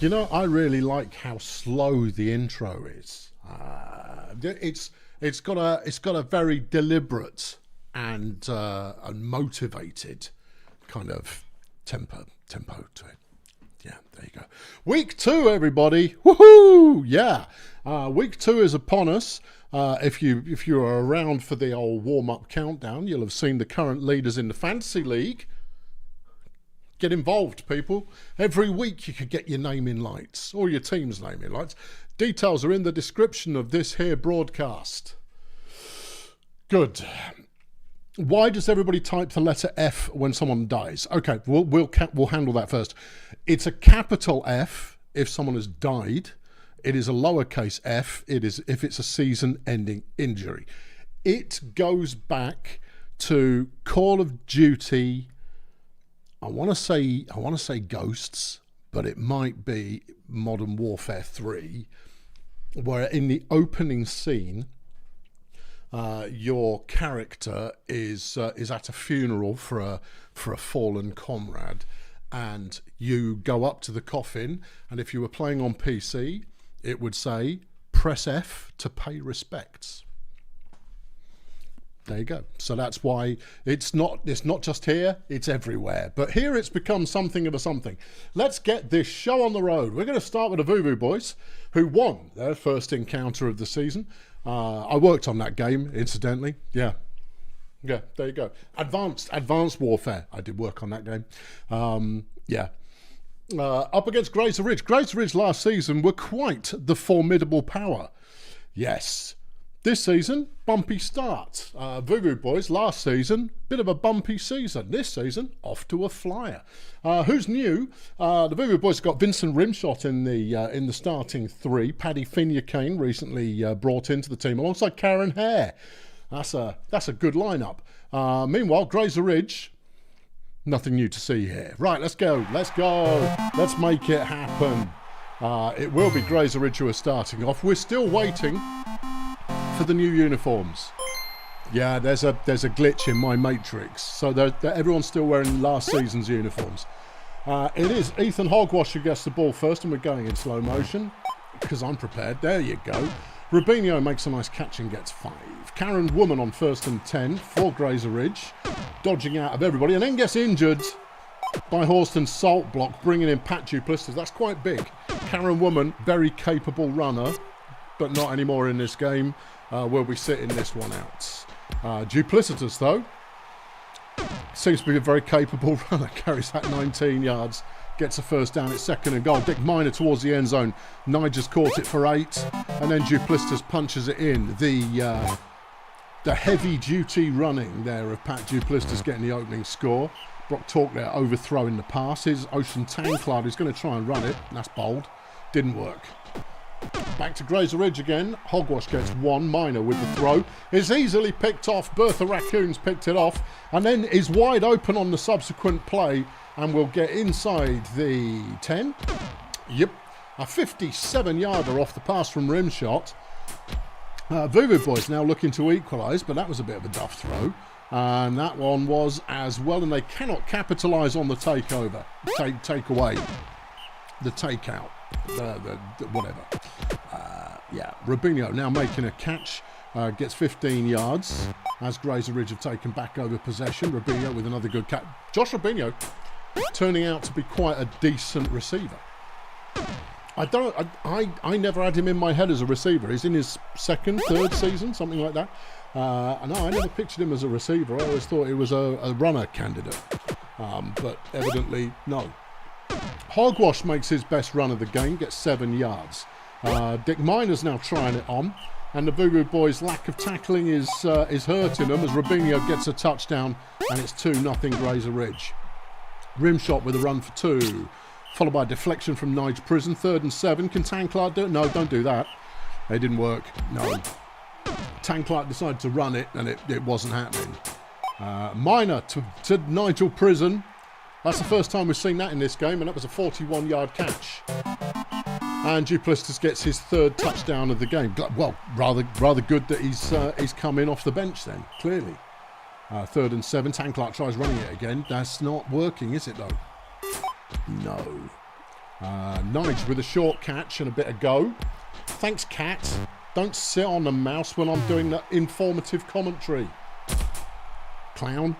You know, I really like how slow the intro is. It's got a very deliberate and motivated kind of tempo to it. Yeah, there you go. Week 2, everybody. Woohoo! Yeah, week 2 is upon us. If you are around for the old warm-up countdown, you'll have seen the current leaders in the fantasy league. Get involved, people. Every week you could get your name in lights, or your team's name in lights. Details are in the description of this here broadcast. Good. Why does everybody type the letter F when someone dies? Okay, we'll handle that first. It's a capital F if someone has died. It is a lowercase f. It is if it's a season-ending injury. It goes back to Call of Duty. I want to say Ghosts, but it might be Modern Warfare 3, where in the opening scene, your character is at a funeral for a fallen comrade, and you go up to the coffin, and if you were playing on PC, it would say press F to pay respects. There you go. So that's why it's not just here, it's everywhere. But here it's become something of a something. Let's get this show on the road. We're going to start with the Voodoo Boys, who won their first encounter of the season. I worked on that game, incidentally. Yeah, there you go. Advanced Warfare. I did work on that game. Up against Grazer Ridge. Grazer Ridge last season were quite the formidable power. Yes. This season, bumpy start. Voodoo Boys last season, bit of a bumpy season. This season, off to a flyer. Who's new? The Voodoo Boys got Vincent Rimshot in the starting 3. Paddy Finucane recently brought into the team alongside Karen Hare. That's a good lineup. Meanwhile, Grazer Ridge, nothing new to see here. Right, let's go. Let's make it happen. It will be Grazer Ridge who are starting off. We're still waiting for the new uniforms. Yeah, there's a glitch in my matrix, so everyone's still wearing last season's uniforms. It is Ethan Hogwash who gets the ball first, and we're going in slow motion because I'm prepared. There you go. Rubinho makes a nice catch and gets 5. Karen Woman on 1st and 10 for Grazer Ridge, dodging out of everybody, and then gets injured by Horston's salt block, bringing in Pat Duplistis. That's quite big. Karen Woman, very capable runner, but not anymore in this game. Will be sitting this one out. Duplicitus, though, seems to be a very capable runner. Carries that 19 yards. Gets a first down. It's 2nd and goal. Dick Miner towards the end zone. Nigel's caught it for 8. And then Duplicitus punches it in. The heavy-duty running there of Pat Duplicitus getting the opening score. Brock Talk there overthrowing the passes. Ocean Tanclad is going to try and run it. That's bold. Didn't work. Back to Grazer Ridge again. Hogwash gets 1. Minor with the throw. It's easily picked off. Bertha Raccoon's picked it off. And then is wide open on the subsequent play. And will get inside the 10. Yep. A 57-yarder off the pass from Rimshot. Voodoo Boys now looking to equalise. But that was a bit of a duff throw. And that one was as well. And they cannot capitalise on the takeover. Take away. The takeout. Whatever. Rubinho now making a catch, gets 15 yards as Grazer Ridge have taken back over possession. Rubinho with another good catch. Josh Rubinho turning out to be quite a decent receiver. I never had him in my head as a receiver. He's in his 2nd, 3rd season, something like that. I never pictured him as a receiver. I always thought he was a runner candidate, but evidently no. Hogwash makes his best run of the game, gets 7 yards. Dick Miner's now trying it on, and the Voodoo Boys' lack of tackling is hurting them as Rubinho gets a touchdown, and it's 2-0 Grazer Ridge. Rimshot with a run for 2, followed by a deflection from Nige Prison. 3rd and 7. Can Tanclad do it? No, don't do that. It didn't work. No. Tanclad decided to run it, and it wasn't happening. Minor to Nigel Prison. That's the first time we've seen that in this game, and that was a 41-yard catch. And Duplessis gets his 3rd touchdown of the game. Well, rather good that he's come in off the bench then, clearly. 3rd and 7. Tanclad tries running it again. That's not working, is it, though? No. Nige with a short catch and a bit of go. Thanks, cat. Don't sit on the mouse when I'm doing the informative commentary. Clown.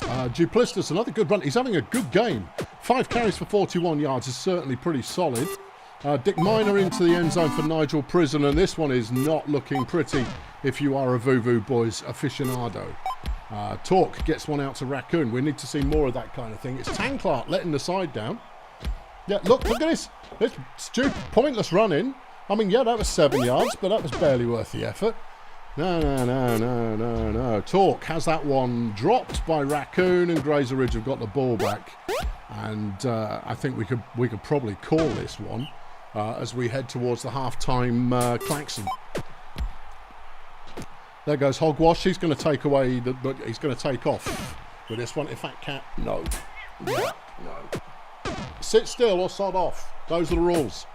Duplistus, another good run. He's having a good game. 5 carries for 41 yards is certainly pretty solid. Dick Miner into the end zone for Nigel Prison, and this one is not looking pretty if you are a Vuvu Boys aficionado. Talk gets one out to Raccoon. We need to see more of that kind of thing. It's Tanklark letting the side down. Yeah, look at this. This stupid, pointless run-in. I mean, yeah, that was 7 yards, but that was barely worth the effort. No. Talk has that one dropped by Raccoon, and Grazer Ridge have got the ball back. And I think we could probably call this one as we head towards the half-time klaxon. There goes Hogwash. He's going to take away, but he's going to take off with this one. In fact, Cat, no. Yeah, no. Sit still or sod off. Those are the rules.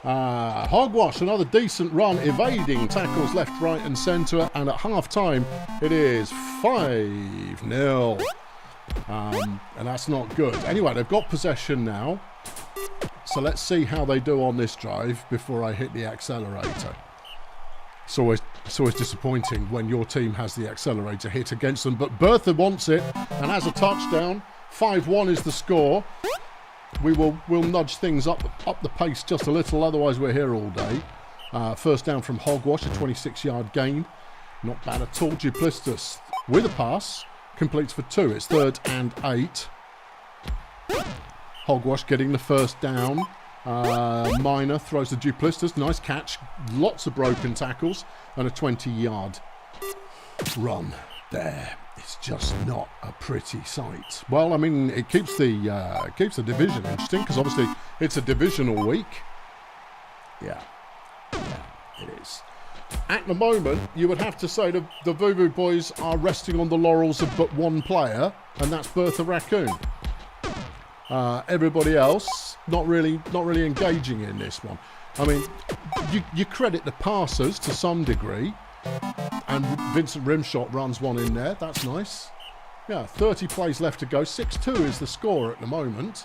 Hogwash, another decent run, evading tackles left, right and centre, and at half-time it is 5-0. And that's not good. Anyway, they've got possession now, so let's see how they do on this drive before I hit the accelerator. It's always disappointing when your team has the accelerator hit against them, but Bertha wants it and has a touchdown. 5-1 is the score. We'll nudge things up the pace just a little, otherwise we're here all day. First down from Hogwash, a 26-yard gain. Not bad at all. Duplistus with a pass, completes for 2. It's 3rd and 8. Hogwash getting the first down. Miner throws to Duplistus. Nice catch. Lots of broken tackles and a 20-yard run there. It's just not a pretty sight. Well, I mean, it keeps the division interesting because obviously it's a divisional week. Yeah, it is. At the moment, you would have to say the Vuvu Boys are resting on the laurels of but one player, and that's Bertha Raccoon. Everybody else not really engaging in this one. I mean, you credit the passers to some degree. And Vincent Rimshot runs one in there. That's nice. Yeah, 30 plays left to go. 6-2 is the score at the moment.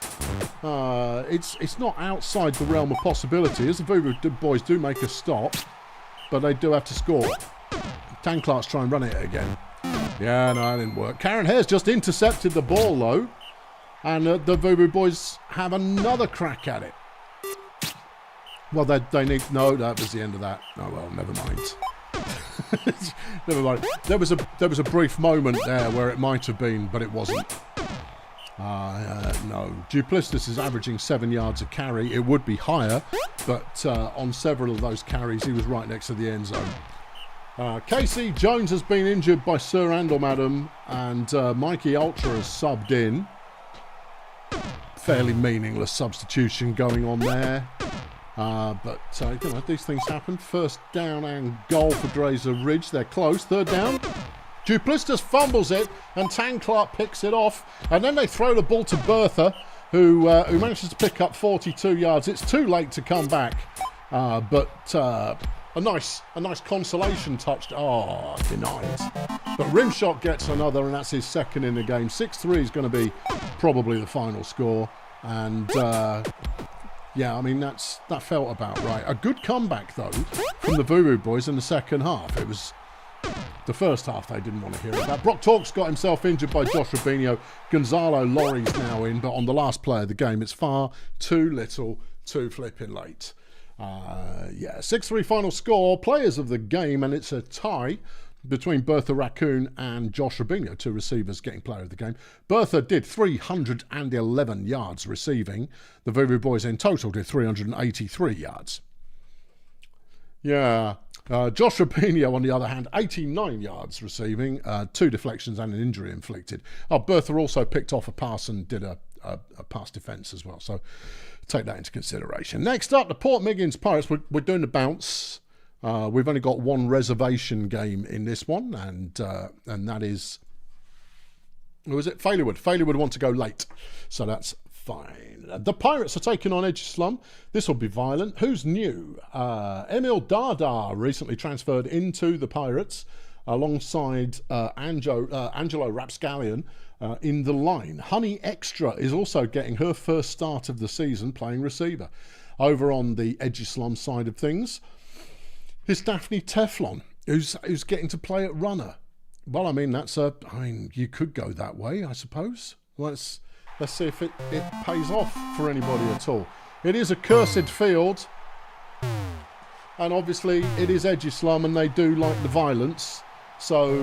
It's not outside the realm of possibility, as the Vuvu Boys do make a stop, but they do have to score. Tanklark's try and run it again. Yeah, no, that didn't work. Karen Hare's just intercepted the ball, though, and the Vuvu Boys have another crack at it. Well, they need... No, that was the end of that. Oh, well, never mind. Never mind. There was a brief moment there where it might have been, but it wasn't. No. Duplistus is averaging 7 yards a carry. It would be higher, but on several of those carries, he was right next to the end zone. Casey Jones has been injured by Sir Andormadam, and Mikey Ultra has subbed in. Fairly meaningless substitution going on there. But you know, these things happen. First down and goal for Grazer Ridge. They're close. 3rd down. Duplistus fumbles it, and Tanklark picks it off. And then they throw the ball to Bertha, who manages to pick up 42 yards. It's too late to come back, but a nice consolation touch. Oh, denied. But Rimshot gets another, and that's his 2nd in the game. 6-3 is going to be probably the final score, and. Yeah, I mean, that felt about right. A good comeback, though, from the Vuvu Boys in the second half. It was the first half they didn't want to hear about. Brock Talks got himself injured by Josh Rubinho. Gonzalo Lorry's now in, but on the last play of the game, it's far too little, too flipping late. Yeah, 6-3 final score. Players of the game, and it's a tie between Bertha Raccoon and Josh Rubinho, 2 receivers getting player of the game. Bertha did 311 yards receiving. The Vuvu Boys in total did 383 yards. Yeah. Josh Rubinho, on the other hand, 89 yards receiving, 2 deflections and an injury inflicted. Bertha also picked off a pass and did a pass defence as well. So take that into consideration. Next up, the Port Miggins Pirates. We're doing the bounce. We've only got one reservation game in this one, and that is, who was it? Failurwood. Failurwood want to go late, so that's fine. The Pirates are taking on Edgeslum. This will be violent. Who's new? Emil Dada recently transferred into the Pirates alongside Angelo Rapscallion. in the line. Honey Extra is also getting her first start of the season playing receiver. Over on the Egislum side of things, is Daphne Teflon, who's getting to play at runner. Well, I mean, you could go that way, I suppose. Let's see if it pays off for anybody at all. It is a cursed field, and obviously it is Egislum, and they do like the violence. So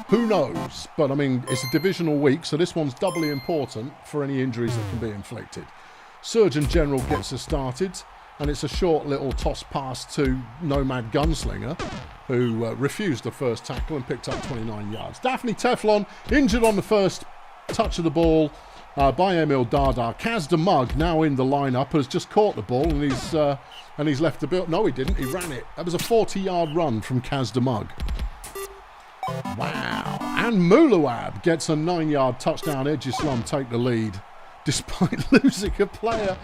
who knows? But I mean, it's a divisional week, so this one's doubly important for any injuries that can be inflicted. Surgeon General gets us started, and it's a short little toss pass to Nomad Gunslinger, who refused the first tackle and picked up 29 yards. Daphne Teflon injured on the first touch of the ball by Emil Dardar. Kaz de Mug, now in the lineup, has just caught the ball, and he's left the bill. No, he didn't. He ran it. That was a 40-yard run from Kaz de Mug. Wow. And Muluab gets a 9-yard touchdown. Egislum take the lead, despite losing a player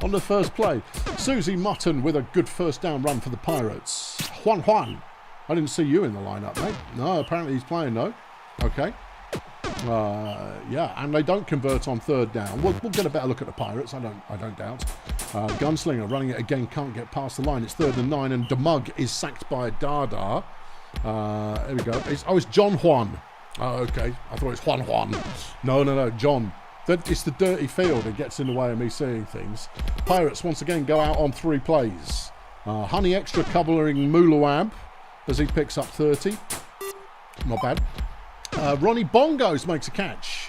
on the first play. Susie Mutton with a good first down run for the Pirates. Juan, I didn't see you in the lineup, mate. No, apparently he's playing, though. Okay. Yeah, and they don't convert on third down. We'll get a better look at the Pirates, I don't doubt. Gunslinger running it again, can't get past the line. It's 3rd and 9, and DeMug is sacked by Dardar. There we go. It's John Juan. Oh, okay. I thought it was Juan. No, John. It's the dirty field that gets in the way of me seeing things. Pirates once again go out on 3 plays. Honey Extra covering Muluab as he picks up 30. Not bad. Ronnie Bongos makes a catch.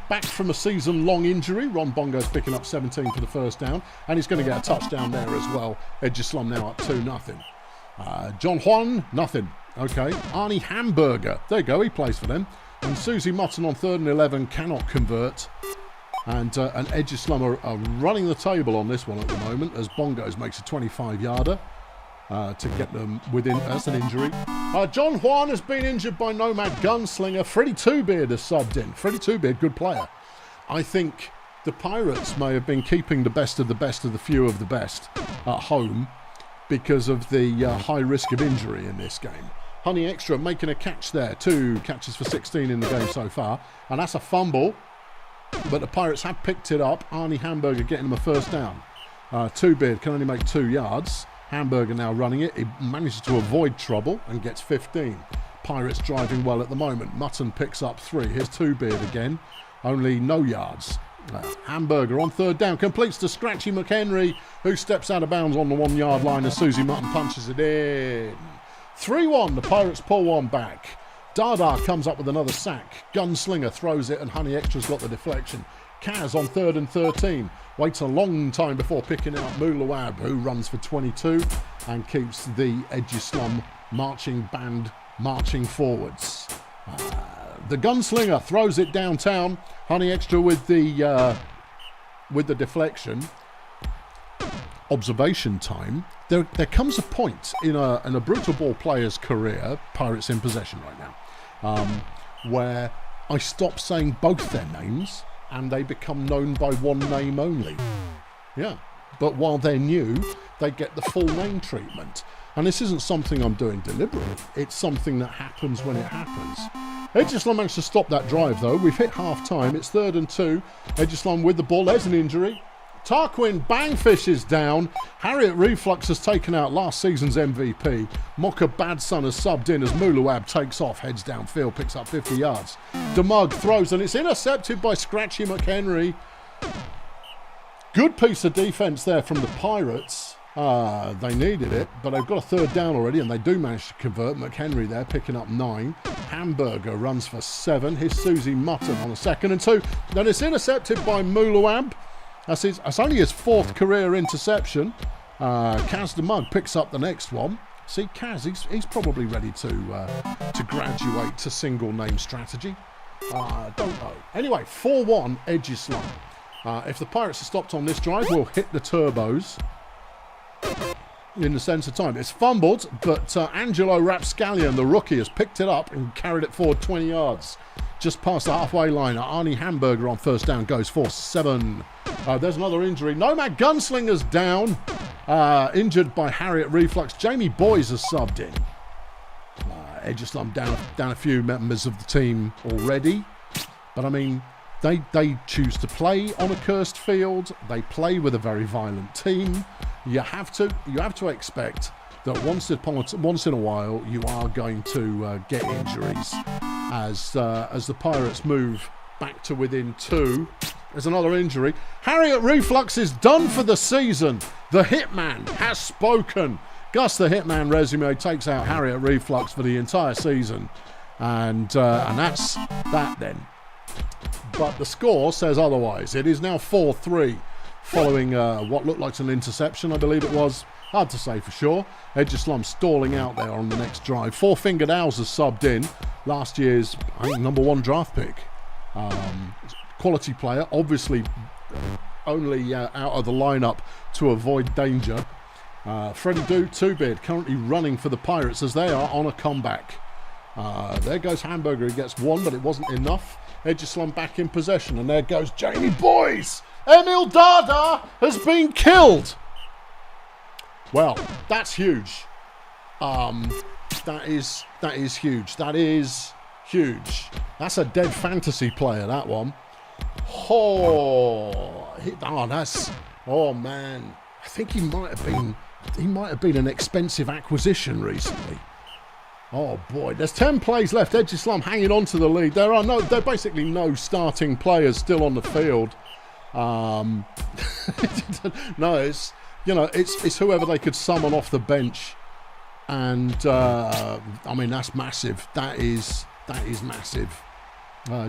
Back from a season-long injury. Ron Bongos picking up 17 for the first down. And he's going to get a touchdown there as well. Egislum now up 2-0. John Juan, nothing. Okay. Arnie Hamburger. There you go. He plays for them. And Susie Mutton on 3rd and 11 cannot convert. And Egislum are running the table on this one at the moment as Bongos makes a 25-yarder. To get them within. That's an injury. John Juan has been injured by Nomad Gunslinger. Freddie Twobeard has subbed in. Freddie Twobeard, good player. I think the Pirates may have been keeping the best of the few of the best at home because of the high risk of injury in this game. Honey Extra making a catch there. 2 catches for 16 in the game so far. And that's a fumble. But the Pirates have picked it up. Arnie Hamburger getting them a first down. Twobeard can only make 2 yards. Hamburger now running it. He manages to avoid trouble and gets 15. Pirates driving well at the moment. Mutton picks up 3. Here's Twobeard again. Only no yards. Hamburger on 3rd down. Completes to Scratchy McHenry, who steps out of bounds on the 1-yard line as Susie Mutton punches it in. 3-1. The Pirates pull one back. Dardar comes up with another sack. Gunslinger throws it and Honey Extra's got the deflection. Kaz on 3rd and 13. Waits a long time before picking out Muluab, who runs for 22 and keeps the Egislum marching band marching forwards. The Gunslinger throws it downtown. Honey Extra with the deflection. Observation time. There comes a point in a Brutalball player's career, Pirates in possession right now, where I stop saying both their names and they become known by one name only. Yeah. But while they're new, they get the full name treatment. And this isn't something I'm doing deliberately. It's something that happens when it happens. Egislum managed to stop that drive, though. We've hit half-time. It's 3rd and 2. Egislum with the ball. There's an injury. Tarquin Bangfish is down. Harriet Reflux has taken out last season's MVP. Mocha Badson has subbed in as Muluab takes off, heads downfield, picks up 50 yards. DeMug throws and it's intercepted by Scratchy McHenry. Good piece of defense there from the Pirates. They needed it, but they've got a 3rd down already and they do manage to convert. McHenry there picking up 9. Hamburger runs for 7. Here's Susie Mutton on a 2nd and 2. Then it's intercepted by Muluab. That's only his 4th career interception. Kaz the Mug picks up the next one. See, Kaz, he's probably ready to graduate to single name strategy. Don't know. Anyway, 4-1 Egislum. If the Pirates are stopped on this drive, we'll hit the turbos in the sense of time. It's fumbled, but Angelo Rapscallion, the rookie, has picked it up and carried it forward 20 yards. Just past the halfway line. Arnie Hamburger on 1st down goes for 7. There's another injury. Nomad Gunslinger's down. Injured by Harriet Reflux. Jamie Boys has subbed in. Edgeslum down a few members of the team already. But I mean, they choose to play on a cursed field. They play with a very violent team. You have to expect that once in a while you are going to get injuries as the Pirates move back to within 2. There's another injury. Harriet Reflux is done for the season. The Hitman has spoken. Gus the Hitman Resume takes out Harriet Reflux for the entire season, and that's that then. But the score says otherwise. It is now 4-3 following what looked like an interception, I believe it was. Hard to say for sure. Edgeslum stalling out there on the next drive. Four Fingered Owls has subbed in. Last year's, I think, #1 draft pick. Quality player, obviously only out of the lineup to avoid danger. Freddie Two-Beard currently running for the Pirates as they are on a comeback. There goes Hamburger, he gets 1, but it wasn't enough. Edgeslum back in possession, and there goes Jamie Boyes. Emil Dada has been killed. Well, that's huge. That is huge. That is huge. That's a dead fantasy player, that one. Oh man. I think he might have been an expensive acquisition recently. Oh boy, there's 10 plays left. Edgeslum hanging on to the lead. There are basically no starting players still on the field. No, it's whoever they could summon off the bench, and I mean that's massive. That is massive.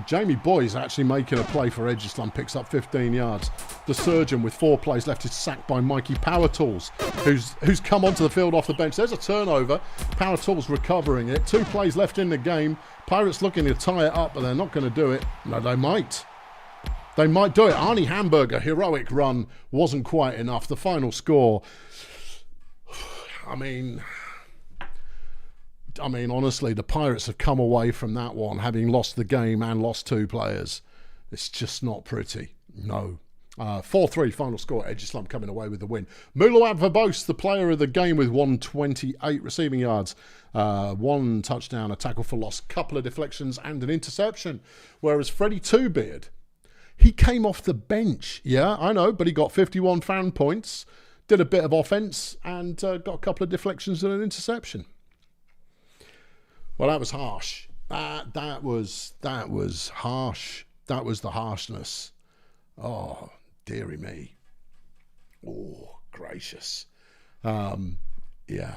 Jamie Boyes actually making a play for Edgeslum, picks up 15 yards. The Surgeon with 4 plays left is sacked by Mikey Power Tools, who's come onto the field off the bench. There's a turnover. Power Tools recovering it. 2 plays left in the game. Pirates looking to tie it up, but they're not going to do it. No, they might. They might do it. Arnie Hamburger, heroic run, wasn't quite enough. The final score, I mean, honestly, the Pirates have come away from that one having lost the game and lost 2 players. It's just not pretty. No. 4-3 final score. Edgeslum coming away with the win. Muluab Verbose, the player of the game with 128 receiving yards. 1 touchdown, a tackle for loss, couple of deflections and an interception. Whereas Freddie Two-Beard, he came off the bench. Yeah, I know, but he got 51 fan points, did a bit of offense, and got a couple of deflections and an interception. Well, that was harsh. That was harsh. That was the harshness. Oh, dearie me. Oh, gracious. Yeah.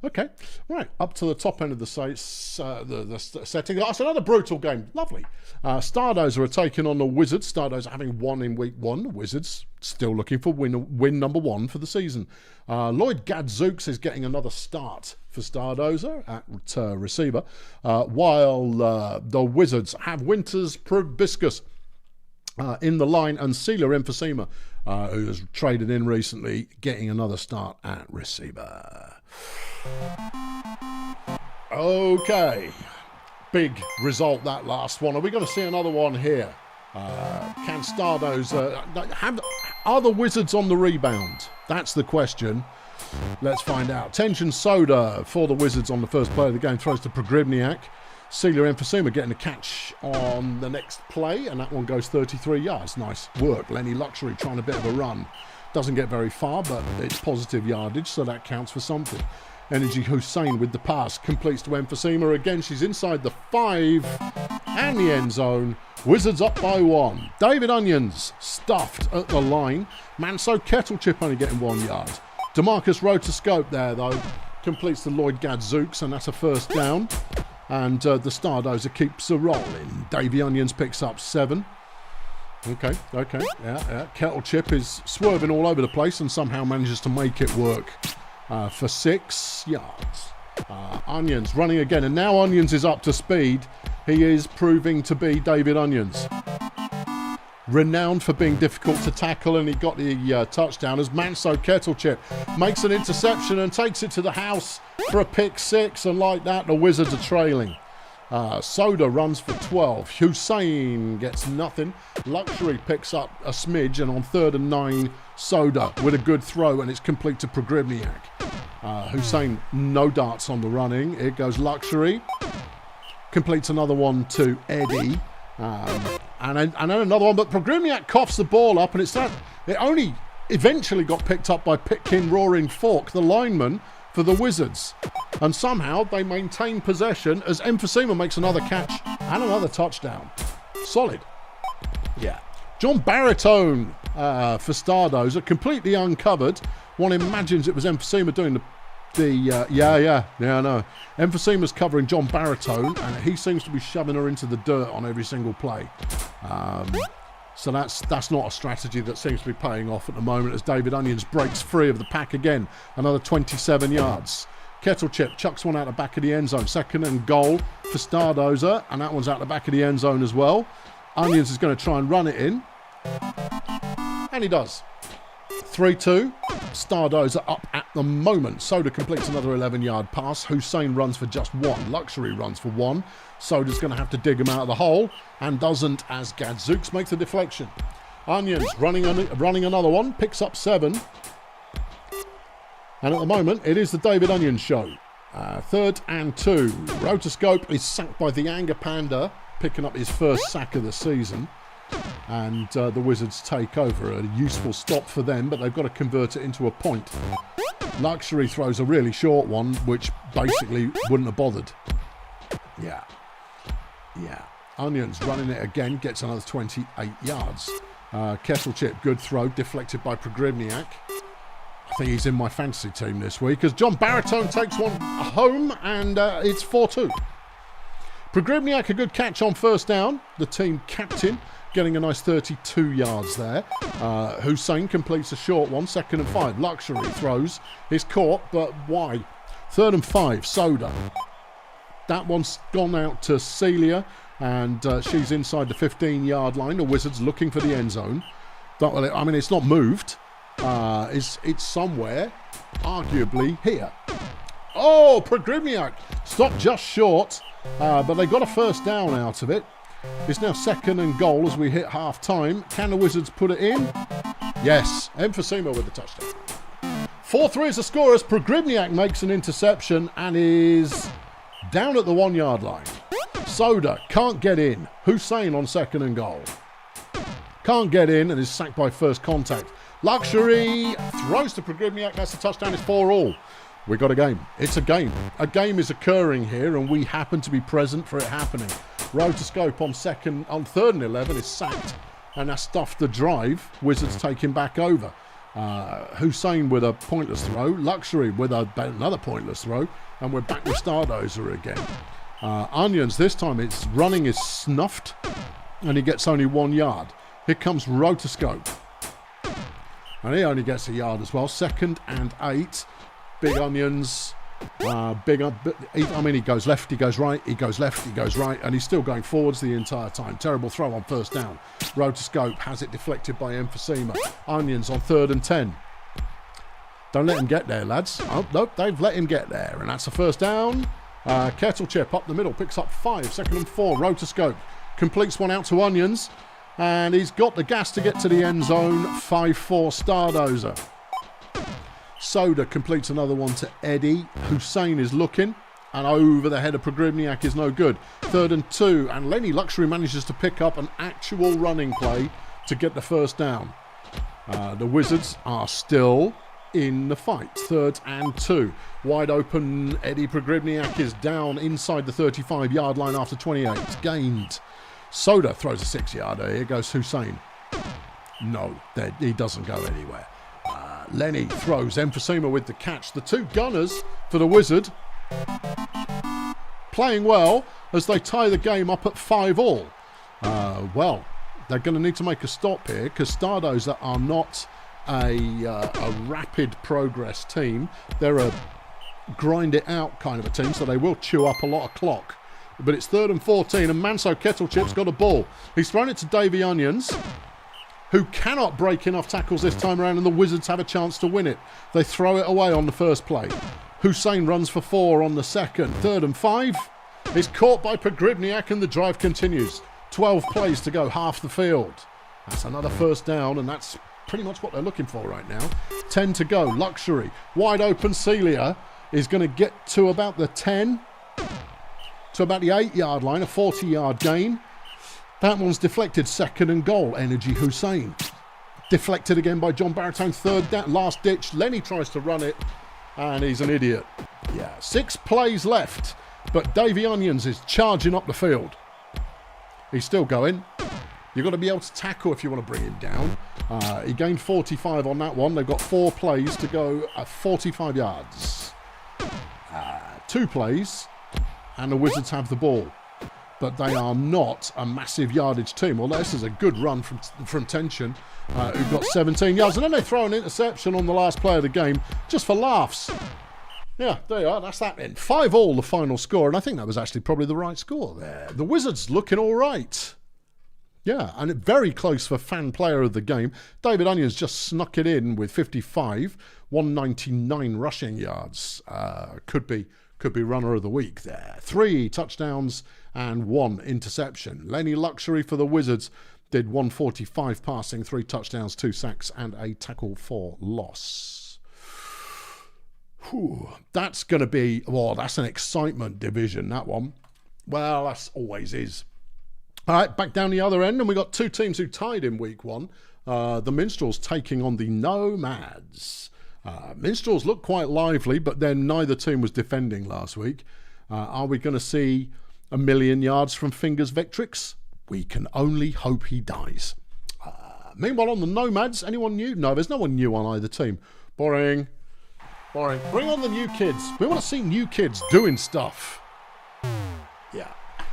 Okay. Right. Up to the top end of the setting. That's another brutal game. Lovely. Stardozer are taking on the Wizards. Stardozer having won in week 1. The Wizards still looking for win #1 for the season. Lloyd Gadzooks is getting another start for Stardozer at receiver, while the Wizards have Winters Probiscus in the line, and Celia Emphysema, who has traded in recently, getting another start at receiver. Okay. Big result, that last one. Are we going to see another one here? Can Stardozer... are the Wizards on the rebound? That's the question. Let's find out. Tension Soda for the Wizards on the first play of the game. Throws to Pogribniak. Celia Emphysema getting a catch on the next play, and that one goes 33 yards. Nice work. Lenny Luxury trying a bit of a run. Doesn't get very far, but it's positive yardage, so that counts for something. Energy Hussein with the pass. Completes to Emphysema. Again, she's inside the 5 and the end zone. Wizards up by 1. David Onions stuffed at the line. Manso Kettlechip only getting 1 yard. DeMarcus Rotoscope there, though. Completes to Lloyd Gadzooks, and that's a first down. And the Stardozer keeps a rolling. Davy Onions picks up 7. Okay. Yeah. Kettlechip is swerving all over the place and somehow manages to make it work for 6 yards. Onions running again, and now Onions is up to speed. He is proving to be David Onions. Renowned for being difficult to tackle, and he got the touchdown as Manso Kettlechip makes an interception and takes it to the house for a pick 6, and like that the Wizards are trailing. Soda runs for 12. Hussein gets nothing. Luxury picks up a smidge, and on 3rd and 9, Soda with a good throw, and it's complete to Pogribniak. Hussein, no darts on the running. Here goes Luxury. Completes another one to Eddie. And then another one, but Pogrymniak coughs the ball up, and it only eventually got picked up by Pitkin Roaring Fork, the lineman for the Wizards. And somehow they maintain possession as Emphysema makes another catch and another touchdown. Solid. Yeah. John Baritone for Stardozer, completely uncovered. One imagines it was Emphysema doing yeah, I know. Emphysema's covering John Baritone, and he seems to be shoving her into the dirt on every single play. So that's not a strategy that seems to be paying off at the moment as David Onions breaks free of the pack again. Another 27 yards. Kettle Chip chucks one out the back of the end zone. 2nd and goal for Stardozer, and that one's out the back of the end zone as well. Onions is going to try and run it in, and he does. 3-2. Stardozer up at the moment. Soda completes another 11-yard pass. Hussein runs for just 1. Luxury runs for 1. Soda's going to have to dig him out of the hole, and doesn't as Gadzooks makes the deflection. Onions running another one, picks up 7. And at the moment, it is the David Onions show. 3rd and 2. Rotoscope is sacked by the Anger Panda, picking up his first sack of the season. And the Wizards take over. A useful stop for them, but they've got to convert it into a point. Luxury throws a really short one, which basically wouldn't have bothered. Yeah. Onions running it again, gets another 28 yards. Kettle Chip, good throw, deflected by Pogrymniak. I think he's in my fantasy team this week as John Baritone takes one home, and it's 4-2. Pogrymniak, a good catch on first down. The team captain getting a nice 32 yards there. Hussein completes a short one, 2nd and 5. Luxury throws, is caught, but why? 3rd and 5, Soda. That one's gone out to Celia, and she's inside the 15-yard line. The Wizards looking for the end zone. I mean, it's not moved. It's somewhere, arguably here. Oh, Pogrymniak stopped just short, but they got a first down out of it. It's now 2nd and goal as we hit half-time. Can the Wizards put it in? Yes. Emphysema with the touchdown. 4-3 is the score as Pogrymniak makes an interception and is down at the 1-yard line. Soda can't get in. Hussein on 2nd and goal. Can't get in and is sacked by first contact. Luxury throws to Pogrymniak. That's a touchdown. It's 4-all. We got a game. It's a game. A game is occurring here, and we happen to be present for it happening. Rotoscope on 3rd and 11 is sacked, and that's stuffed the drive. Wizards take him back over. Hussein with a pointless throw. Luxury with another pointless throw, and we're back with Stardozer again. Onions, this time its running is snuffed, and he gets only 1 yard. Here comes Rotoscope, and he only gets a yard as well. 2nd and 8. Big Onions, he goes left, he goes right, he goes left, he goes right, and he's still going forwards the entire time. Terrible throw on first down. Rotoscope has it deflected by Emphysema. Onions on 3rd and 10. Don't let him get there, lads. Oh, nope, they've let him get there, and that's a first down. Kettle Chip up the middle, picks up 5, 2nd and 4. Rotoscope completes one out to Onions, and he's got the gas to get to the end zone. 5-4 Stardozer. Soda completes another one to Eddie. Hussein is looking, and over the head of Pogrymniak is no good. 3rd and 2, and Lenny Luxury manages to pick up an actual running play to get the first down. The Wizards are still in the fight. 3rd and 2. Wide open, Eddie Pogrymniak is down inside the 35-yard line after 28. Gained. Soda throws a 6-yarder. Here goes Hussein. No, he doesn't go anywhere. Lenny throws. Emphysema with the catch. The two gunners for the Wizard playing well as they tie the game up at 5-all. Well, they're going to need to make a stop here because Stardozer are not a rapid progress team. They're a grind it out kind of a team, so they will chew up a lot of clock. But it's 3rd and 14, and Manso Kettle Chip's got a ball. He's thrown it to Davy Onions, who cannot break enough tackles this time around, and the Wizards have a chance to win it. They throw it away on the first play. Hussein runs for 4 on the second. 3rd and 5 is caught by Pogrymniak, and the drive continues. 12 plays to go, half the field. That's another first down, and that's pretty much what they're looking for right now. 10 to go. Luxury. Wide open. Celia is going to get to about the 10, to about the 8-yard line, a 40-yard gain. That one's deflected. 2nd and goal. Energy Hussein. Deflected again by John Baritone. 3rd down. Last ditch. Lenny tries to run it, and he's an idiot. Yeah, 6 plays left, but Davy Onions is charging up the field. He's still going. You've got to be able to tackle if you want to bring him down. He gained 45 on that one. They've got 4 plays to go at 45 yards. 2 plays, and the Wizards have the ball. But they are not a massive yardage team. Well, this is a good run from Tension, who got 17 yards. And then they throw an interception on the last play of the game, just for laughs. Yeah, there you are. That's that then. 5-all the final score, and I think that was actually probably the right score there. The Wizards looking all right. Yeah, and very close for fan player of the game. David Onions just snuck it in with 55, 199 rushing yards. Could be runner of the week there. 3 touchdowns and 1 interception. Lenny Luxury for the Wizards did 145 passing, 3 touchdowns, 2 sacks, and a tackle for loss. Whew, that's going to be, well, that's an excitement division, that one. Well, that's always is. All right, back down the other end, and we got 2 teams who tied in week 1. The Minstrels taking on the Nomads. Minstrels look quite lively, but then neither team was defending last week. Are we going to see a million yards from Fingers Vectrix? We can only hope he dies. Meanwhile, on the Nomads, anyone new? No, there's no one new on either team. Boring. Boring. Bring on the new kids. We want to see new kids doing stuff. Yeah.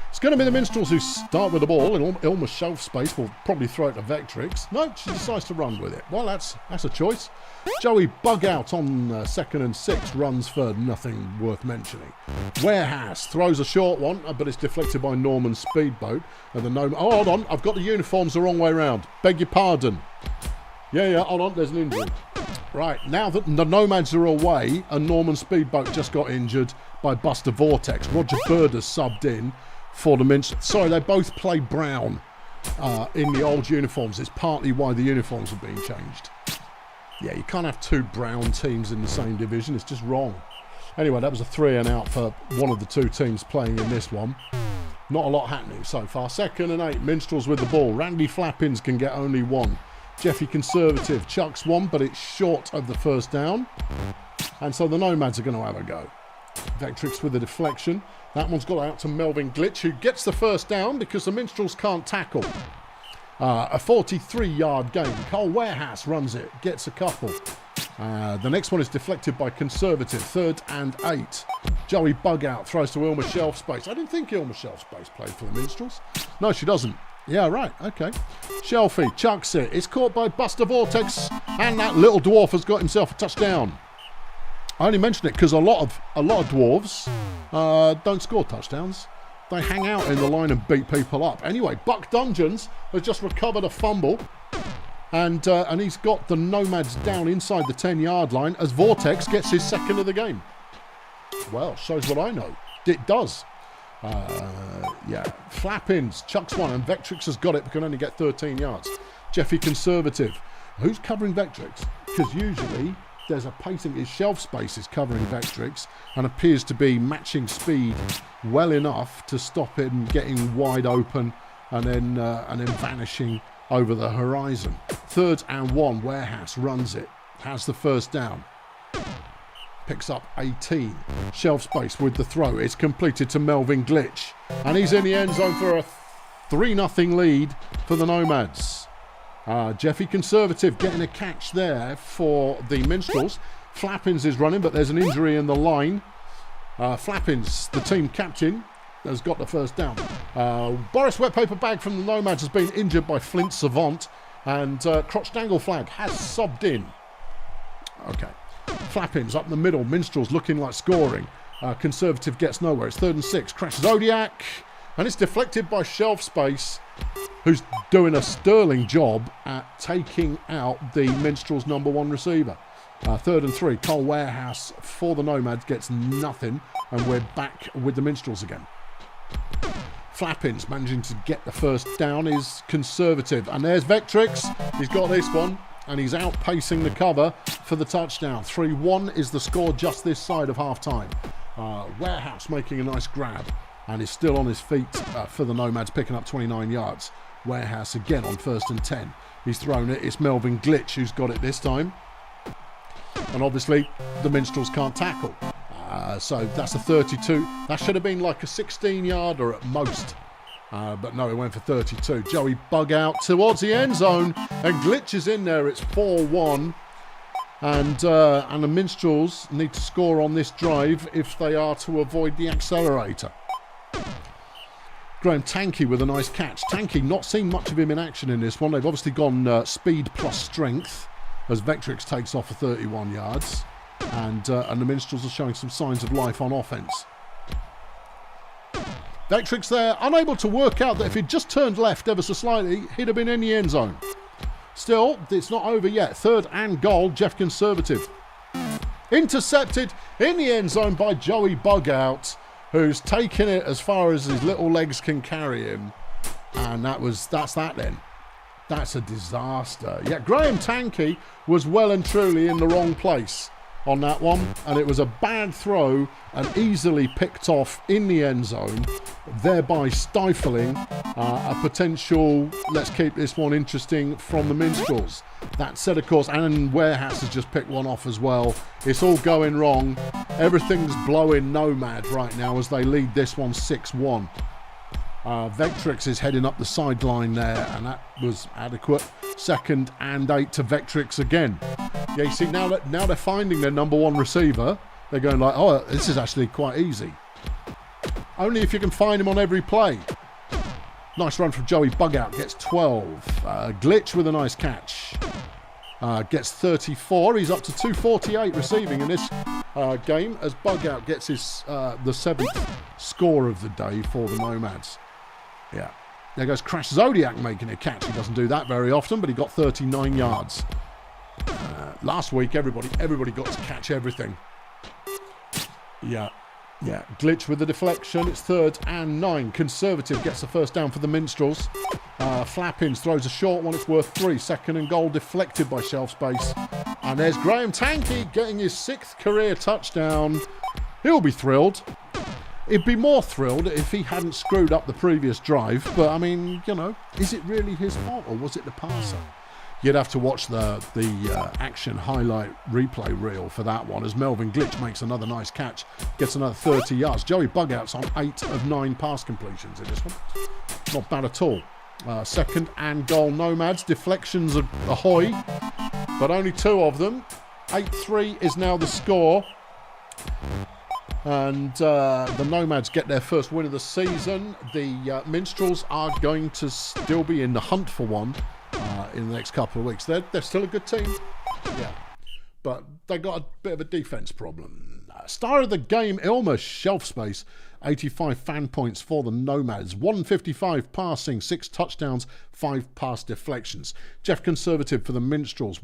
It's going to be the Minstrels who start with the ball in Ilma's shelf space. Will probably throw it to Vectrix. No, she decides to run with it. Well, that's a choice. Joey bug out on 2nd and 6, runs for nothing worth mentioning. Warehouse throws a short one, but it's deflected by Norman Speedboat. And the oh, hold on, I've got the uniforms the wrong way round. Beg your pardon. Yeah, hold on, there's an injury. Right, now that the Nomads are away, and Norman Speedboat just got injured by Buster Vortex. Roger Bird has subbed in for the Minstrels. Sorry, they both play brown in the old uniforms. It's partly why the uniforms are being changed. Yeah, you can't have 2 brown teams in the same division. It's just wrong. Anyway, that was a 3 and out for one of the 2 teams playing in this one. Not a lot happening so far. 2nd and 8, Minstrels with the ball. Randy Flappins can get only 1. Jeffy Conservative chucks 1, but it's short of the first down. And so the Nomads are going to have a go. Vectrix with a deflection. That one's got out to Melvin Glitch, who gets the first down because the Minstrels can't tackle. A 43-yard gain. Cole Warehouse runs it, gets a couple. The next one is deflected by Conservative. 3rd and 8. Joey Bugout throws to Ilma Shelf Space. I didn't think Ilma Shelf Space played for the Minstrels. No, she doesn't. Yeah, right, okay. Shelfie chucks it. It's caught by Buster Vortex, and that little dwarf has got himself a touchdown. I only mention it because a lot of dwarves don't score touchdowns. They hang out in the line and beat people up. Anyway, Buck Dungeons has just recovered a fumble, and he's got the Nomads down inside the 10-yard line as Vortex gets his 2nd of the game. Well, shows what I know. It does. Yeah, Flappins chucks 1, and Vectrix has got it but can only get 13 yards. Jeffy Conservative. Who's covering Vectrix? Because usually there's a pacing. His shelf space is covering Vectrix and appears to be matching speed well enough to stop him getting wide open and then vanishing over the horizon. 3rd and 1. Warehouse runs it. Has the first down. Picks up 18. Shelf space with the throw. It's completed to Melvin Glitch. And he's in the end zone for a 3-0 lead for the Nomads. Jeffy Conservative getting a catch there for the Minstrels. Flappins is running, but there's an injury in the line. Flappins, the team captain, has got the first down. Boris Wet Paper Bag from the Nomads has been injured by Flint Savant, and Crotch Dangle Flag has subbed in. Okay. Flappins up the middle. Minstrels looking like scoring. Conservative gets nowhere. It's 3rd and 6. Crashes Zodiac. And it's deflected by Shelf Space, who's doing a sterling job at taking out the Minstrels' number 1 receiver. 3rd and 3. Cole Warehouse for the Nomads gets nothing. And we're back with the Minstrels again. Flappins managing to get the first down is Conservative. And there's Vectrix. He's got this one. And he's outpacing the cover for the touchdown. 3-1 is the score just this side of half-time. Warehouse making a nice grab. And is still on his feet for the Nomads, picking up 29 yards. Warehouse again on 1st and 10. He's thrown it. It's Melvin Glitch who's got it this time. And obviously, the Minstrels can't tackle. So that's a 32. That should have been like a 16-yarder at most. But no, it went for 32. Joey bug out towards the end zone. And Glitch is in there. It's 4-1. And the Minstrels need to score on this drive if they are to avoid the accelerator. Graham Tanky with a nice catch. Tanky, not seen much of him in action in this one. They've obviously gone speed plus strength as Vectrix takes off for 31 yards. And the Minstrels are showing some signs of life on offense. Vectrix there, unable to work out that if he'd just turned left ever so slightly, he'd have been in the end zone. Still, it's not over yet. 3rd and goal, Jeff Conservative. Intercepted in the end zone by Joey Bugout, who's taken it as far as his little legs can carry him. And that's that then. That's a disaster. Yeah, Graham Tanky was well and truly in the wrong place on that one, and it was a bad throw and easily picked off in the end zone, thereby stifling a potential let's keep this one interesting from the Minstrels. That said, of course, and Warehouse has just picked one off as well. It's all going wrong. Everything's blowing Nomad right now as they lead this one 6-1. Vectrix is heading up the sideline there, and that was adequate. 2nd and 8 to Vectrix again. Yeah, you see, now they're finding their number 1 receiver. They're going like, oh, this is actually quite easy. Only if you can find him on every play. Nice run from Joey Bugout, gets 12. Glitch with a nice catch. Gets 34. He's up to 248 receiving in this game as Bugout gets his the 7th score of the day for the Nomads. Yeah. There goes Crash Zodiac making a catch. He doesn't do that very often, but he got 39 yards. Last week, everybody got to catch everything. Yeah. Glitch with the deflection. It's 3rd and 9. Conservative gets the first down for the Minstrels. Flappins throws a short one. It's worth 3. 2nd and goal deflected by shelf space. And there's Graham Tanky getting his 6th career touchdown. He'll be thrilled. He'd be more thrilled if he hadn't screwed up the previous drive. But, I mean, you know, is it really his fault or was it the passer? You'd have to watch the action highlight replay reel for that one as Melvin Glitch makes another nice catch, gets another 30 yards. Joey Bugout's on 8 of 9 pass completions in this one. Not bad at all. 2nd and goal Nomads. Deflections ahoy, but only 2 of them. 8-3 is now the score. And the Nomads get their first win of the season. The Minstrels are going to still be in the hunt for one in the next couple of weeks. They're still a good team. Yeah. But they got a bit of a defense problem. Star of the game, Ilma, shelf space. 85 fan points for the Nomads. 155 passing, 6 touchdowns, 5 pass deflections. Jeff Conservative for the Minstrels.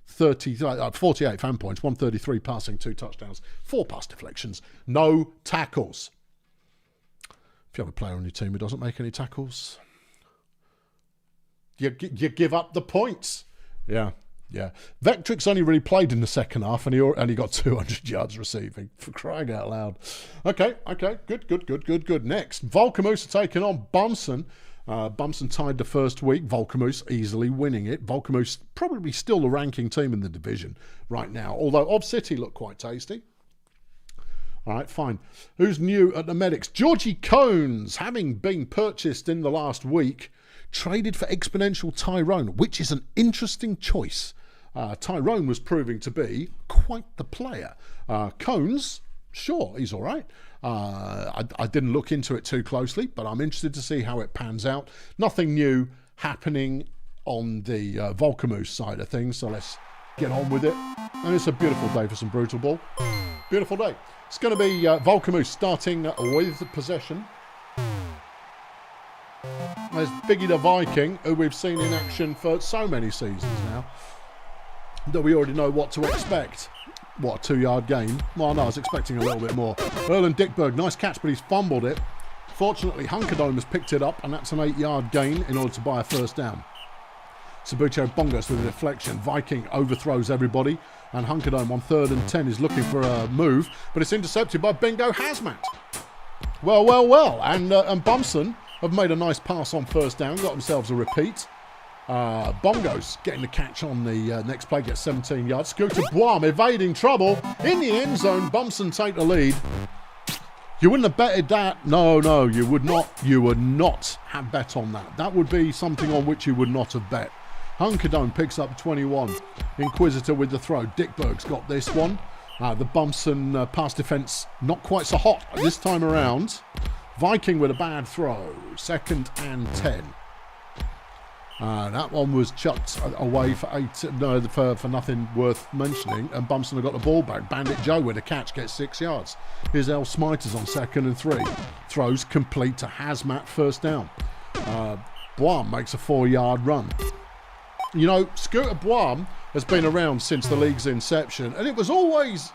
48 fan points, 133 passing, 2 touchdowns, 4 pass deflections, no tackles. If you have a player on your team who doesn't make any tackles, you give up the points. Yeah. Vectrix only really played in the second half, and he got 200 yards receiving, for crying out loud. Okay, good. Next, Volcamoose are taking on Bumson. Bumson tied the first week. Volcamoose easily winning it. Volcamoose probably still the ranking team in the division right now, although Ob City look quite tasty. All right, fine. Who's new at the Medics? Georgie Cones, having been purchased in the last week, traded for Exponential Tyrone, which is an interesting choice. Tyrone was proving to be quite the player. Cones, sure, he's all right. I didn't look into it too closely, but I'm interested to see how it pans out. Nothing new happening on the Volcamoose side of things, so let's get on with it. And it's a beautiful day for some Brutalball. Beautiful day. It's going to be Volcamoose starting with possession. There's Biggie the Viking, who we've seen in action for so many seasons now that we already know what to expect. What, a 2-yard gain? Well, no, I was expecting a little bit more. Erlen Dickberg, nice catch, but he's fumbled it. Fortunately, Hunkerdome has picked it up, and that's an 8-yard gain in order to buy a first down. Sabucho Bongos with a deflection. Viking overthrows everybody, and Hunkerdome on 3rd and 10 is looking for a move, but it's intercepted by Bingo Hazmat. Well, and Bumson have made a nice pass on first down, got themselves a repeat. Bongos getting the catch on the next play, gets 17 yards. Scooter Boam evading trouble in the end zone. Bumson take the lead. You wouldn't have betted that. No, you would not. You would not have bet on that. That would be something on which you would not have bet. Hunkerdome picks up 21. Inquisitor with the throw. Dickberg's got this one. The Bumson pass defence not quite so hot this time around. Viking with a bad throw. 2nd and 10. That one was chucked away for for nothing worth mentioning, and Bumson have got the ball back. Bandit Joe with a catch, gets 6 yards. Here's El Smiters on 2nd and 3. Throws complete to Hazmat, first down. Boam makes a 4-yard run. You know, Scooter Boam has been around since the league's inception, and it was always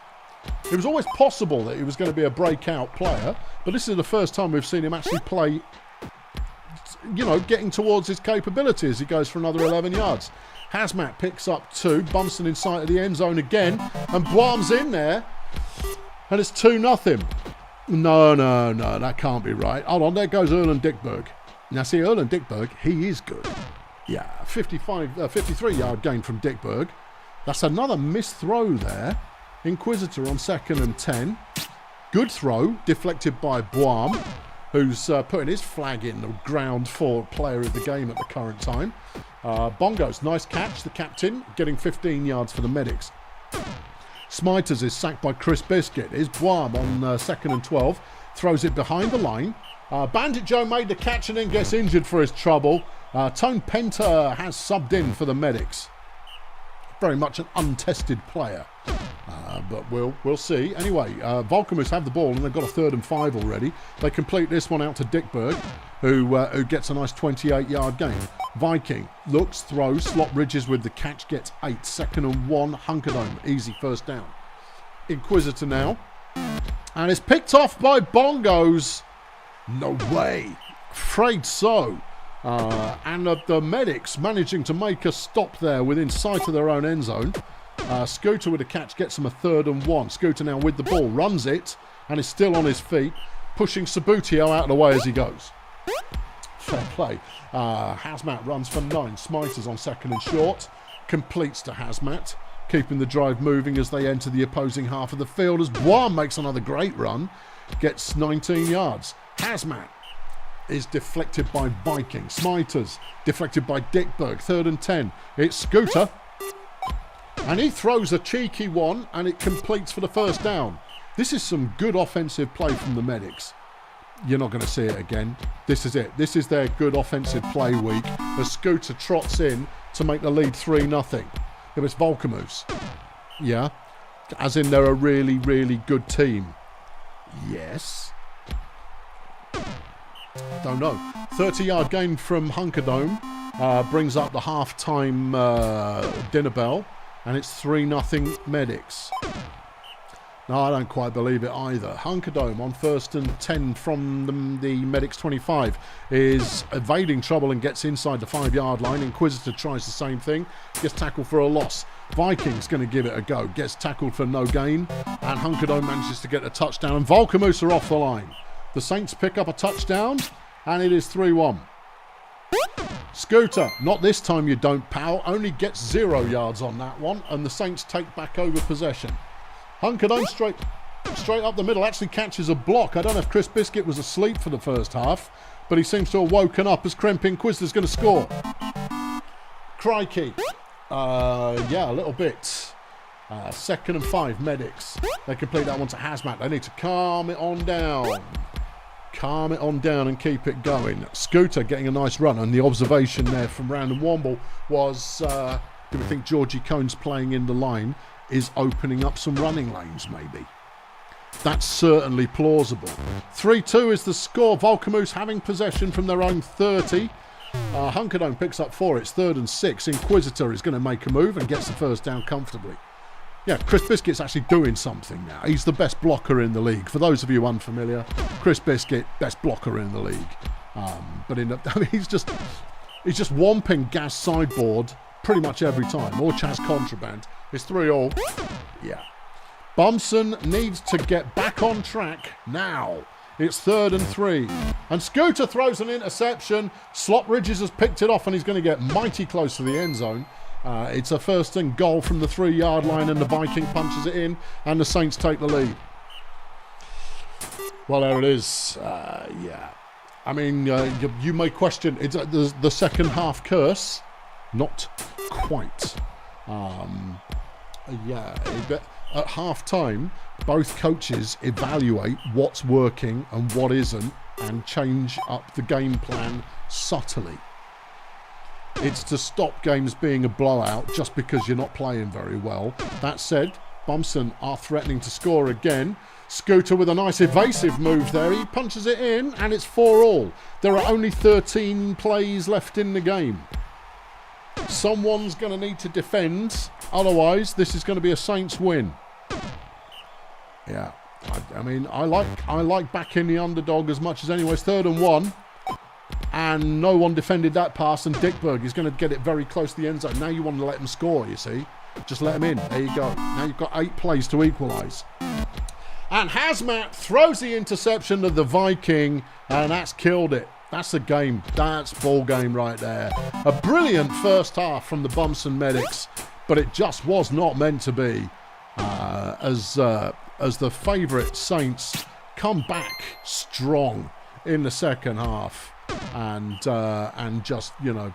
possible that he was going to be a breakout player, but this is the first time we've seen him actually play, you know, getting towards his capability as he goes for another 11 yards. Hazmat picks up 2. Bumson in sight of the end zone again. And Boam's in there. And it's 2-0. No, that can't be right. Hold on, there goes Erlen Dickberg. Now see, Erlen Dickberg, he is good. Yeah, 53-yard gain from Dickberg. That's another missed throw there. Inquisitor on 2nd and 10. Good throw, deflected by Boam, who's putting his flag in the ground for player of the game at the current time. Bongos, nice catch, the captain, getting 15 yards for the medics. Smiters is sacked by Chris Biscuit. Here's Boam on 2nd and 12, throws it behind the line. Bandit Joe made the catch and then gets injured for his trouble. Tone Penta has subbed in for the medics. Very much an untested player. But we'll see. Anyway, Volkamus have the ball and they've got a 3rd and 5 already. They complete this one out to Dickberg, who gets a nice 28-yard gain. Viking looks, throws, slot Ridges with the catch, gets 8. 2nd and 1, Hunkerdome, easy first down. Inquisitor now, and it's picked off by Bongos. No way. Afraid so. And the medics managing to make a stop there within sight of their own end zone. Scooter with a catch gets him a 3rd and 1. Scooter now with the ball, runs it, and is still on his feet, pushing Sabutio out of the way as he goes. Fair play. Hazmat runs for 9. Smiters on 2nd and short. Completes to Hazmat, keeping the drive moving as they enter the opposing half of the field as Boam makes another great run, gets 19 yards. Hazmat is deflected by Viking. Smiters deflected by Dickberg. 3rd and 10. It's Scooter. And he throws a cheeky one and it completes for the first down. This is some good offensive play from the medics. You're not going to see it again. This is it. This is their good offensive play week as Scooter trots in to make the lead 3-0. It was Volkamus. Yeah. As in they're a really, really good team. Yes. Don't know. 30-yard gain from Hunkerdome brings up the half-time dinner bell. And it's 3-0 medics. No, I don't quite believe it either. Hunkerdome on 1st and 10 from the medics 25 is evading trouble and gets inside the 5-yard line. Inquisitor tries the same thing, gets tackled for a loss. Viking's going to give it a go, gets tackled for no gain, and Hunkerdome manages to get a touchdown. And Volkamus are off the line. The Saints pick up a touchdown, and it is 3-1. Scooter, not this time you don't, pal. Only gets 0 yards on that one, and the Saints take back over possession. Hunkerdome straight up the middle, actually catches a block. I don't know if Chris Biscuit was asleep for the first half, but he seems to have woken up as Kremp Inquisitor's going to score. Crikey. Yeah, a little bit. 2nd and 5, medics. They complete that one to Hazmat. They need to calm it on down. Calm it on down and keep it going. Scooter getting a nice run, and the observation there from Random Womble was, do we think Georgie Cohn's playing in the line is opening up some running lanes maybe? That's certainly plausible. 3-2 is the score. Volkamus having possession from their own 30. Hunkerdome picks up 4. It's 3rd and 6. Inquisitor is going to make a move and gets the first down comfortably. Yeah, Chris Biscuit's actually doing something now. He's the best blocker in the league. For those of you unfamiliar, Chris Biscuit, best blocker in the league. He's just whomping gas sideboard pretty much every time. Or Chaz contraband. It's 3-all. Yeah. Bumson needs to get back on track now. It's 3rd and 3. And Scooter throws an interception. Slop Ridges has picked it off and he's going to get mighty close to the end zone. It's a 1st and goal from the 3-yard line and the Viking punches it in and the Saints take the lead. Well, there it is. Yeah. I mean, you may question, it's the second half curse. Not quite. Yeah. At half time, both coaches evaluate what's working and what isn't and change up the game plan subtly. It's to stop games being a blowout just because you're not playing very well. That said, Bumson are threatening to score again. Scooter with a nice evasive move there. He punches it in and it's 4-all. There are only 13 plays left in the game. Someone's going to need to defend. Otherwise, this is going to be a Saints win. Yeah. I mean, I like backing the underdog as much as anyone. It's 3rd and 1. And no one defended that pass, and Dickberg is going to get it very close to the end zone. Now you want to let him score, you see. Just let him in. There you go. Now you've got 8 plays to equalise. And Hazmat throws the interception to the Viking, and that's killed it. That's the game. That's ball game right there. A brilliant first half from the Bumson Medics, but it just was not meant to be. As the favourite Saints come back strong in the second half. And just, you know,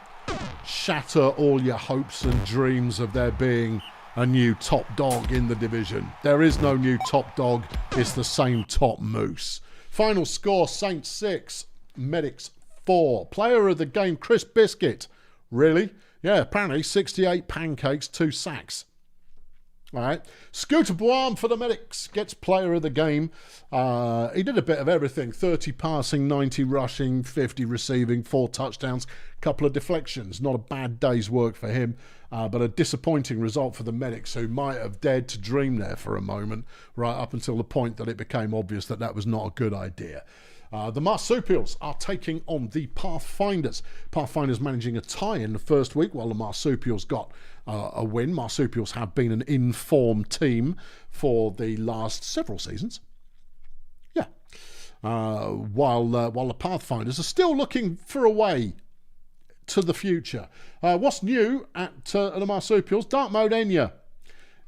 shatter all your hopes and dreams of there being a new top dog in the division. There is no new top dog. It's the same top moose. Final score, Saints 6, Medics 4. Player of the game, Chris Biscuit. Really? Yeah, apparently 68 pancakes, 2 sacks. All right. Scooter Boam for the Medics gets player of the game. He did a bit of everything. 30 passing, 90 rushing, 50 receiving, 4 touchdowns, couple of deflections. Not a bad day's work for him, but a disappointing result for the Medics, who might have dared to dream there for a moment, right up until the point that it became obvious that that was not a good idea. The Marsupials are taking on the Pathfinders. Pathfinders managing a tie in the first week, while the Marsupials got a win. Marsupials have been an in-form team for the last several seasons. Yeah. While the Pathfinders are still looking for a way to the future. What's new at the Marsupials? Dark Mode Enya.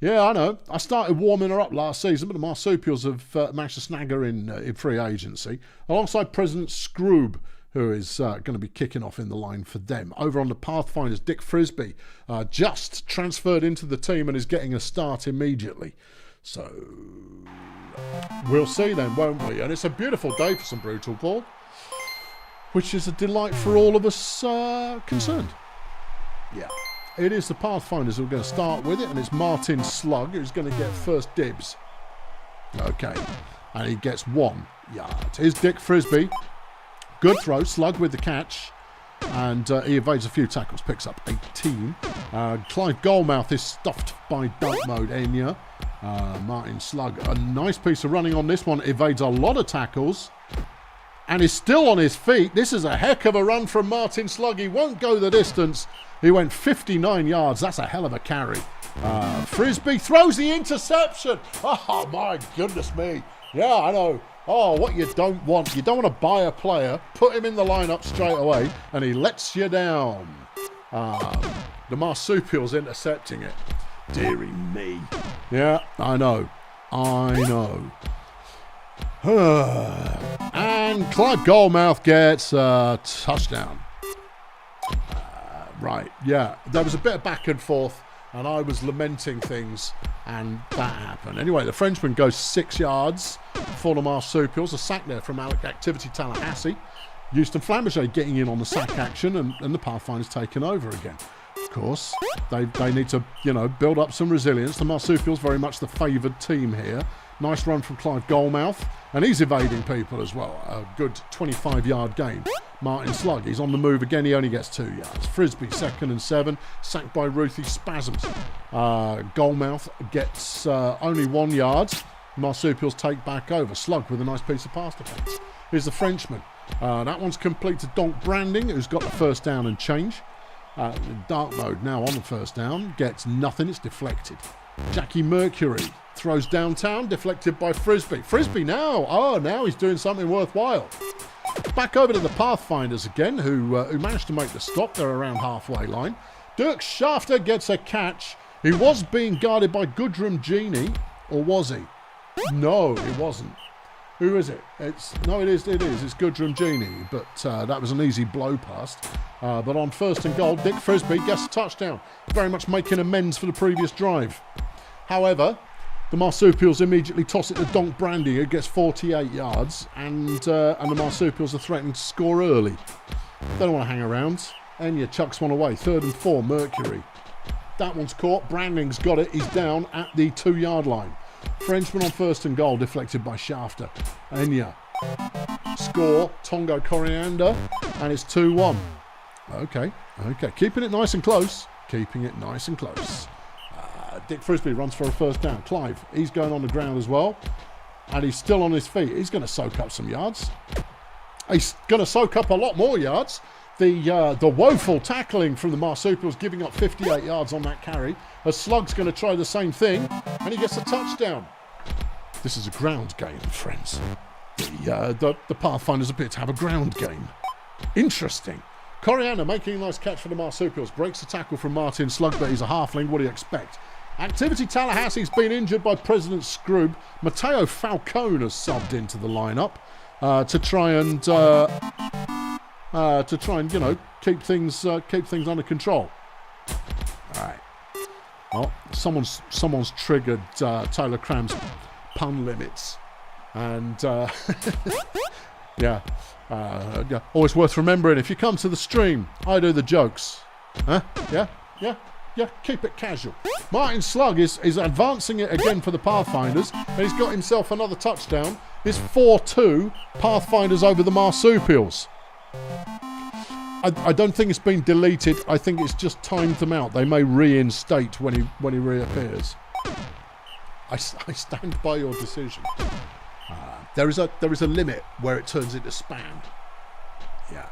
Yeah, I know. I started warming her up last season, but the Marsupials have managed to snag her in free agency, alongside President Scroob, who is going to be kicking off in the line for them. Over on the Pathfinders, Dick Frisbee just transferred into the team and is getting a start immediately. So we'll see then, won't we? And it's a beautiful day for some Brutalball, which is a delight for all of us concerned. Yeah. It is the Pathfinders who are going to start with it, and it's Martin Slug who's going to get first dibs. Okay. And he gets 1 yard. Here's Dick Frisbee. Good throw. Slug with the catch. And he evades a few tackles. Picks up 18. Clive Goldmouth is stuffed by Dark Mode Enya. Martin Slug, a nice piece of running on this one. Evades a lot of tackles. And is still on his feet. This is a heck of a run from Martin Slug. He won't go the distance. He went 59 yards. That's a hell of a carry. Frisbee throws the interception. Oh, my goodness me. Yeah, I know. Oh, what you don't want. You don't want to buy a player, put him in the lineup straight away, and he lets you down. The Marsupials intercepting it. Deary me. Yeah, I know. And Clive Goldmouth gets a touchdown. Right, yeah. There was a bit of back and forth, and I was lamenting things, and that happened. Anyway, the Frenchman goes 6 yards for the Marsupials. A sack there from Alec Activity Tallahassee. Houston Flambouche getting in on the sack action, and the Pathfinders taking over again. Of course, they need to, build up some resilience. The Marsupials very much the favoured team here. Nice run from Clive Goalmouth. And he's evading people as well. A good 25-yard gain. Martin Slug, he's on the move again. He only gets 2 yards. Frisbee, 2nd and 7. Sacked by Ruthie Spasms. Goalmouth gets only 1 yard. Marsupials take back over. Slug with a nice piece of pass defence. Here's the Frenchman. That one's complete to Donk Branding, who's got the first down and change. Dark mode now on the first down. Gets nothing. It's deflected. Jackie Mercury throws downtown, deflected by Frisbee. Frisbee now. Oh, now he's doing something worthwhile. Back over to the Pathfinders again, who managed to make the stop. They're around halfway line. Dirk Shafter gets a catch. He was being guarded by Goodrum Genie, or was he? No, it wasn't. Who is it? It is. It's Goodrum Genie, but that was an easy blow past. But on 1st and goal, Dick Frisbee gets a touchdown, very much making amends for the previous drive. However, the Marsupials immediately toss it to Donk Brandy, who gets 48 yards, and the Marsupials are threatening to score early. They don't want to hang around. Enya chucks one away. 3rd and 4, Mercury. That one's caught. Branding's got it. He's down at the 2-yard line. Frenchman on 1st and goal, deflected by Shafter. Enya. Score, Tongo Coriander, and it's 2-1. Okay. Keeping it nice and close. Dick Frisbee runs for a first down. Clive, he's going on the ground as well. And he's still on his feet. He's going to soak up some yards. He's going to soak up a lot more yards. The woeful tackling from the Marsupials, giving up 58 yards on that carry. A Slug's going to try the same thing, and he gets a touchdown. This is a ground game, friends. The Pathfinders appear to have a ground game. Interesting. Coriander making a nice catch for the Marsupials. Breaks the tackle from Martin Slug, but he's a halfling. What do you expect? Activity Tallahassee's been injured by President Scroob. Matteo Falcone has subbed into the lineup to try and keep things under control. All right. Well, someone's triggered Taylor Cram's pun limits, and yeah. Always worth remembering. If you come to the stream, I do the jokes. Huh? Yeah. Keep it casual. Martin Slug is advancing it again for the Pathfinders, and he's got himself another touchdown. It's 4-2 Pathfinders over the Marsupials. I don't think it's been deleted. I think it's just timed them out. They may reinstate when he reappears. I stand by your decision. There is a limit where it turns into spam. Yeah.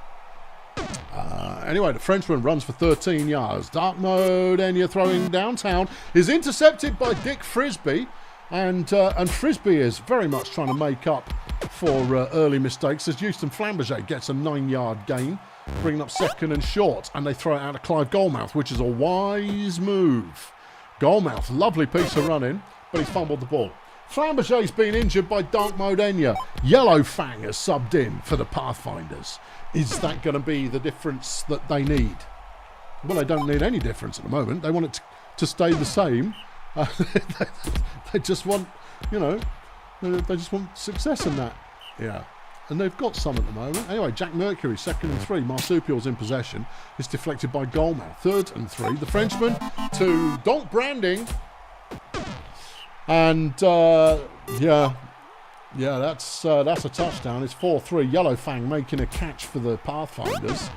Anyway, the Frenchman runs for 13 yards. Dark mode, Enya throwing downtown is intercepted by Dick Frisbee, and Frisbee is very much trying to make up for early mistakes as Houston Flamberger gets a 9-yard gain, bringing up 2nd and short, and they throw it out of Clive Goalmouth, which is a wise move. Goalmouth, lovely piece of running, but he's fumbled the ball. Flamberger's been injured by Dark Mode Enya. Yellow Fang has subbed in for the Pathfinders. Is that going to be the difference that they need? Well, they don't need any difference at the moment. They want it to stay the same. They just want, they just want success in that. Yeah. And they've got some at the moment. Anyway, Jack Mercury, 2nd and 3. Marsupials in possession. It's deflected by Goalmouth. 3rd and 3. The Frenchman to Donk Branding. And, that's a touchdown. It's 4-3. Yellow Fang making a catch for the Pathfinders.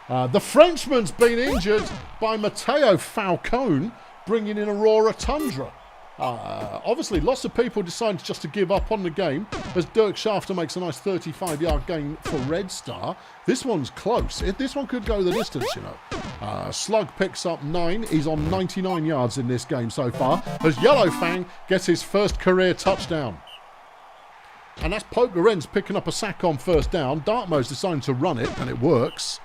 The Frenchman's been injured by Matteo Falcone, bringing in Aurora Tundra. Obviously, lots of people decided just to give up on the game as Dirk Shafter makes a nice 35-yard gain for Red Star. This one's close. This one could go the distance, Slug picks up 9. He's on 99 yards in this game so far as Yellow Fang gets his first career touchdown. And that's Pope Lorenz picking up a sack on 1st down. Dartmo's deciding to run it, and it works.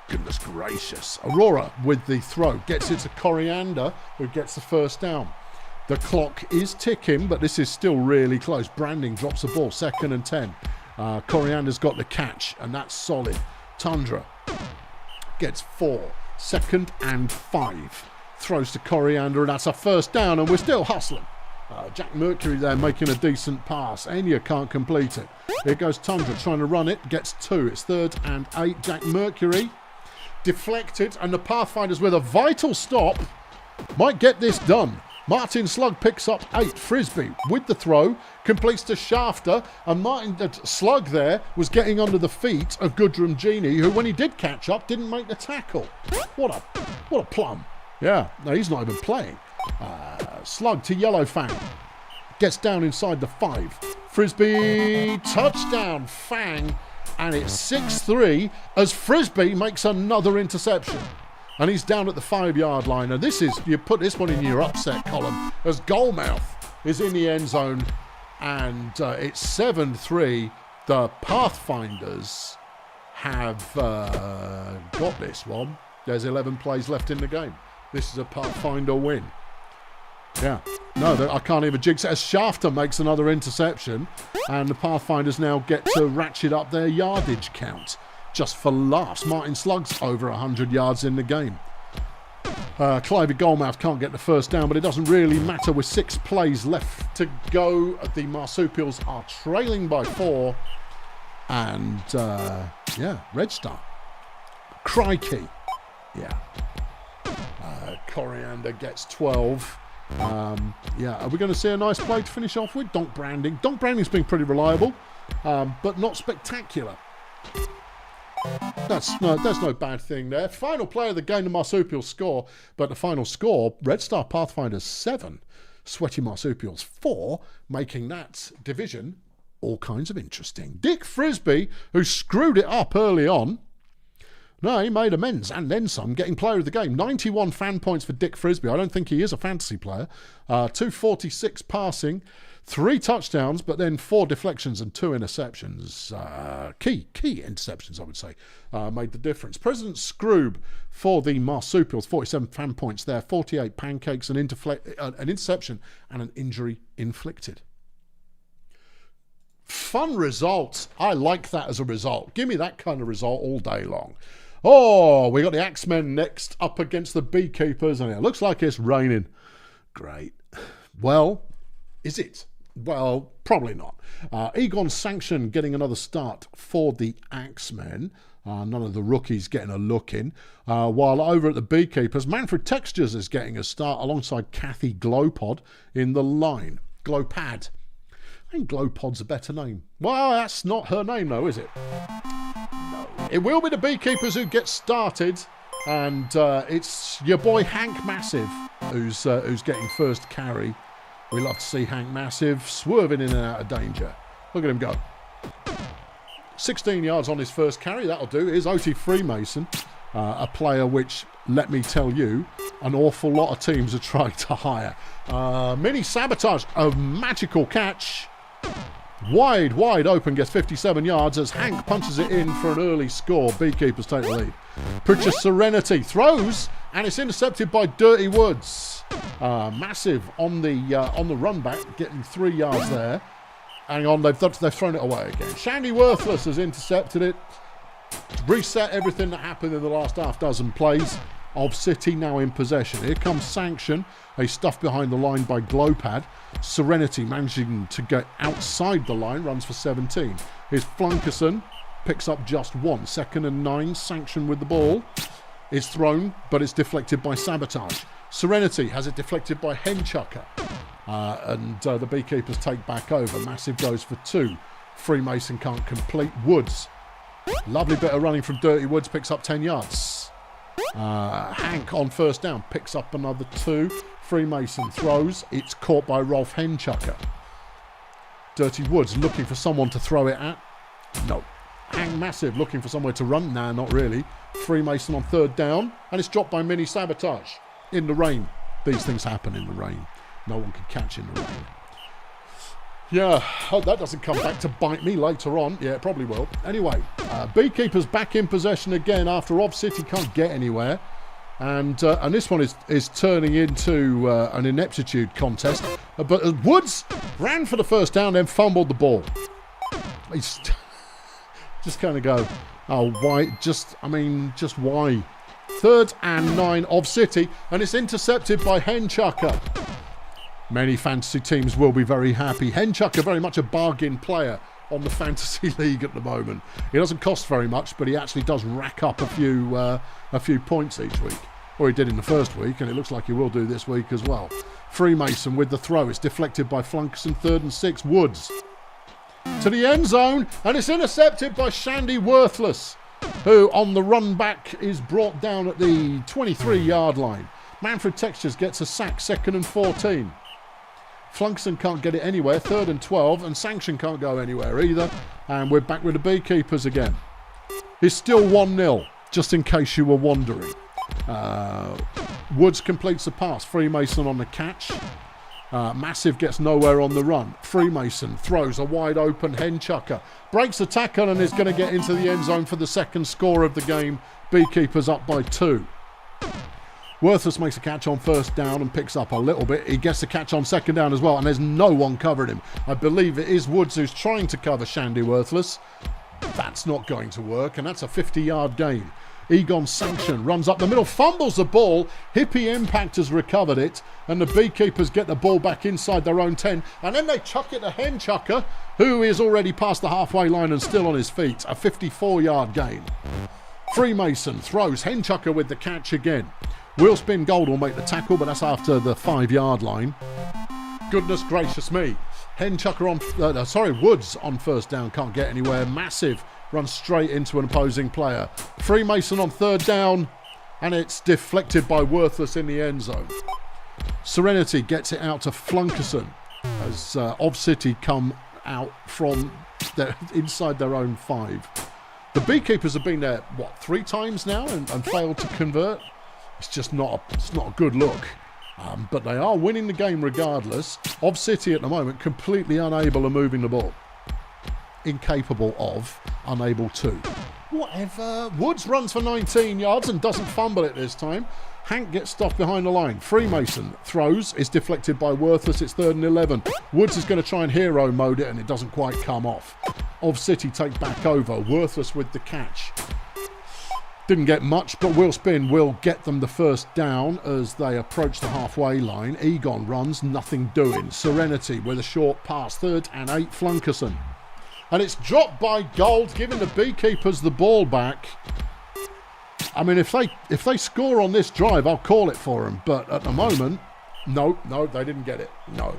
Goodness gracious. Aurora with the throw gets it to Coriander, who gets the 1st down. The clock is ticking, but this is still really close. Branding drops the ball, 2nd and 10. Coriander's got the catch, and that's solid. Tundra gets 4, 2nd and 5. Throws to Coriander, and that's a 1st down, and we're still hustling. Jack Mercury there making a decent pass. Enya can't complete it. Here goes Tundra trying to run it. Gets 2. It's 3rd and 8. Jack Mercury deflected, and the Pathfinders with a vital stop might get this done. Martin Slug picks up 8. Frisbee with the throw, completes to Shafter, and Martin Slug there was getting under the feet of Goodrum Genie, who when he did catch up didn't make the tackle. What a plum. Yeah, no, he's not even playing. Slug to Yellowfang. Gets down inside the 5. Frisbee, touchdown, Fang, and it's 6-3 as Frisbee makes another interception. And he's down at the 5-yard line. And this is, you put this one in your upset column, as Goalmouth is in the end zone. And it's 7-3. The Pathfinders have got this one. There's 11 plays left in the game. This is a Pathfinder win. Yeah. No, I can't even jinx it. As Shafter makes another interception. And the Pathfinders now get to ratchet up their yardage count. Just for laughs, Martin Slug's over 100 yards in the game. Clivey Goalmouth can't get the first down, but it doesn't really matter with 6 plays left to go. The Marsupials are trailing by 4. And, Red Star. Crikey. Yeah. Coriander gets 12. Are we going to see a nice play to finish off with? Donk Branding. Donk Branding's been pretty reliable, but not spectacular. That's no bad thing there. Final play of the game, the Marsupials score, but the final score, Red Star Pathfinders 7, Sweaty Marsupials 4, making that division all kinds of interesting. Dick Frisbee, who screwed it up early on, no, he made amends and then some, getting player of the game. 91 fan points for Dick Frisbee. I don't think he is a fantasy player. 246 passing, 3 touchdowns, but then 4 deflections and 2 interceptions. Key interceptions, I would say, made the difference. President Scroob for the Marsupials, 47 fan points there, 48 pancakes, an interception, and an injury inflicted. Fun result. I like that as a result. Give me that kind of result all day long. Oh, we got the Axemen next up against the Beekeepers, and it looks like it's raining. Great. Well, is it? Well, probably not. Egon Sanction getting another start for the Axemen. None of the rookies getting a look in. While over at the Beekeepers, Manfred Textures is getting a start alongside Kathy Glowpod in the line. Glowpad. I think Glowpod's a better name. Well, that's not her name though, is it? No. It will be the Beekeepers who get started. And it's your boy Hank Massive who's getting first carry. We love to see Hank Massive swerving in and out of danger. Look at him go. 16 yards on his first carry, that'll do. Here's O.T. Freemason, a player which, let me tell you, an awful lot of teams are trying to hire. Mini Sabotage, a magical catch. Wide open, gets 57 yards as Hank punches it in for an early score. Beekeepers take the lead. Pritchard Serenity throws, and it's intercepted by Dirty Woods. Massive on the run back, getting 3 yards there. Hang on, they've thrown it away again. Shandy Worthless has intercepted it. Reset everything that happened in the last half dozen plays of City now in possession. Here comes Sanction, a stuff behind the line by Glowpad. Serenity managing to get outside the line, runs for 17. Here's Flunkerson, picks up just 1. 2nd and 9, Sanction with the ball. Is thrown, but it's deflected by Sabotage. Serenity has it deflected by Henchucker. And the Beekeepers take back over. Massive goes for 2. Freemason can't complete. Woods. Lovely bit of running from Dirty Woods, picks up 10 yards. Hank on first down, picks up another 2. Freemason throws. It's caught by Rolf Henchucker. Dirty Woods looking for someone to throw it at. No. Hank Massive looking for somewhere to run. Nah, not really. Freemason on 3rd down. And it's dropped by Mini Sabotage. In the rain. These things happen in the rain. No one can catch in the rain. Yeah, hope that doesn't come back to bite me later on. Yeah, it probably will. Anyway, Beekeepers back in possession again after Ob City can't get anywhere. And this one is turning into an ineptitude contest. But Woods ran for the first down, then fumbled the ball. He's just kind of go, oh, why? Just why? 3rd and 9 of City, and it's intercepted by Henchucker. Many fantasy teams will be very happy. Henchucker, very much a bargain player on the fantasy league at the moment. He doesn't cost very much, but he actually does rack up a few points each week. Or he did in the first week, and it looks like he will do this week as well. Freemason with the throw. It's deflected by Flunkerson. 3rd and 6. Woods to the end zone, and it's intercepted by Shandy Worthless, who on the run back is brought down at the 23-yard line. Manfred Textures gets a sack. 2nd and 14. Flunkerson can't get it anywhere. 3rd and 12, and Sanction can't go anywhere either. And we're back with the Beekeepers again. It's still 1-0, just in case you were wondering. Woods completes the pass. Freemason on the catch. Massive gets nowhere on the run. Freemason throws a wide open Henchucker. Breaks the tackle and is going to get into the end zone for the 2nd score of the game. Beekeepers up by 2. Worthless makes a catch on 1st down and picks up a little bit. He gets the catch on 2nd down as well, and there's no one covering him. I believe it is Woods who's trying to cover Shandy Worthless. That's not going to work, and that's a 50-yard gain. Egon Sanction runs up the middle, fumbles the ball. Hippie Impact has recovered it, and the Beekeepers get the ball back inside their own 10, and then they chuck it to Henchucker, who is already past the halfway line and still on his feet. A 54-yard gain. Freemason throws. Henchucker with the catch again. Wheelspin Gold will make the tackle, but that's after the 5-yard line. Goodness gracious me. Henchucker on, Woods on 1st down, can't get anywhere. Massive runs straight into an opposing player. Freemason on 3rd down, and it's deflected by Worthless in the end zone. Serenity gets it out to Flunkerson as Of City come out from inside their own 5. The Beekeepers have been there, 3 times now and failed to convert? It's just not a good look. But they are winning the game regardless. Of City at the moment completely unable of moving the ball. Incapable of, unable to. Whatever. Woods runs for 19 yards and doesn't fumble it this time. Hank gets stuffed behind the line. Freemason throws. It's deflected by Worthless. It's 3rd and 11. Woods is going to try and hero mode it, and it doesn't quite come off. Of City take back over. Worthless with the catch. Didn't get much, but Wheelspin will get them the 1st down as they approach the halfway line. Egon runs, nothing doing. Serenity with a short pass. 3rd and 8. Flunkerson. And it's dropped by Gold, giving the Beekeepers the ball back. I mean, if they score on this drive, I'll call it for them. But at the moment, no, they didn't get it. No.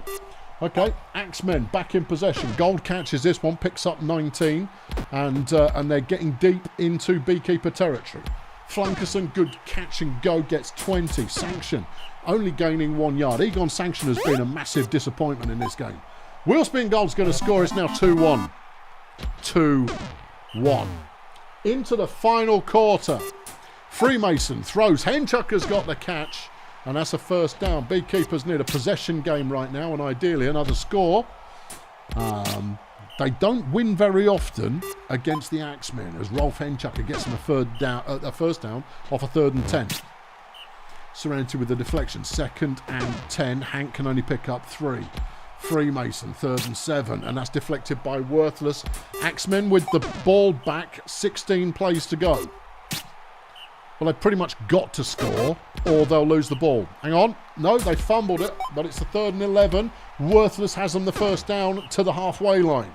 Okay, Axemen back in possession. Gold catches this one, picks up 19, and they're getting deep into Beekeeper territory. Flunkerson, good catch and go, gets 20. Sanction only gaining 1 yard. Egon Sanction has been a massive disappointment in this game. Wheelspin Gold's going to score. It's now 2-1. 2-1. Into the final quarter. Freemason throws. Henchucker's got the catch, and that's a 1st down. Beekeepers need a possession game right now, and ideally another score. They don't win very often against the Axemen, as Rolf Henchucker gets them a 1st down off a 3rd and 10. Serenity with the deflection. 2nd and 10. Hank can only pick up 3. Freemason, 3rd and 7, and that's deflected by Worthless. Axemen with the ball back, 16 plays to go. Well, they've pretty much got to score, or they'll lose the ball. Hang on. No, they fumbled it, but it's the 3rd and 11. Worthless has them the 1st down to the halfway line.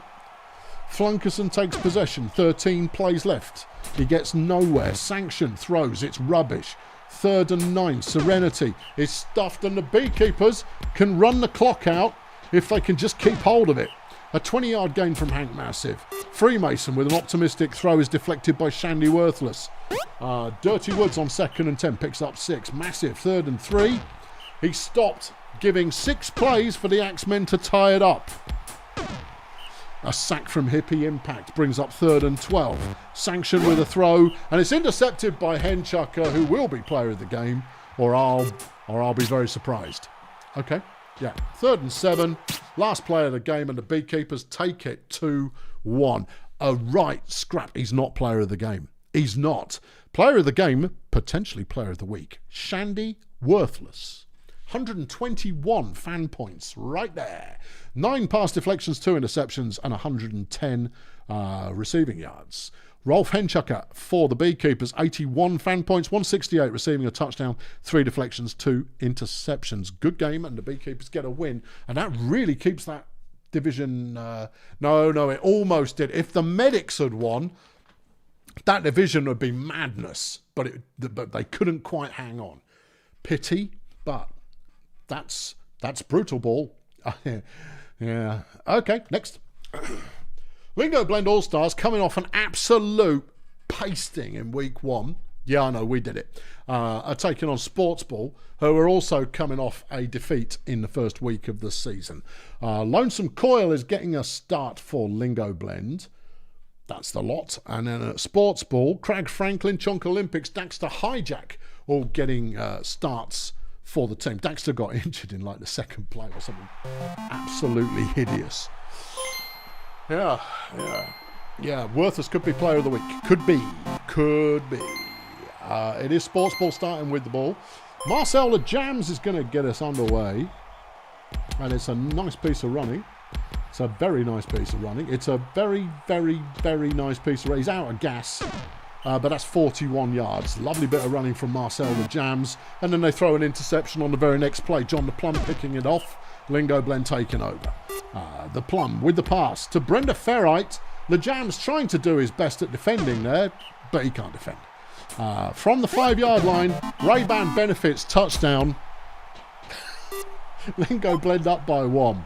Flunkerson takes possession, 13 plays left. He gets nowhere. Sanction throws, it's rubbish. 3rd and 9, Serenity is stuffed, and the Beekeepers can run the clock out if they can just keep hold of it. A 20-yard gain from Hank Massive. Freemason with an optimistic throw is deflected by Shandy Worthless. Dirty Woods on 2nd and 10 picks up 6. Massive, 3rd and 3. He stopped, giving 6 plays for the Axemen to tie it up. A sack from Hippie Impact brings up 3rd and 12. Sanction with a throw, and it's intercepted by Henchucker, who will be player of the game, or I'll be very surprised. Okay. Yeah, 3rd and 7, last play of the game, and the Beekeepers take it 2-1. A right scrap. He's not player of the game. He's not. Player of the game, potentially player of the week. Shandy Worthless. 121 fan points right there. 9 pass deflections, 2 interceptions, and 110 receiving yards. Rolf Henchucker for the Beekeepers, 81 fan points, 168 receiving a touchdown, 3 deflections, 2 interceptions. Good game, and the Beekeepers get a win, and that really keeps that division. No, it almost did. If the Medics had won, that division would be madness, but they couldn't quite hang on. Pity, but that's That's Brutalball. Yeah. Okay, next. Lingo Blend All-Stars coming off an absolute pasting in week 1. Yeah, I know, we did it. Are taking on Sportsball, who are also coming off a defeat in the first week of the season. Lonesome Coil is getting a start for Lingo Blend. That's the lot. And then at Sportsball, Craig Franklin, Chunk Olympics, Daxter Hijack, all getting starts for the team. Daxter got injured in like the second play or something absolutely hideous. Yeah. Worthless could be player of the week. Could be. It is Sportsball starting with the ball. Marcel Le Jams is going to get us underway. And it's a nice piece of running. It's a very nice piece of running. It's a very, very, very nice piece of running. He's out of gas. But that's 41 yards. Lovely bit of running from Marcel Le Jams. And then they throw an interception on the very next play. John the Plum picking it off. Lingo Blend taking over. The Plum with the pass to Brenda Ferrite. Le Jams trying to do his best at defending there, but he can't defend. From the 5-yard line, Ray-Ban Benefits touchdown. Lingo Blend up by 1.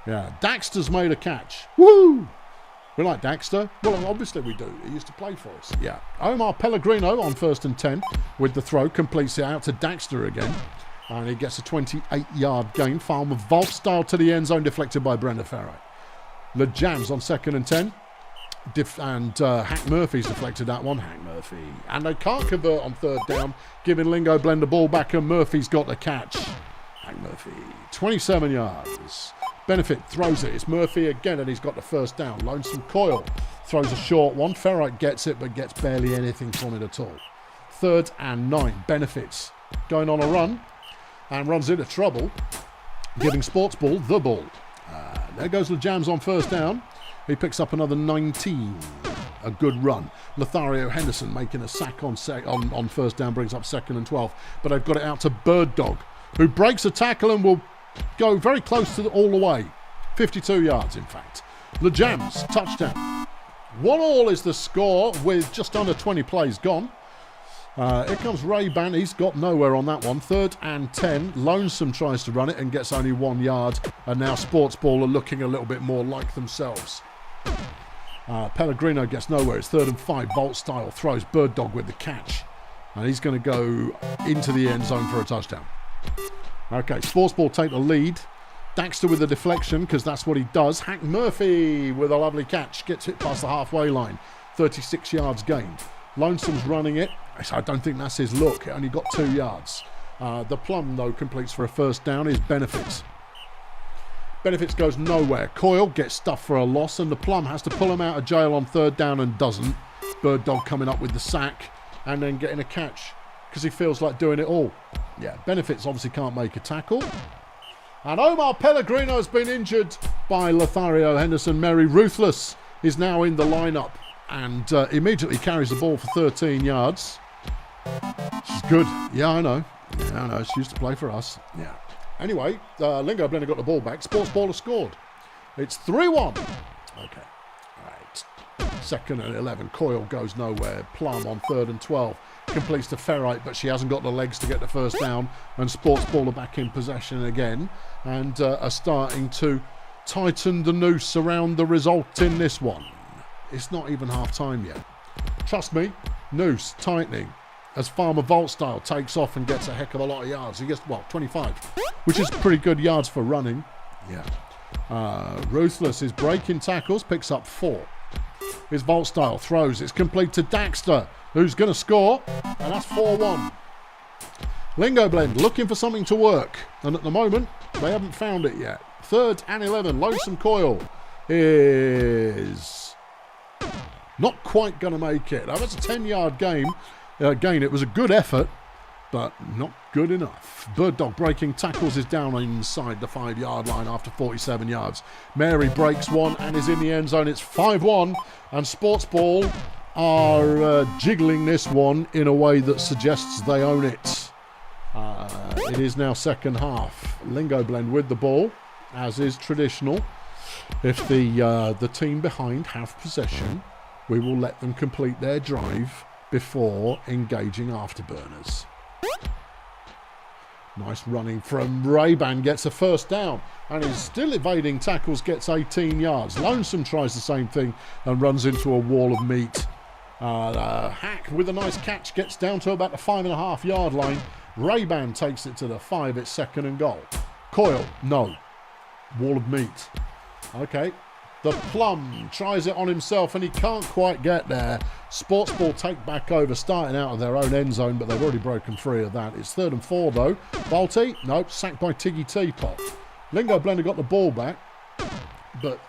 Yeah, Daxter's made a catch. Woo! We like Daxter. Well, obviously we do. He used to play for us. Yeah. Omar Pellegrino on 1st and 10 with the throw. Completes it out to Daxter again. And he gets a 28-yard gain. Farmer vault style to the end zone, deflected by Brenda Ferrite. Le Jams on 2nd and 10. Hack Murphy's deflected that one. Hack Murphy. And they can't convert on 3rd down, giving Lingo Blend the ball back, and Murphy's got the catch. Hack Murphy. 27 yards. Benefit throws it. It's Murphy again, and he's got the 1st down. Lonesome Coil throws a short one. Ferrite gets it, but gets barely anything from it at all. 3rd and 9. Benefits going on a run and runs into trouble, giving Sportsball the ball. There goes Le Jams on 1st down. He picks up another 19. A good run. Lothario Henderson making a sack on 1st down, brings up 2nd and 12. But they've got it out to Bird Dog, who breaks a tackle and will go very close to all the way. 52 yards, in fact. Le Jams, touchdown. 1-1 is the score with just under 20 plays gone. Here comes Ray-Ban. He's got nowhere on that one. 3rd and 10. Lonesome tries to run it and gets only 1 yard. And now Sportsball are looking a little bit more like themselves. Pellegrino gets nowhere. It's 3rd and 5. Volt style throws. Bird Dog with the catch. And he's going to go into the end zone for a touchdown. Okay, Sportsball take the lead. Daxter with the deflection, because that's what he does. Hack Murphy with a lovely catch. Gets hit past the halfway line. 36 yards gained. Lonesome's running it. I don't think that's his look. It only got 2 yards. The Plum, though, completes for a 1st down. Is Benefits. Benefits goes nowhere. Coil gets stuffed for a loss, and the Plum has to pull him out of jail on 3rd down and doesn't. Bird Dog coming up with the sack and then getting a catch because he feels like doing it all. Yeah, Benefits obviously can't make a tackle. And Omar Pellegrino has been injured by Lothario Henderson. Mary Ruthless is now in the lineup and immediately carries the ball for 13 yards. She's good. Yeah, I know. She used to play for us. Yeah. Anyway, Lingo Blend got the ball back. Sportsball has scored. It's 3-1. Okay. All right. 2nd and 11. Coil goes nowhere. Plum on 3rd and 12. Completes to Ferrite, but she hasn't got the legs to get the 1st down. And Sportsball are back in possession again and are starting to tighten the noose around the result in this one. It's not even half time yet. Trust me, noose tightening as Farmer Volt style takes off and gets a heck of a lot of yards. He gets, 25, which is pretty good yards for running. Yeah. Ruthless is breaking tackles, picks up 4. His Volt style throws. It's complete to Daxter, who's going to score, and that's 4-1. Lingo Blend looking for something to work, and at the moment, they haven't found it yet. 3rd and 11. Lonesome Coil is not quite going to make it. That was a 10-yard gain. It was a good effort, but not good enough. Bird Dog breaking tackles is down inside the 5-yard line after 47 yards. Mary breaks one and is in the end zone. It's 5-1, and Sportsball are jiggling this one in a way that suggests they own it. It is now second half. Lingo Blend with the ball, as is traditional. If the team behind have possession, we will let them complete their drive before engaging afterburners. Nice running from Ray-Ban, gets a first down and is still evading tackles, gets 18 yards. Lonesome tries the same thing and runs into a wall of meat. Hack with a nice catch gets down to about the 5.5 yard line. Ray-Ban takes it to the 5, it's 2nd and goal. Coyle, no. Wall of meat. Okay. The Plum tries it on himself and he can't quite get there. Sportsball take back over, starting out of their own end zone, but they've already broken free of that. It's 3rd and 4 though. Balti, nope, sacked by Tiggy Teapot. Lingo Blender got the ball back, but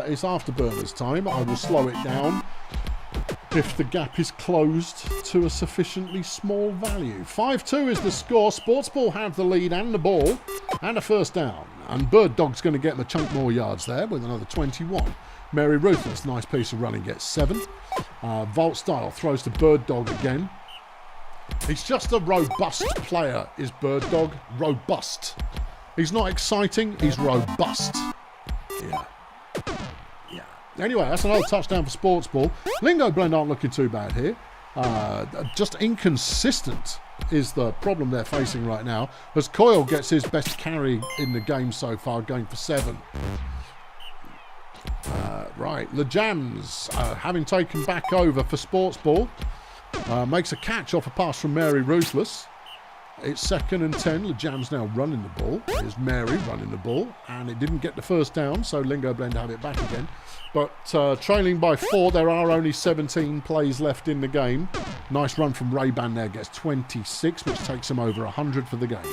it's afterburners time. I will slow it down if the gap is closed to a sufficiently small value. 5-2 is the score. Sportsball have the lead and the ball and a first down. And Bird Dog's going to get him a chunk more yards there with another 21. Mary Ruthless, nice piece of running, gets 7. Volt Style throws to Bird Dog again. He's just a robust player, is Bird Dog. Robust. He's not exciting, he's robust. Yeah. Anyway, that's another touchdown for Sportsball. Lingo Blend aren't looking too bad here. Just inconsistent is the problem they're facing right now, as Coyle gets his best carry in the game so far, going for 7. Right, Le Jams, having taken back over for Sportsball, makes a catch off a pass from Mary Ruthless. It's 2nd and 10. Le Jam's now running the ball. Here's Mary running the ball, and it didn't get the first down, so Lingo Blend have it back again. But trailing by 4, there are only 17 plays left in the game. Nice run from Ray-Ban there, gets 26, which takes him over 100 for the game.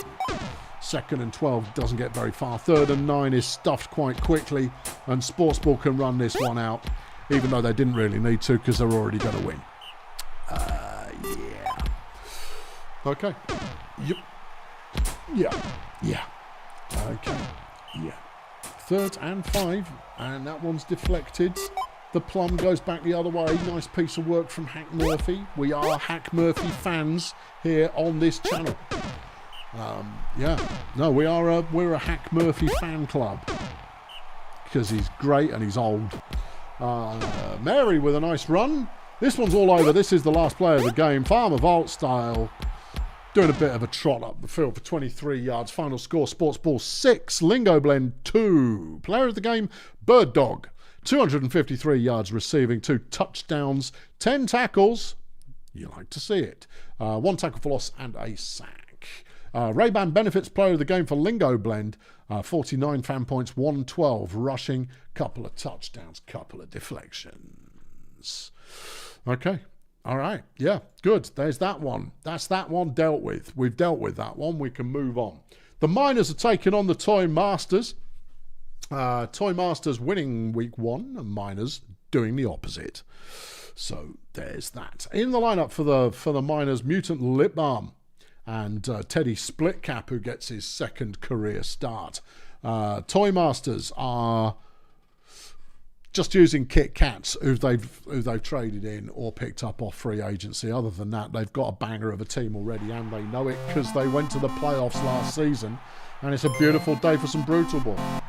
2nd and 12 doesn't get very far. 3rd and 9 is stuffed quite quickly, and Sportsball can run this one out, even though they didn't really need to because they're already going to win. Yeah. Okay. Yep. Yeah. Okay. Yeah. 3rd and 5, and that one's deflected. The Plum goes back the other way. Nice piece of work from Hack Murphy. We are Hack Murphy fans here on this channel. We're a Hack Murphy fan club because he's great and he's old. Mary with a nice run. This one's all over. This is the last play of the game. Farmer Volt Style doing a bit of a trot up the field for 23 yards. Final score, Sportsball 6, Lingo Blend 2. Player of the game, Bird Dog. 253 yards receiving, 2 touchdowns, 10 tackles. You like to see it. 1 tackle for loss and a sack. Ray-Ban Benefits player of the game for Lingo Blend. 49 fan points, 112 rushing, couple of touchdowns, couple of deflections. Okay. All right, yeah, good. There's that one. That's that one dealt with. We've dealt with that one. We can move on. The Miners are taking on the Toy Masters. Toy Masters winning week 1 and Miners doing the opposite. So there's that. In the lineup for the Miners, Mutant Lip Balm and Teddy Splitcap, who gets his 2nd career start. Toy Masters are just using Kit Kats who they've traded in or picked up off free agency. Other than that, they've got a banger of a team already, and they know it because they went to the playoffs last season, and it's a beautiful day for some Brutalball.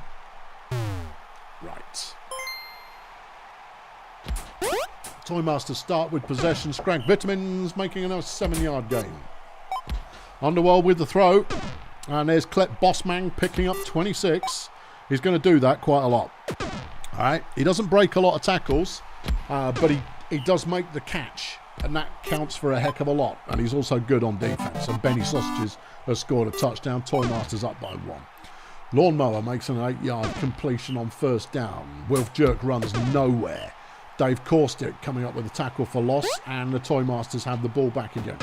Right. Toy Masters start with possession. Scrag Vitamins making a nice 7-yard gain. Underworld with the throw, and there's Klep Bossman picking up 26. He's going to do that quite a lot. All right, he doesn't break a lot of tackles, but he does make the catch, and that counts for a heck of a lot. And he's also good on defense. And Benny Sausages has scored a touchdown. Toy Masters up by 1. Lawnmower makes an 8-yard completion on first down. Wilf Jerk runs nowhere. Dave Caustic coming up with a tackle for loss, and the Toy Masters have the ball back again.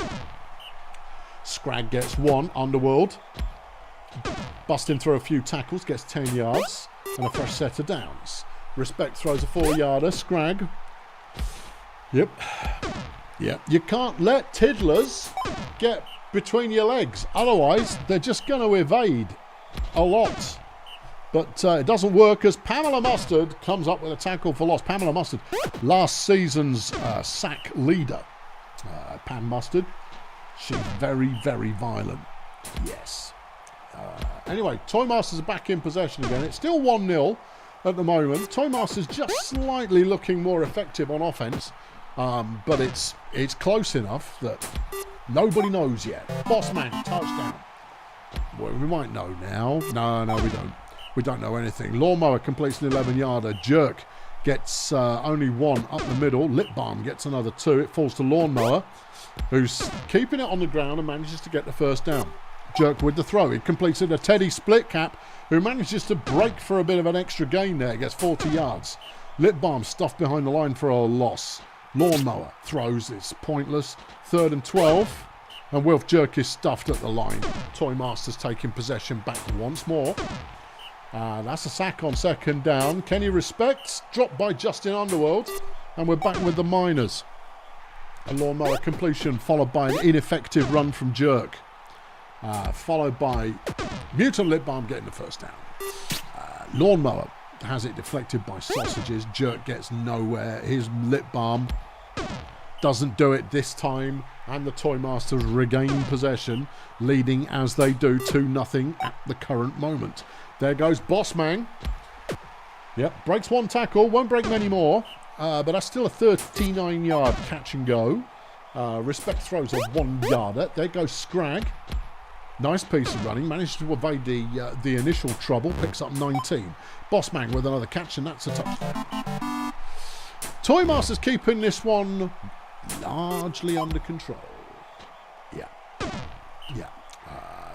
Scrag gets 1. Underworld busting through a few tackles, gets 10 yards and a fresh set of downs. Respect throws a 4-yarder. Scrag. Yep. You can't let tiddlers get between your legs. Otherwise, they're just going to evade a lot. But it doesn't work as Pamela Mustard comes up with a tackle for loss. Pamela Mustard, last season's sack leader. Pam Mustard. She's very, very violent. Yes. Anyway, Toy Masters are back in possession again. It's still 1-0 at the moment. Toy Masters just slightly looking more effective on offense, but it's close enough that nobody knows yet. Bossman, touchdown. Well, we might know now. No, we don't. We don't know anything. Lawnmower completes an 11-yarder. Jerk gets only one up the middle. Lip Balm gets another 2. It falls to Lawnmower, who's keeping it on the ground and manages to get the first down. Jerk with the throw. He completes it. A Teddy split cap, who manages to break for a bit of an extra gain there. Gets 40 yards. Lip Balm stuffed behind the line for a loss. Lawnmower throws. It's pointless. 3rd and 12. And Wilf Jerk is stuffed at the line. Toy Masters taking possession back once more. That's a sack on 2nd down. Kenny Respects, dropped by Justin Underworld. And we're back with the Miners. A Lawnmower completion followed by an ineffective run from Jerk. Followed by Mutant Lip Balm getting the first down. Lawnmower has it deflected by Sausages. Jerk gets nowhere. His Lip Balm doesn't do it this time. And the Toy Masters regain possession, leading as they do 2-0 at the current moment. There goes Bossman. Yep, breaks one tackle, won't break many more. But that's still a 39-yard catch and go. Respect throws a 1-yarder. There goes Scrag. Nice piece of running. Manages to evade the initial trouble. Picks up 19. Bossman with another catch, and that's a touchdown. Toy Masters keeping this one largely under control. Yeah.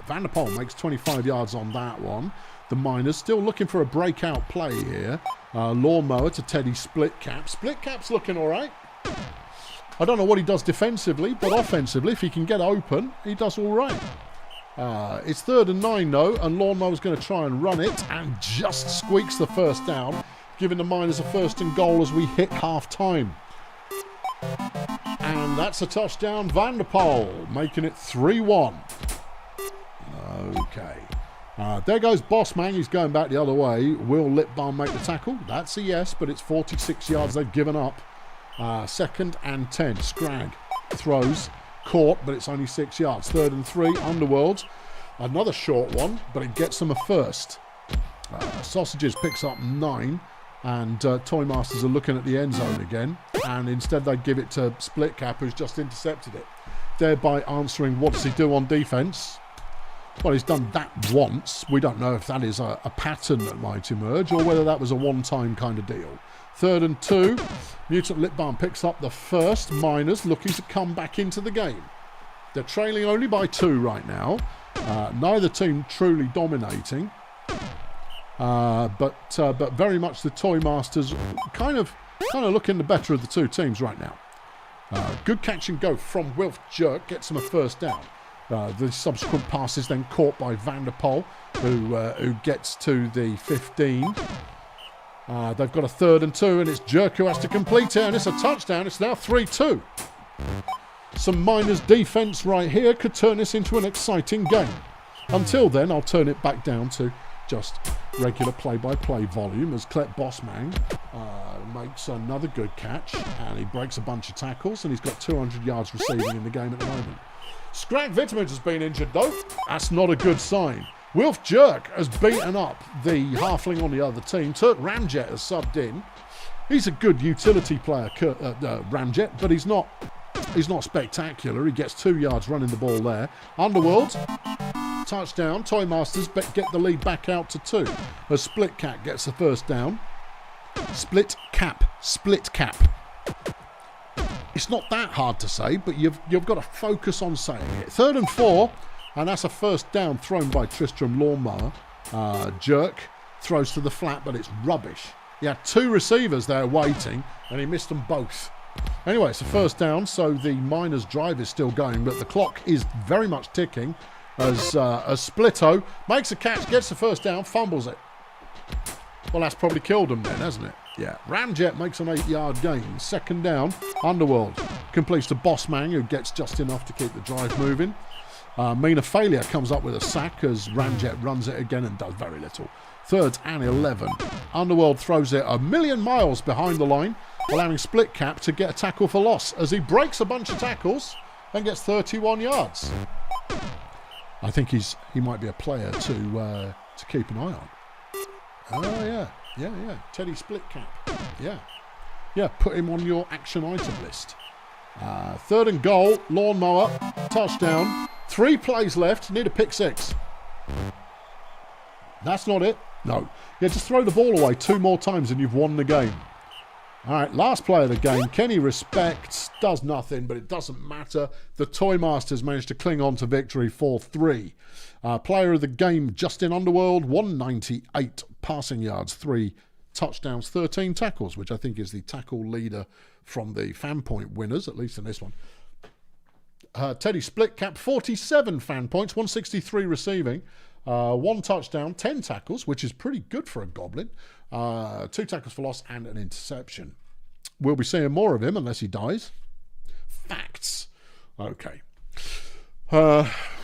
Vanderpool makes 25 yards on that one. The Miners still looking for a breakout play here. Lawnmower to Teddy Split Cap. Split Cap's looking all right. I don't know what he does defensively, but offensively, if he can get open, he does all right. It's 3rd and 9 though, and Lawnmower's going to try and run it and just squeaks the first down, giving the Miners a 1st and goal as we hit half time. And that's a touchdown. Vanderpool making it 3-1. Okay. There goes Bossman. He's going back the other way. Will Lip Balm make the tackle? That's a yes, but it's 46 yards they've given up. 2nd and 10. Scrag throws. Caught, but it's only 6 yards. 3rd and 3. Underworld. Another short one, but it gets them a 1st. Sausages picks up 9. And Toy Masters are looking at the end zone again. And instead they give it to Split Cap, who's just intercepted it. Thereby answering, what does he do on defence? Well, he's done that once. We don't know if that is a pattern that might emerge or whether that was a one-time kind of deal. 3rd and 2. Mutant Lip Balm picks up the 1st. Miners looking to come back into the game. They're trailing only by 2 right now. Neither team truly dominating. But very much the Toy Masters kind of looking the better of the two teams right now. Good catch and go from Wilf Jerk. Gets them a 1st down. The subsequent pass is then caught by Vanderpool, who gets to the 15. They've got a 3rd and 2, and it's Jerk who has to complete it, and it's a touchdown. It's now 3-2. Some Miners defence right here could turn this into an exciting game. Until then, I'll turn it back down to just regular play-by-play volume as Clep Bossman makes another good catch, and he breaks a bunch of tackles, and he's got 200 yards receiving in the game at the moment. Scrag Vitamins has been injured though. That's not a good sign. Wilf Jerk has beaten up the halfling on the other team. Turk Ramjet has subbed in. He's a good utility player, Ramjet, but he's not spectacular. He gets 2 yards running the ball there. Underworld, touchdown. Toy Masters get the lead back out to 2. As Split Cap gets the 1st down. Split Cap. It's not that hard to say, but you've got to focus on saying it. 3rd and 4, and that's a 1st down thrown by Tristram Lawnmower. Jerk throws to the flat, but it's rubbish. He had 2 receivers there waiting, and he missed them both. Anyway, it's a 1st down, so the Miners' drive is still going, but the clock is very much ticking as Splitto makes a catch, gets the 1st down, fumbles it. Well, that's probably killed him then, hasn't it? Yeah. Ramjet makes an 8-yard gain. 2nd down. Underworld completes to Bossman, who gets just enough to keep the drive moving. Mina Failure comes up with a sack as Ramjet runs it again and does very little. 3rd and 11. Underworld throws it a million miles behind the line, allowing Split Cap to get a tackle for loss as he breaks a bunch of tackles and gets 31 yards. I think he might be a player to keep an eye on. Oh, yeah. Teddy Split Cap. Yeah, put him on your action item list. 3rd and goal. Lawnmower. Touchdown. 3 plays left. Need a pick 6. That's not it. No. Yeah, just throw the ball away 2 more times and you've won the game. All right, last play of the game. Kenny Respects does nothing, but it doesn't matter. The Toy Masters managed to cling on to victory 4-3. Player of the game, Justin Underworld, 198 passing yards, 3 touchdowns, 13 tackles, which I think is the tackle leader from the fan point winners, at least in this one. Teddy Splitcap, 47 fan points, 163 receiving, 1 touchdown, 10 tackles, which is pretty good for a goblin, 2 tackles for loss and an interception. We'll be seeing more of him unless he dies. Facts. Okay.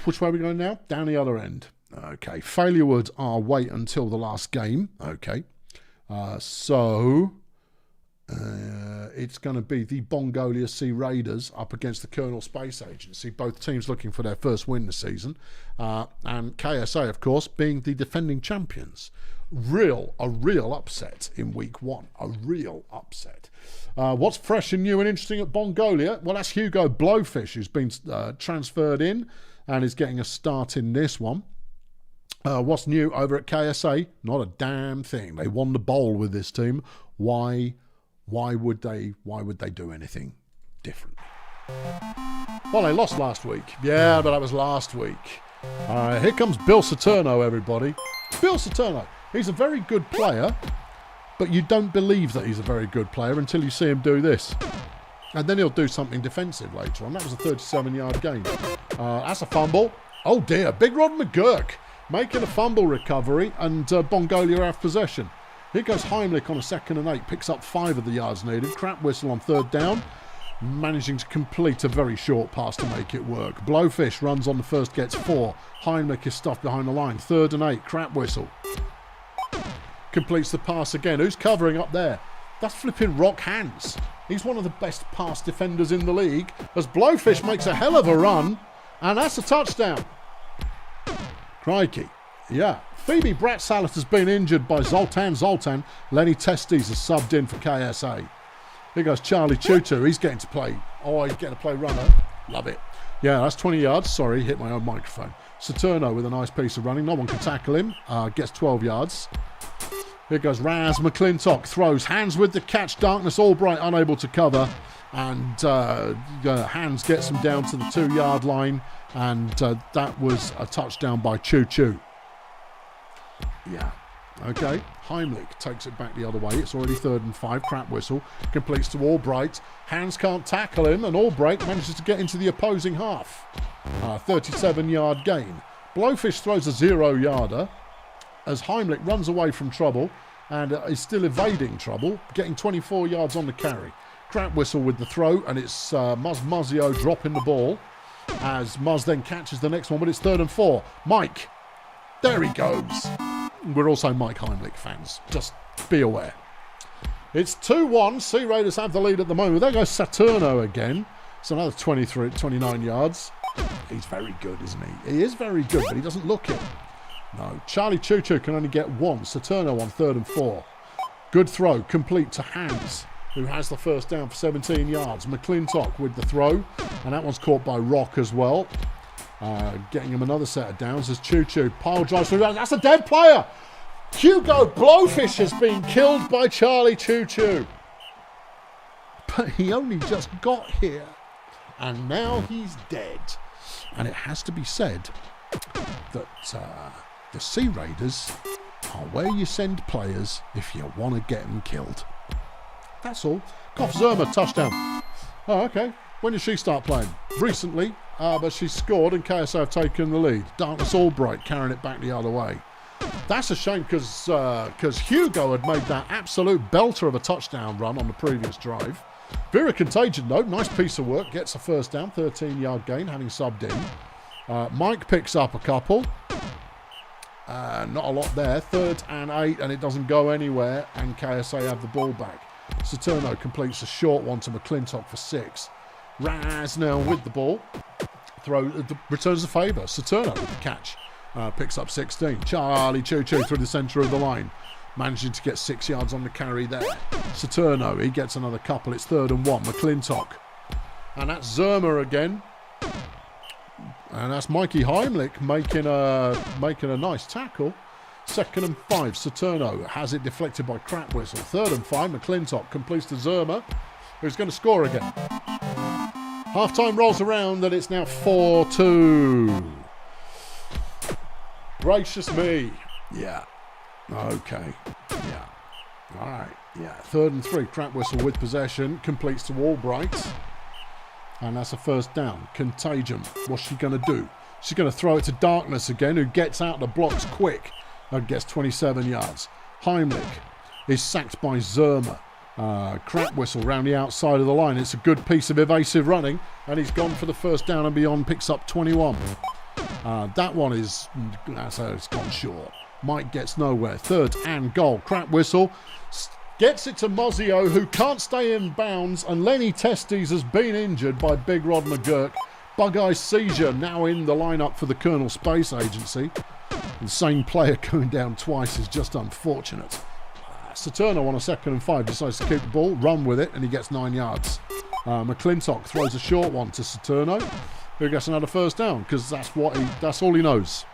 Which way are we going now? Down the other end. Okay. Failure Woods are wait until the last game. Okay. It's going to be the Bongolia Sea Raiders up against the Colonel Space Agency, both teams looking for their first win this season, and KSA, of course, being the defending champions. A real upset in week 1, a real upset. What's fresh and new and interesting at Bongolia? Well, that's Hugo Blowfish, who's been transferred in and is getting a start in this one. What's new over at KSA? Not a damn thing. They won the bowl with this team. Why would they do anything different? Well, they lost last week. Yeah, but that was last week. Here comes Bill Saturno, everybody. Bill Saturno. He's a very good player, but you don't believe that he's a very good player until you see him do this. And then he'll do something defensive later on. That was a 37-yard gain. That's a fumble. Oh, dear. Big Rod McGurk making a fumble recovery, and Bongolia have possession. Here goes Heimlich on a 2nd and 8, picks up 5 of the yards needed. Crap whistle on 3rd down, managing to complete a very short pass to make it work. Blowfish runs on the first, gets 4. Heimlich is stuffed behind the line. 3rd and 8, crap whistle. Completes the pass again. Who's covering up there? That's flipping Rock Hands. He's one of the best pass defenders in the league, as Blowfish makes a hell of a run, and that's a touchdown. Crikey. Yeah. Phoebe Bratsalat has been injured by Zoltan. Lenny Testes has subbed in for KSA. Here goes Charlie Tutu. He's getting to play. Oh, he's getting to play runner. Love it. Yeah, that's 20 yards. Sorry, hit my own microphone. Saturno with a nice piece of running. No one can tackle him. Gets 12 yards. Here goes Raz McClintock. Throws. Hands with the catch. Darkness Albright unable to cover. And Hands gets him down to the 2-yard line. And that was a touchdown by Choo Choo. Yeah. Okay. Heimlich takes it back the other way. It's already 3rd and 5. Crap whistle. Completes to Albright. Hands can't tackle him, and Albright manages to get into the opposing half. 37-yard gain. Blowfish throws a 0-yarder as Heimlich runs away from trouble and is still evading trouble, getting 24 yards on the carry. Crap whistle with the throw, and it's Muzio dropping the ball as Muzz then catches the next one, but it's 3rd and 4. Mike. There he goes. We're also Mike Heimlich fans. Just be aware. It's 2-1. Sea Raiders have the lead at the moment. There goes Saturno again. It's another 29 yards. He's very good, isn't he? He is very good, but he doesn't look it. No. Charlie Choo Choo can only get 1. Saturno on 3rd and 4. Good throw. Complete to Hands, who has the first down for 17 yards. McClintock with the throw. And that one's caught by Rock as well. Getting him another set of downs as Choo Choo pile drives through. That's a dead player. Hugo Blowfish has been killed by Charlie Choo Choo. But he only just got here. And now he's dead. And it has to be said that the Sea Raiders are where you send players if you want to get them killed. That's all. Koff Zerma, touchdown. Oh, okay. When did she start playing? Recently, but she's scored and KSA have taken the lead. Darkness Albright carrying it back the other way. That's a shame because Hugo had made that absolute belter of a touchdown run on the previous drive. Vera Contagion, though, nice piece of work. Gets a first down, 13-yard gain, having subbed in. Mike picks up a couple. Not a lot there. 3rd and 8, and it doesn't go anywhere, and KSA have the ball back. Saturno completes a short one to McClintock for 6. Raz now with the ball. Returns the favour. Saturno with the catch. Picks up 16. Charlie Choo Choo through the centre of the line. Managing to get 6 yards on the carry there. Saturno, he gets another couple. It's 3rd and 1. McClintock. And that's Zerma again. And that's Mikey Heimlich making a nice tackle. 2nd and 5. Saturno has it deflected by Crap Whistle. 3rd and 5. McClintock completes to Zerma, who's going to score again. Half-time rolls around and it's now 4-2. Gracious me. Yeah. Okay. Yeah. All right. Yeah. 3rd and 3. Crap Whistle with possession. Completes to Albright. And that's a first down. Contagion. What's she going to do? She's going to throw it to Darkness again, who gets out the blocks quick and gets 27 yards. Heimlich is sacked by Zerma. Crap Whistle round the outside of the line. It's a good piece of evasive running, and he's gone for the first down and beyond, picks up 21. That one is, it's gone short. Mike gets nowhere. 3rd and goal. Crap Whistle gets it to Mozio, who can't stay in bounds, and Lenny Testes has been injured by Big Rod McGurk. Bug-Eye Seizure now in the lineup for the Colonel Space Agency. The same player going down twice is just unfortunate. Saturno on a 2nd and 5 decides to keep the ball, run with it, and he gets 9 yards. McClintock throws a short one to Saturno, who gets another first down, because that's all he knows.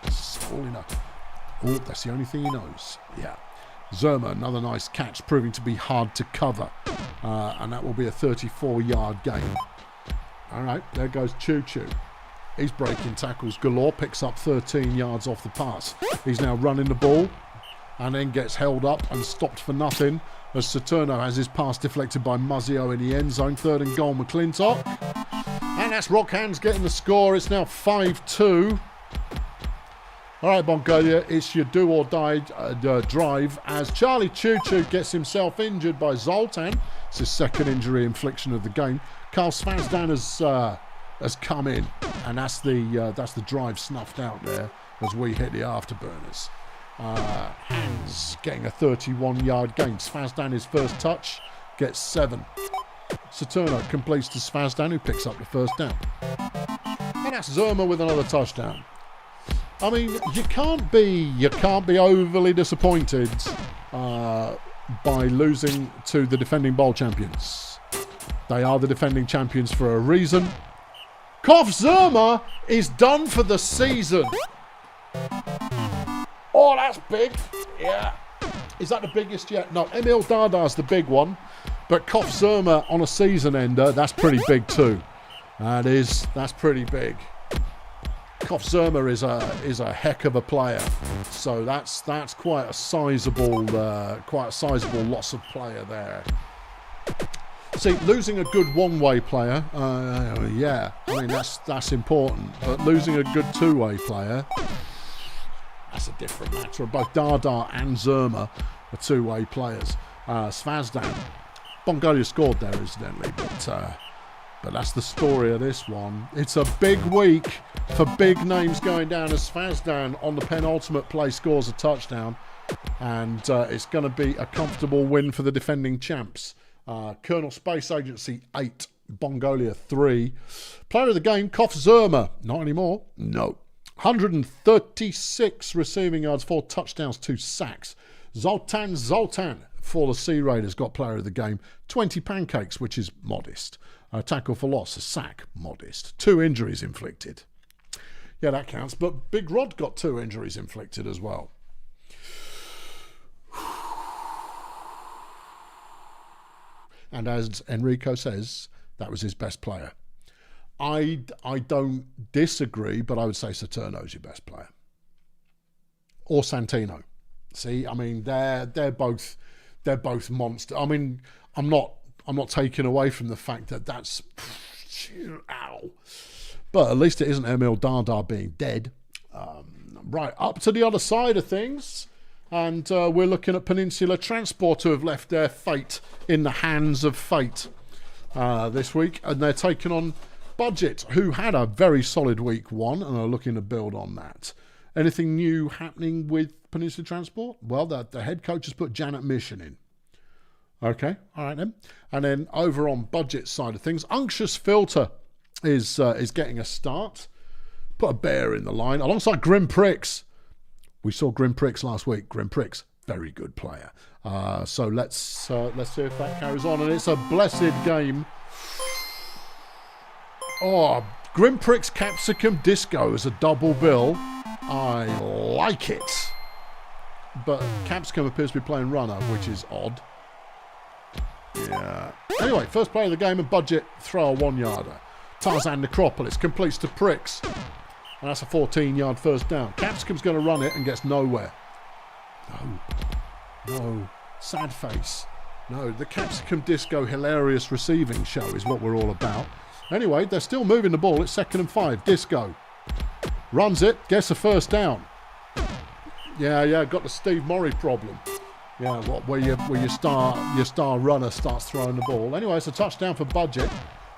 That's all he knows. Oh, that's the only thing he knows. Yeah. Zerma, another nice catch, proving to be hard to cover. And that will be a 34-yard gain. All right, there goes Choo Choo. He's breaking tackles galore, picks up 13 yards off the pass. He's now running the ball and then gets held up and stopped for nothing as Saturno has his pass deflected by Muzio in the end zone. 3rd and goal, McClintock. And that's Rockhands getting the score. It's now 5-2. All right, Mongolia, it's your do-or-die drive as Charlie Choo Choo gets himself injured by Zoltan. It's his 2nd injury infliction of the game. Carl Svazdan has come in, and that's the drive snuffed out there as we hit the afterburners. Hands getting a 31-yard gain. Svazdan, his first touch, gets 7. Saturno completes to Svazdan, who picks up the first down. And that's Zerma with another touchdown. I mean, you can't be overly disappointed by losing to the defending bowl champions. They are the defending champions for a reason. Kof Zerma is done for the season. Oh, that's big. Yeah. Is that the biggest yet? No, Emil Dardar's the big one. But Kof Zerma on a season ender, that's pretty big too. That's pretty big. Kof Zerma is a heck of a player, so that's quite a sizable loss of player there. See, losing a good one-way player, yeah, I mean that's important, but losing a good two-way player, that's a different matter. Both Dardar and Zerma are two-way players. Svazdan, Mongolia scored there incidentally, but that's the story of this one. It's a big week for big names going down as Svazdan on the penultimate play scores a touchdown. And it's going to be a comfortable win for the defending champs. Colonel Space Agency 8, Mongolia 3. Player of the game, Kof Zerma. Not anymore. No. 136 receiving yards, 4 touchdowns, 2 sacks. Zoltan for the Sea Raiders got player of the game. 20 pancakes, which is modest. Tackle for loss, a sack, modest. 2 injuries inflicted. Yeah, that counts. But Big Rod got 2 injuries inflicted as well. And as Enrico says, that was his best player. I don't disagree, but I would say Saturno's your best player. Or Santino. See, I mean, they're both monsters. I mean, I'm not taking away from the fact that that's ow. But at least it isn't Emil Dardar being dead. Right, up to the other side of things. And we're looking at Peninsula Transport, who have left their fate in the hands of fate this week. And they're taking on Budget, who had a very solid week 1 and are looking to build on that. Anything new happening with Peninsula Transport? Well, the head coach has put Janet Mission in. Okay, all right then. And then over on Budget side of things, Unctuous Filter is getting a start. Put a bear in the line alongside Grim Pricks. We saw Grim Pricks last week. Grim Pricks, very good player. So let's see if that carries on. And it's a blessed game. Oh, Grimprick's Capsicum Disco is a double bill. I like it. But Capsicum appears to be playing runner, which is odd. Yeah. Anyway, first play of the game and Budget throw a 1-yarder. Tarzan Necropolis completes to Pricks. And that's a 14-yard first down. Capsicum's going to run it and gets nowhere. No. Sad face. No, the Capsicum Disco hilarious receiving show is what we're all about. Anyway, they're still moving the ball. It's 2nd and 5. Disco runs it, gets a first down. Yeah, got the Steve Murray problem. Yeah, where your star runner starts throwing the ball. Anyway, it's a touchdown for Budget,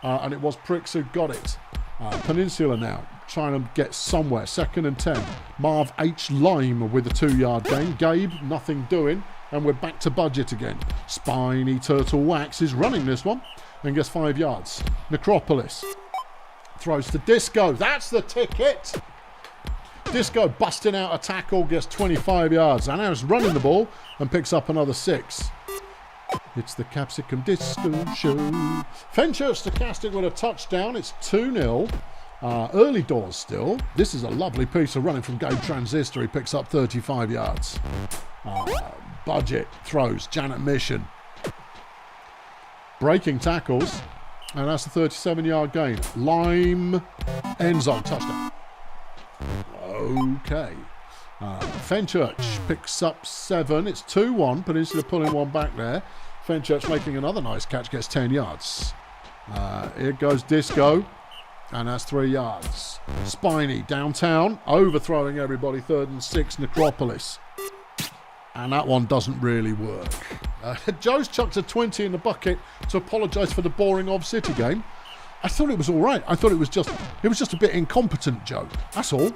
and it was Pricks who got it. Peninsula now trying to get somewhere. 2nd and 10. Marv H. Lime with a 2-yard gain. Gabe, nothing doing, and we're back to Budget again. Spiny Turtle Wax is running this one and gets 5 yards. Necropolis throws to Disco. That's the ticket. Disco busting out a tackle, gets 25 yards. And now is running the ball and picks up another 6. It's the Capsicum Disco show. Fenchurch Stochastic with a touchdown. It's 2-0. Early doors still. This is a lovely piece of running from Gabe Transistor. He picks up 35 yards. Budget throws. Janet Mission. Breaking tackles. And that's a 37-yard gain. Lime end zone touchdown. Okay. Fenchurch picks up 7. It's 2-1. Peninsula pulling one back there. Fenchurch making another nice catch, gets 10 yards. Here goes Disco, and that's 3 yards. Spiny downtown, overthrowing everybody. 3rd and 6, Necropolis. And that one doesn't really work. Joe's chucked a 20 in the bucket to apologise for the boring Ob City game. I thought it was all right. I thought it was just a bit incompetent, Joe. That's all.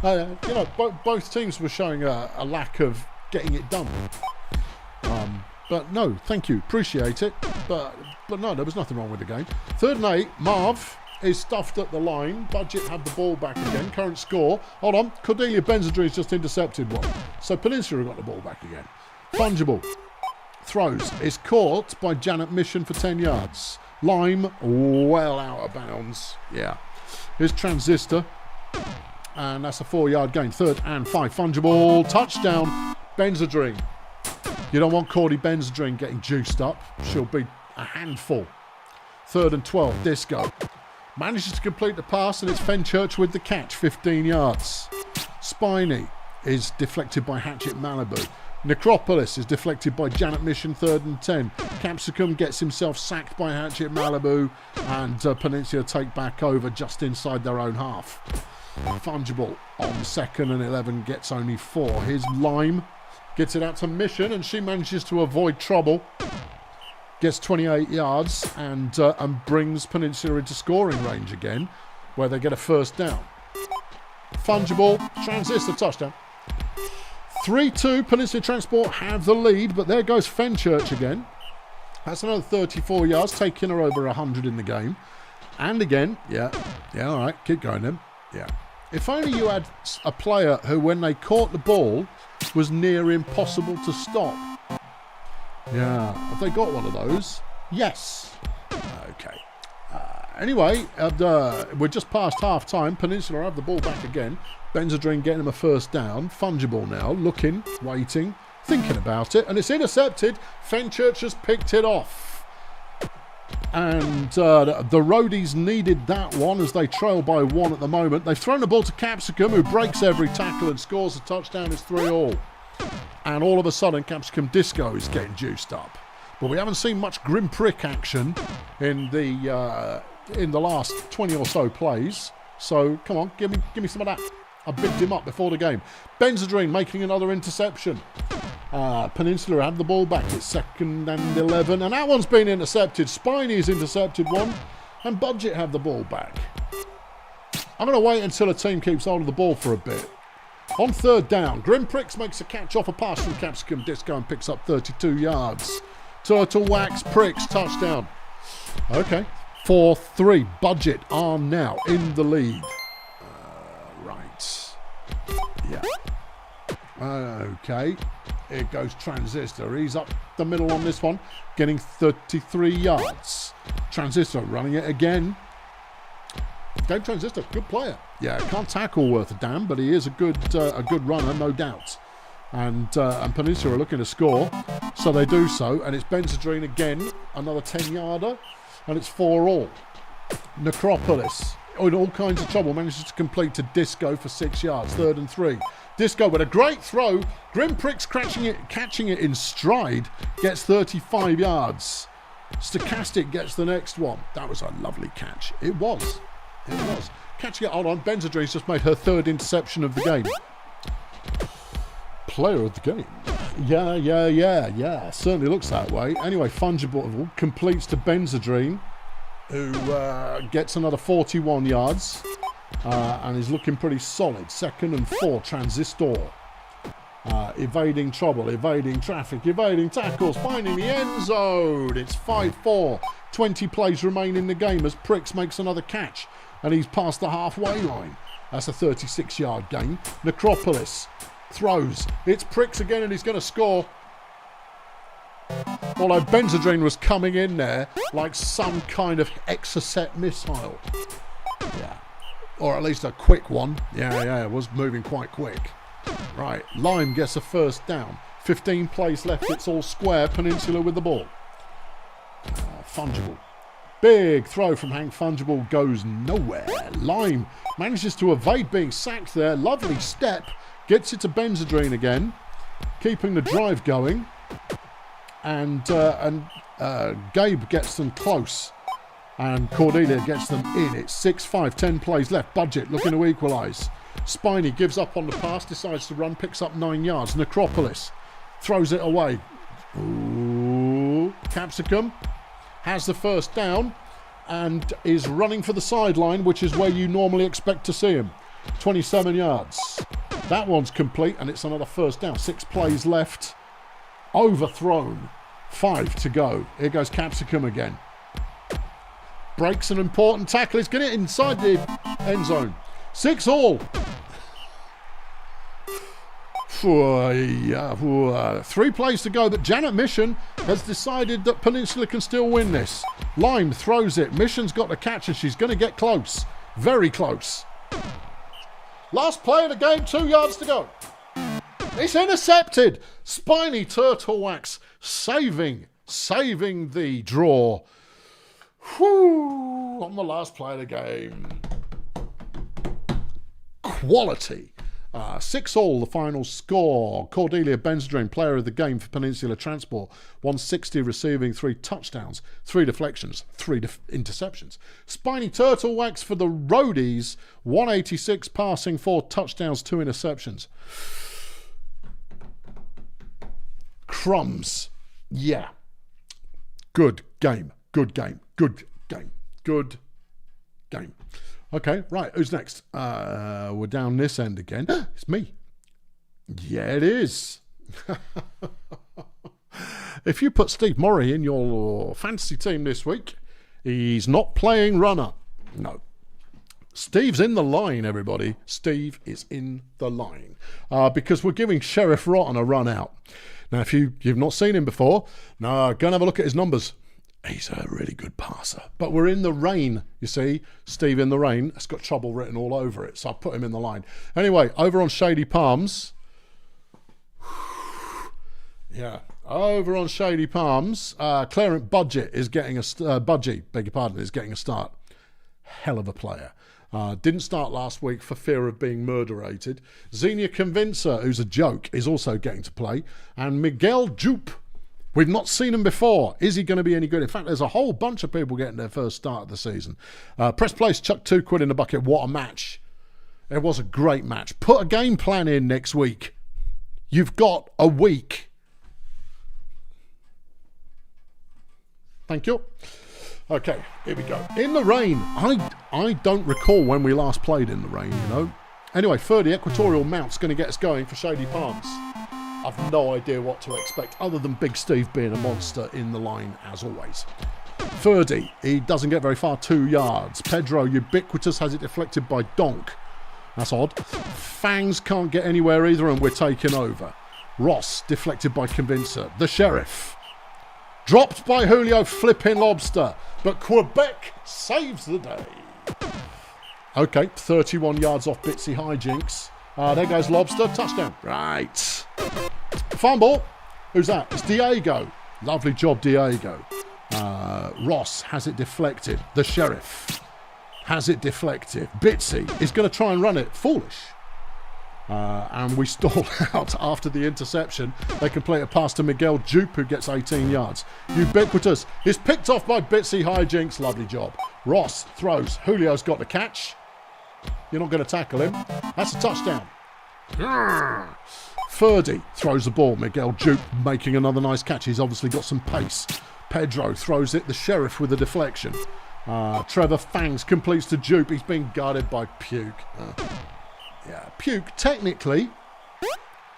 Both teams were showing a lack of getting it done. But no, thank you, appreciate it. But no, there was nothing wrong with the game. 3rd and 8, Marv is stuffed at the line. Budget had the ball back again. Current score. Hold on, Cordelia Benzadree's just intercepted one. So Peninsula got the ball back again. Fungible throws is caught by Janet Mission for 10 yards. Lime well out of bounds. Yeah. Here's Transistor. And that's a 4-yard gain. 3rd and 5. Fungible touchdown. Benzadree. You don't want Cordy Benzadree getting juiced up. She'll be a handful. 3rd and 12. Disco manages to complete the pass, and it's Fenchurch with the catch. 15 yards. Spiny is deflected by Hatchet Malibu. Necropolis is deflected by Janet Mission. 3rd and 10. Capsicum gets himself sacked by Hatchet Malibu, and Peninsula take back over just inside their own half. Fungible on 2nd and 11 gets only 4. Here's Lime. Gets it out to Mission, and she manages to avoid trouble. Gets 28 yards and brings Peninsula into scoring range again, where they get a first down. Fungible, Transistor touchdown. 3-2, Peninsula Transport have the lead, but there goes Fenchurch again. That's another 34 yards, taking her over 100 in the game. And again, yeah, all right, keep going then. Yeah. If only you had a player who, when they caught the ball, was near impossible to stop. Yeah, have they got one of those? Yes. Okay. Anyway, we're just past half time. Peninsula have the ball back again. Benzadreen getting them a first down. Fungible now, looking, waiting, thinking about it, and it's intercepted. Fenchurch has picked it off. And the Roadies needed that one as they trail by 1 at the moment. They've thrown the ball to Capsicum, who breaks every tackle and scores a touchdown. It's 3-all. And all of a sudden, Capsicum Disco is getting juiced up. But we haven't seen much Grim Prick action in the last 20 or so plays. So come on, give me some of that. I bigged him up before the game. Benzadreen making another interception. Peninsula have the ball back. It's 2nd and 11. And that one's been intercepted. Spiney's intercepted one. And Budget have the ball back. I'm going to wait until a team keeps hold of the ball for a bit. On 3rd down, Grim Pricks makes a catch off a pass from Capsicum Disco and picks up 32 yards. Turtle Wax Pricks, touchdown. Okay. 4-3. Budget are now in the lead. Right. Yeah. Okay. Here goes Transistor. He's up the middle on this one, getting 33 yards. Transistor running it again. Game Transistor, good player. Yeah, can't tackle worth a damn, but he is a good runner, no doubt. And Peninsula are looking to score, so they do so. And it's Benzedrine again, another 10-yarder, and it's 4-all. Necropolis, in all kinds of trouble, manages to complete to Disco for 6 yards, 3rd and 3. Disco with a great throw. Grim Pricks catching it in stride, gets 35 yards. Stochastic gets the next one. That was a lovely catch. It was. Catching it, hold on. Benzedrine's just made her 3rd interception of the game. Player of the game. Yeah. Certainly looks that way. Anyway, Fungible completes to Benzedrine, who gets another 41 yards and is looking pretty solid. 2nd and 4, Transistor. Evading trouble, evading traffic, evading tackles, finding the end zone. It's 5-4. 20 plays remain in the game as Pricks makes another catch, and he's past the halfway line. That's a 36-yard gain. Necropolis throws. It's Pricks again, and he's going to score. Although Benzedrine was coming in there like some kind of Exocet missile. Yeah. Or at least a quick one. Yeah, it was moving quite quick. Right, Lime gets a 1st down. 15 plays left, it's all square. Peninsula with the ball. Fungible. Big throw from Hank Fungible goes nowhere. Lime manages to evade being sacked there. Lovely step. Gets it to Benzedrine again. Keeping the drive going. And Gabe gets them close. And Cordelia gets them in. It's 6-5, 10 plays left. Budget looking to equalise. Spiny gives up on the pass, decides to run, picks up 9 yards. Necropolis throws it away. Ooh. Capsicum has the 1st down and is running for the sideline, which is where you normally expect to see him. 27 yards. That one's complete, and it's another 1st down. 6 plays left. Overthrown. 5 to go. Here goes Capsicum again. Breaks an important tackle. He's getting it inside the end zone. 6-all. 3 plays to go, but Janet Mission has decided that Peninsula can still win this. Lime throws it. Mission's got the catch, and she's going to get close. Very close. Last play of the game, 2 yards to go. It's intercepted. Spiny Turtle Wax saving the draw. Whew, on the last play of the game. Quality. 6-all, the final score. Cordelia Benzedrine, player of the game for Peninsula Transport. 160 receiving, 3 touchdowns, 3 deflections, 3 interceptions. Spiny Turtle Wax for the Roadies. 186 passing, 4 touchdowns, 2 interceptions. Crumbs. Yeah. Good game. Okay, right, who's next? We're down this end again. It's me. Yeah, it is. If you put Steve Murray in your fantasy team this week, he's not playing runner. No. Steve's in the line, everybody. Steve is in the line. Because we're giving Sheriff Rotten a run out. Now, if you've not seen him before, go and have a look at his numbers. He's a really good passer. But we're in the rain, you see. Steve in the rain. It's got trouble written all over it, so I put him in the line. Anyway, over on Shady Palms. Yeah. Over on Shady Palms, Clarence Budgie is getting a start. Hell of a player. Didn't start last week for fear of being murderated. Xenia Convincer, who's a joke, is also getting to play. And Miguel Jupe. We've not seen him before. Is he going to be any good? In fact, there's a whole bunch of people getting their first start of the season. Press Place chucked £2 in the bucket. What a match. It was a great match. Put a game plan in next week. You've got a week. Thank you. Okay, here we go. In the rain. I don't recall when we last played in the rain, you know. Anyway, Ferdy Equatorial Mount's going to get us going for Shady Palms. I've no idea what to expect other than Big Steve being a monster in the line as always. Ferdy, he doesn't get very far, 2 yards. Pedro Ubiquitous has it deflected by Donk. That's odd. Fangs can't get anywhere either and we're taking over. Ross deflected by Convincer. The Sheriff. Dropped by Julio Flipping Lobster. But Quebec saves the day. Okay, 31 yards off Bitsy hijinks. There goes Lobster. Touchdown. Right. Fumble. Who's that? It's Diego. Lovely job, Diego. Ross has it deflected. The Sheriff has it deflected. Bitsy is going to try and run it. Foolish. And we stall out after the interception. They complete a pass to Miguel Jupe, who gets 18 yards. Ubiquitous is picked off by Bitsy hijinks. Lovely job. Ross throws. Julio's got the catch. You're not going to tackle him. That's a touchdown. Ferdy throws the ball. Miguel Jupe making another nice catch. He's obviously got some pace. Pedro throws it. The Sheriff with a deflection. Trevor Fangs completes to Jupe. He's being guarded by Puke. Yeah, Puke, technically,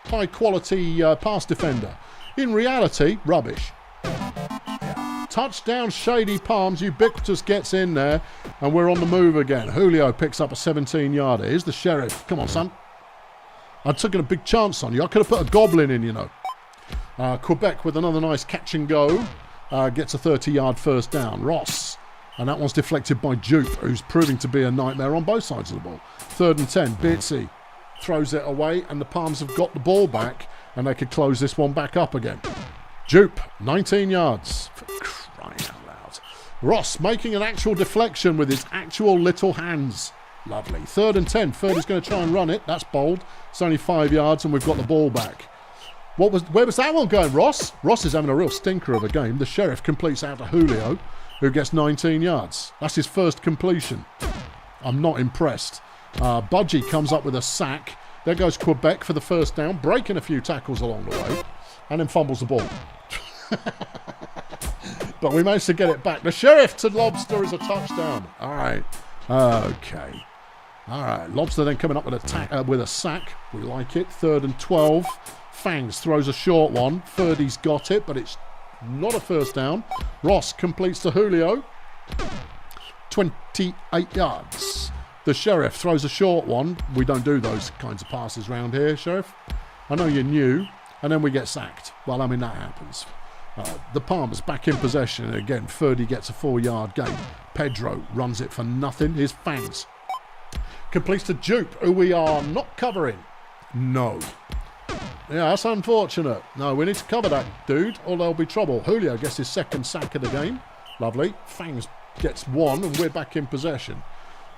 high quality pass defender. In reality, rubbish. Yeah. Touchdown, Shady Palms. Ubiquitous gets in there, and we're on the move again. Julio picks up a 17-yarder. Here's the Sheriff. Come on, son. I'd taken a big chance on you. I could have put a goblin in, you know. Quebec with another nice catch and go. Gets a 30-yard first down. Ross. And that one's deflected by Jupe, who's proving to be a nightmare on both sides of the ball. 3rd and 10. Bitsy throws it away, and the Palms have got the ball back, and they could close this one back up again. Jupe, 19 yards. For crying out loud. Ross making an actual deflection with his actual little hands. Lovely. 3rd and 10. Ferdy's going to try and run it. That's bold. It's only 5 yards, and we've got the ball back. Where was that one going, Ross? Ross is having a real stinker of a game. The Sheriff completes out to Julio, who gets 19 yards. That's his first completion. I'm not impressed. Budgie comes up with a sack. There goes Quebec for the first down, breaking a few tackles along the way, and then fumbles the ball. But we managed to get it back. The Sheriff to Lobster is a touchdown. All right. Okay. All right. Lobster then coming up with a sack. We like it. 3rd and 12. Fangs throws a short one. Ferdy's got it, but it's not a first down. Ross completes to Julio. 28 yards. The Sheriff throws a short one. We don't do those kinds of passes around here, Sheriff. I know you're new. And then we get sacked. Well, I mean, that happens. The Palmers back in possession. Again, Ferdy gets a 4-yard gain. Pedro runs it for nothing. Here's Fangs. Completes to Jupe, who we are not covering. No. Yeah, that's unfortunate. No, we need to cover that dude, or there'll be trouble. Julio gets his 2nd sack of the game. Lovely. Fangs gets 1, and we're back in possession.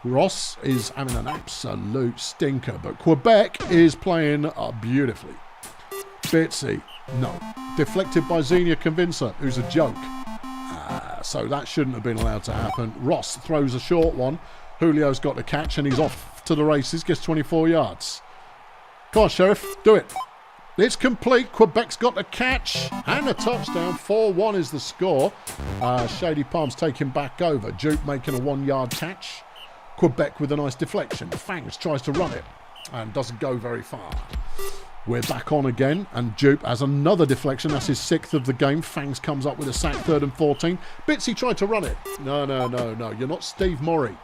Ross is having an absolute stinker, but Quebec is playing beautifully. Bitsy, no. Deflected by Xenia Convincer, who's a joke. So that shouldn't have been allowed to happen. Ross throws a short one. Julio's got the catch, and he's off to the races. Gets 24 yards. Come on, Sheriff. Do it. It's complete. Quebec's got the catch and a touchdown. 4-1 is the score. Shady Palms taking back over. Jupe making a 1-yard catch. Quebec with a nice deflection. Fangs tries to run it and doesn't go very far. We're back on again, and Jupe has another deflection. That's his 6th of the game. Fangs comes up with a sack, 3rd and 14. Bitsy tried to run it. No. You're not Steve Murray.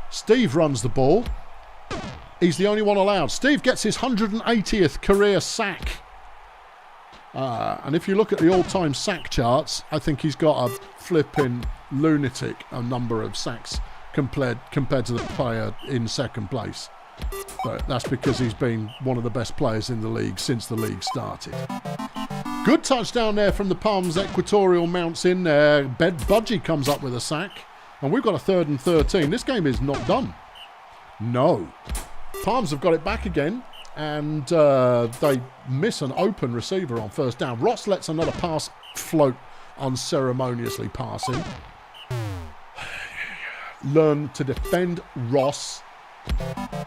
Steve runs the ball. He's the only one allowed. Steve gets his 180th career sack. And if you look at the all-time sack charts, I think he's got a flipping lunatic number of sacks compared to the player in 2nd place. But that's because he's been one of the best players in the league since the league started. Good touchdown there from the Palms. Equatorial mounts in there. Budgie comes up with a sack. And we've got a 3rd and 13. This game is not done. No. Palms have got it back again. And they miss an open receiver on first down. Ross lets another pass float, unceremoniously passing. Learn to defend, Ross.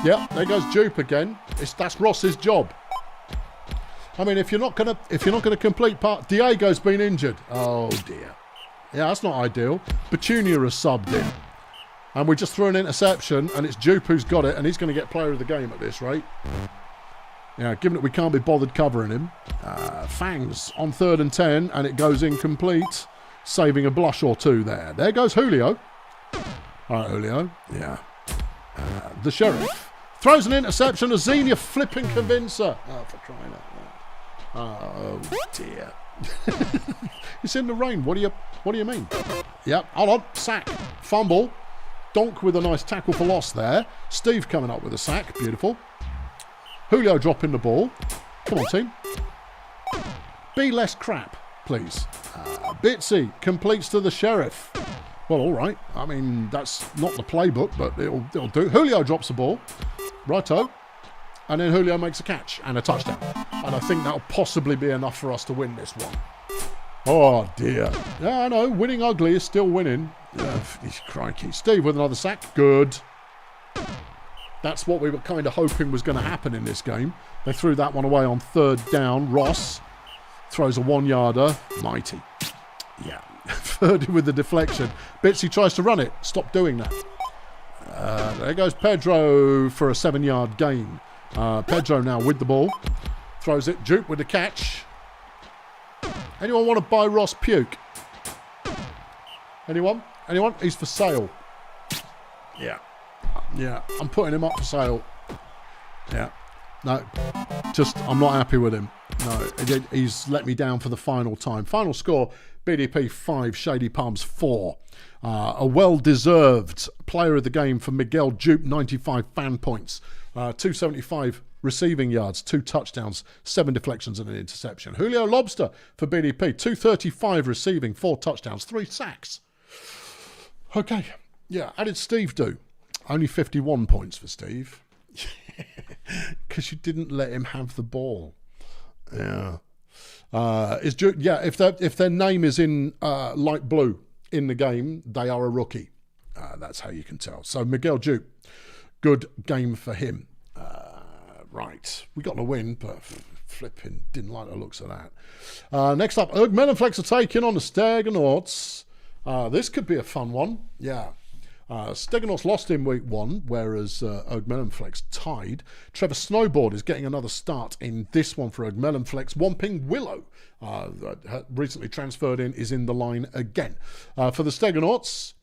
Yep, there goes Jupe again. That's Ross's job. I mean, if you're not gonna complete part, Diego's been injured. Oh dear. Yeah, that's not ideal. Petunia has subbed in, and we just threw an interception, and it's Jupe who's got it, and he's going to get player of the game at this rate. Yeah, given that we can't be bothered covering him. Fangs on 3rd and 10, and it goes incomplete, saving a blush or two there. There goes Julio. All right, Julio. Yeah. The Sheriff throws an interception. A Xenia flipping convincer. Oh, for crying out loud. Oh dear. It's in the rain. What do you mean? Yep. Hold on. Sack. Fumble. Donk with a nice tackle for loss there. Steve coming up with a sack. Beautiful. Julio dropping the ball. Come on, team. Be less crap, please. Bitsy completes to the Sheriff. Well, all right. I mean, that's not the playbook, but it'll do. Julio drops the ball. Righto. And then Julio makes a catch and a touchdown. And I think that'll possibly be enough for us to win this one. Oh, dear. Yeah, I know. Winning ugly is still winning. Crikey. Steve with another sack. Good. That's what we were kind of hoping was going to happen in this game. They threw that one away on third down. Ross throws a 1-yarder. Mighty. Yeah. Third with the deflection. Bitsy tries to run it. Stop doing that. There goes Pedro for a 7-yard gain. Pedro now with the ball. Throws it. Juke with the catch. Anyone want to buy Ross Puke? Anyone? Anyone? He's for sale. Yeah. Yeah. I'm putting him up for sale. Yeah. No. Just, I'm not happy with him. No. He's let me down for the final time. Final score, BDP 5, Shady Palms 4. A well-deserved player of the game for Miguel Jupe, 95 fan points. 275 receiving yards, 2 touchdowns, 7 deflections and an interception. Julio Lobster for BDP, 235 receiving, 4 touchdowns, 3 sacks. Okay, yeah, how did Steve do? Only 51 points for Steve. Because you didn't let him have the ball. Yeah. If their name is in light blue in the game, they are a rookie. That's how you can tell. So Miguel Jupe, good game for him. Right, we got the win, but flipping didn't like the looks of that. Next up, Erg Melonflex are taking on the Steggonauts. This could be a fun one. Yeah. Steggonauts lost in week 1, whereas Erg Melonflex tied. Trevor Snowboard is getting another start in this one for Erg Melonflex. Whomping Willow, recently transferred in, is in the line again. For the Steggonauts,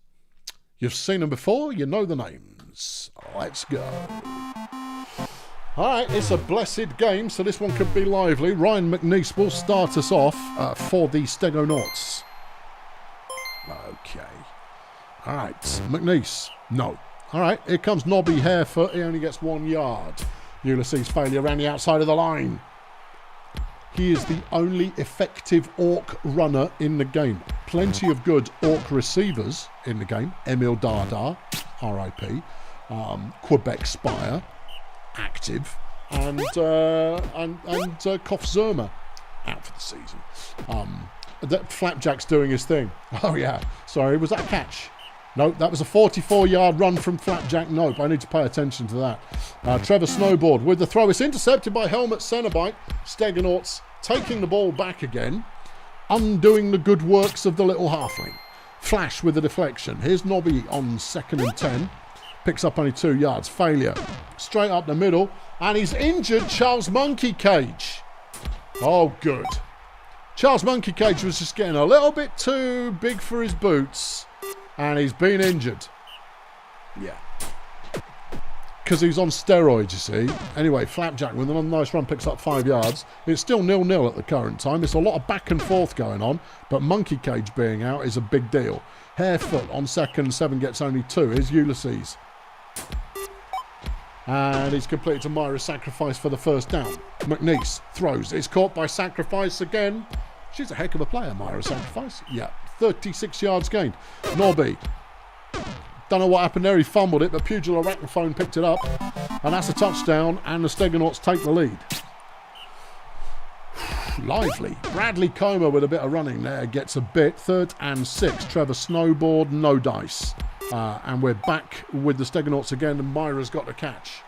you've seen them before, you know the names. Let's go. All right, it's a blessed game, so this one could be lively. Ryan McNeese will start us off for the Steggonauts. Okay. All right, McNeese. No. All right, here comes Nobby Harefoot. He only gets 1 yard. Ulysses failure around the outside of the line. He is the only effective Orc runner in the game. Plenty of good Orc receivers in the game. Emil Dada, R.I.P. Quebec Spire, active, and Kof Zerma out for the season. That Flapjack's doing his thing. Oh yeah, sorry, was that a catch? Nope, that was a 44-yard run from Flapjack. Nope, I need to pay attention to that. Trevor Snowboard with the throw. It's intercepted by Helmet Cenobite. Steggonauts taking the ball back again, undoing the good works of the little halfling. Flash with the deflection. Here's Nobby on 2nd and 10. Picks up only 2 yards. Failure. Straight up the middle. And he's injured Charles Monkey Cage. Oh, good. Charles Monkey Cage was just getting a little bit too big for his boots. And he's been injured. Yeah. Because he's on steroids, you see. Anyway, Flapjack with another nice run picks up 5 yards. It's still 0-0 at the current time. It's a lot of back and forth going on. But Monkey Cage being out is a big deal. Harefoot on 2nd and 7 gets only 2. Here's Ulysses. And he's completed to Myra's Sacrifice for the first down. McNeese throws. It's caught by Sacrifice again. She's a heck of a player, Myra Sacrifice. Yeah, 36 yards gained. Nobby. Don't know what happened there. He fumbled it, but Pugil Arachnophone picked it up. And that's a touchdown, and the Steggonauts take the lead. Lively. Bradley Comer with a bit of running there. Gets a bit. 3rd and 6. Trevor Snowboard, no dice. And we're back with the Steggonauts again, and Myra's got the catch.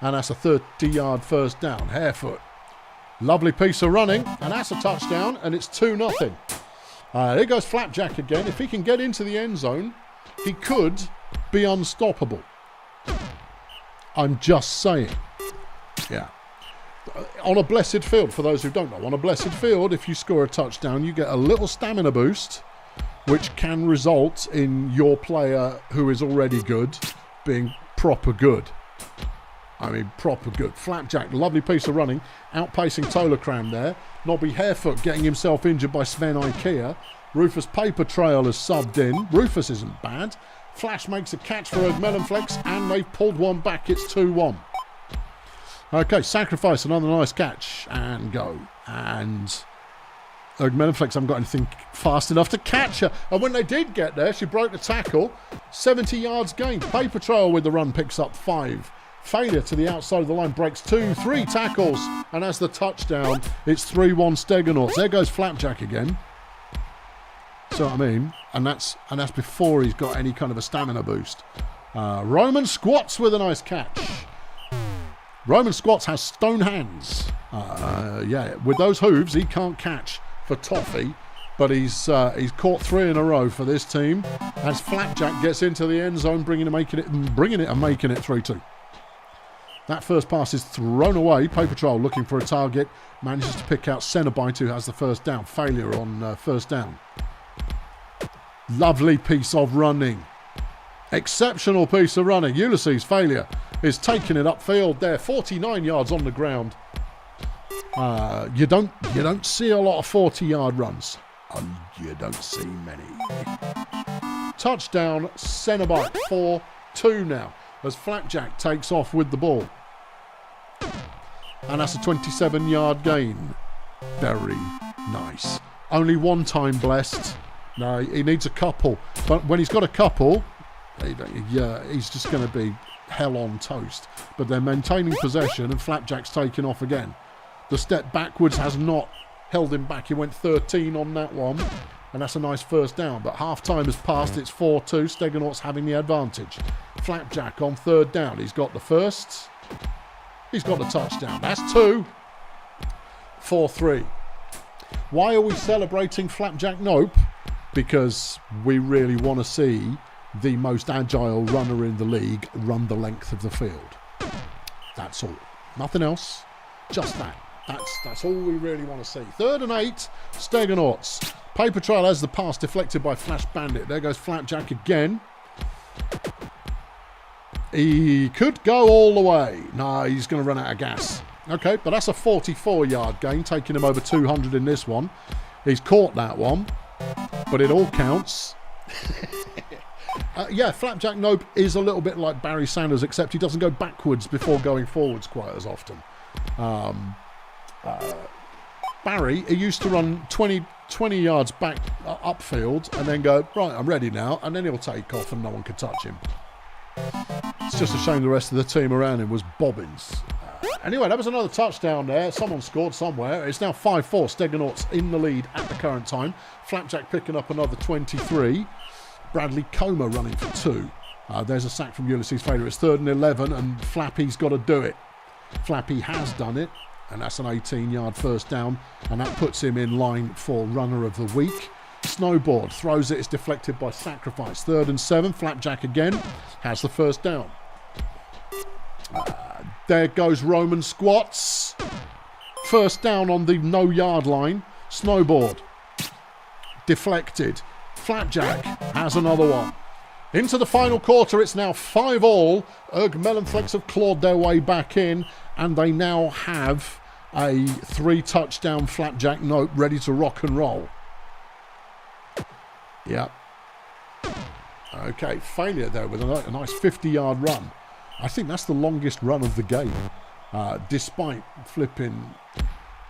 And that's a 30-yard first down. Harefoot. Lovely piece of running, and that's a touchdown, and it's 2-0. Here goes Flapjack again. If he can get into the end zone, he could be unstoppable. I'm just saying. Yeah. On a blessed field, for those who don't know, on a blessed field, if you score a touchdown, you get a little stamina boost, which can result in your player who is already good being proper good. I mean, proper good. Flapjack, lovely piece of running, outpacing Tolacram there. Nobby Harefoot getting himself injured by Sven Ikea. Rufus Paper Trail has subbed in. Rufus isn't bad. Flash makes a catch for Melonflex, and they've pulled one back. It's 2-1. Okay, Sacrifice, another nice catch, and go. And Melonflex haven't got anything fast enough to catch her. And when they did get there, she broke the tackle. 70 yards gained. Paper Trail with the run picks up 5. Failure to the outside of the line breaks 2, 3 tackles. And as the touchdown, it's 3-1 Steggonauts. There goes Flapjack again. So what I mean, and that's before he's got any kind of a stamina boost. Roman Squats with a nice catch. Roman Squats has stone hands. Yeah, with those hooves, he can't catch for toffee, but he's caught 3 in a row for this team. As Flapjack gets into the end zone, bringing it and making it 3-2. That first pass is thrown away. Paper Trail looking for a target, manages to pick out Cenobite, who has the first down. Failure on first down. Lovely piece of running. Exceptional piece of running. Ulysses, failure, is taking it upfield there. 49 yards on the ground. You don't see a lot of 40-yard runs. You don't see many. Touchdown, Cenobite, 4-2 now, as Flapjack takes off with the ball. And that's a 27-yard gain. Very nice. Only one time blessed. No, he needs a couple. But when he's got a couple, he's just going to be hell on toast. But they're maintaining possession, and Flapjack's taking off again. The step backwards has not held him back. He went 13 on that one, and that's a nice first down. But half-time has passed. It's 4-2. Steggonauts having the advantage. Flapjack on third down. He's got the first. He's got the touchdown. That's 2. 4-3. Why are we celebrating Flapjack? Nope. Because we really want to see the most agile runner in the league run the length of the field. That's all. Nothing else. Just that. That's all we really want to see. 3rd and 8. Steggonauts. Paper Trail has the pass deflected by Flash Bandit. There goes Flapjack again. He could go all the way. No, he's going to run out of gas. Okay, but that's a 44-yard gain, taking him over 200 in this one. He's caught that one, but it all counts. Yeah, Flapjack Nope is a little bit like Barry Sanders, except he doesn't go backwards before going forwards quite as often. Barry, he used to run 20 yards back upfield and then go, right, I'm ready now, and then he'll take off and no one could touch him. It's just a shame the rest of the team around him was bobbins. Anyway, that was another touchdown there. Someone scored somewhere. It's now 5-4. Steggonauts in the lead at the current time. Flapjack picking up another 23. Bradley Coma running for 2. There's a sack from Ulysses Failure. It's 3rd and 11, and Flappy's got to do it. Flappy has done it, and that's an 18-yard first down, and that puts him in line for runner of the week. Snowboard throws it. It's deflected by Sacrifice. 3rd and 7. Flapjack again has the first down. There goes Roman Squats. First down on the no-yard line. Snowboard. Deflected. Flapjack has another one. Into the final quarter, it's now 5-all. Melonflex have clawed their way back in, and they now have a 3-touchdown Flapjack Nope ready to rock and roll. Yep. Okay, failure there with a nice 50-yard run. I think that's the longest run of the game, despite flipping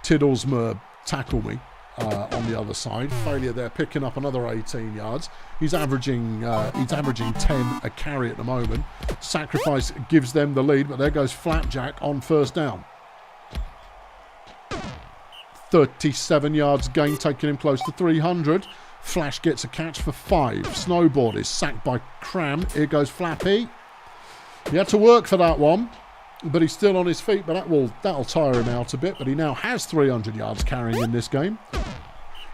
Tiddlesmer tackle me on the other side. Failure there, picking up another 18 yards. He's averaging 10 a carry at the moment. Sacrifice gives them the lead, but there goes Flapjack on first down. 37 yards gain, taking him close to 300. Flash gets a catch for 5. Snowboard is sacked by Cram. Here goes Flappy. He had to work for that one, but he's still on his feet, but that'll tire him out a bit. But he now has 300 yards carrying in this game.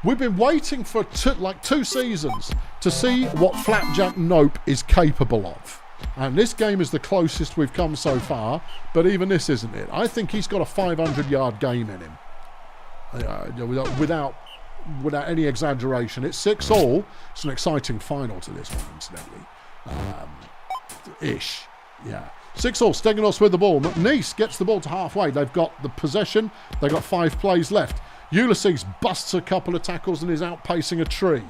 We've been waiting for 2 seasons to see what Flapjack Nope is capable of. And this game is the closest we've come so far, but even this isn't it. I think he's got a 500-yard game in him. Without any exaggeration. It's 6-all. It's an exciting final to this one, incidentally. Ish. Yeah. 6-all. Steggonauts with the ball. McNeese gets the ball to halfway. They've got the possession. They've got 5 plays left. Ulysses busts a couple of tackles and is outpacing a tree.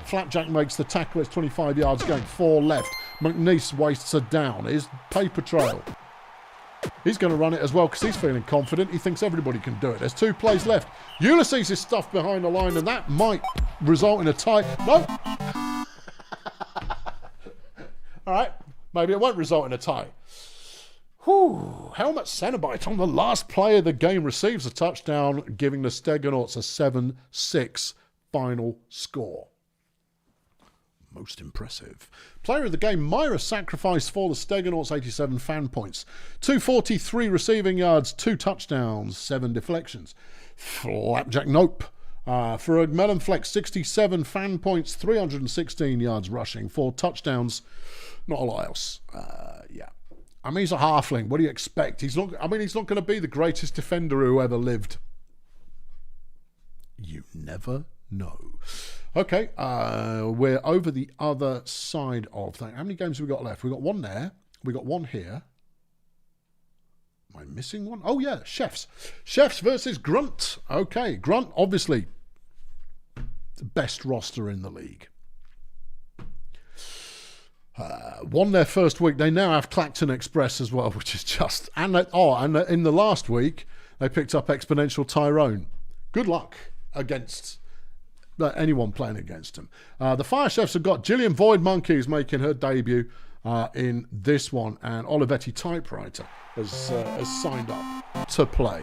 Flapjack makes the tackle. It's 25 yards gain. 4 left. McNeese wastes a down. Here's Paper Trail. He's going to run it as well because he's feeling confident. He thinks everybody can do it. There's 2 plays left. Ulysses is stuffed behind the line, and that might result in a tie. No. All right. Maybe it won't result in a tie. Whew. Helmet Cenobite on the last play of the game receives a touchdown, giving the Steggonauts a 7-6 final score. Most impressive. Player of the game, Myra sacrificed for the Steggonauts, 87 fan points. 243 receiving yards, 2 touchdowns, 7 deflections. Flapjack Nope. For a Melon Flex, 67 fan points, 316 yards rushing, 4 touchdowns. Not a lot else. Yeah. I mean, he's a halfling. What do you expect? He's not going to be the greatest defender who ever lived. You never know. Okay, we're over the other side of that. How many games have we got left? We've got 1 there. We've got 1 here. Am I missing one? Oh, yeah, Chefs. Chefs versus Grunt. Okay, Grunt, obviously, the best roster in the league. Won their first week. They now have Clacton Express as well, which is just... And in the last week, they picked up Exponential Tyrone. Good luck against... anyone playing against them. The Fire Chefs have got Gillian Void Monkeys making her debut in this one, and Olivetti Typewriter has signed up to play.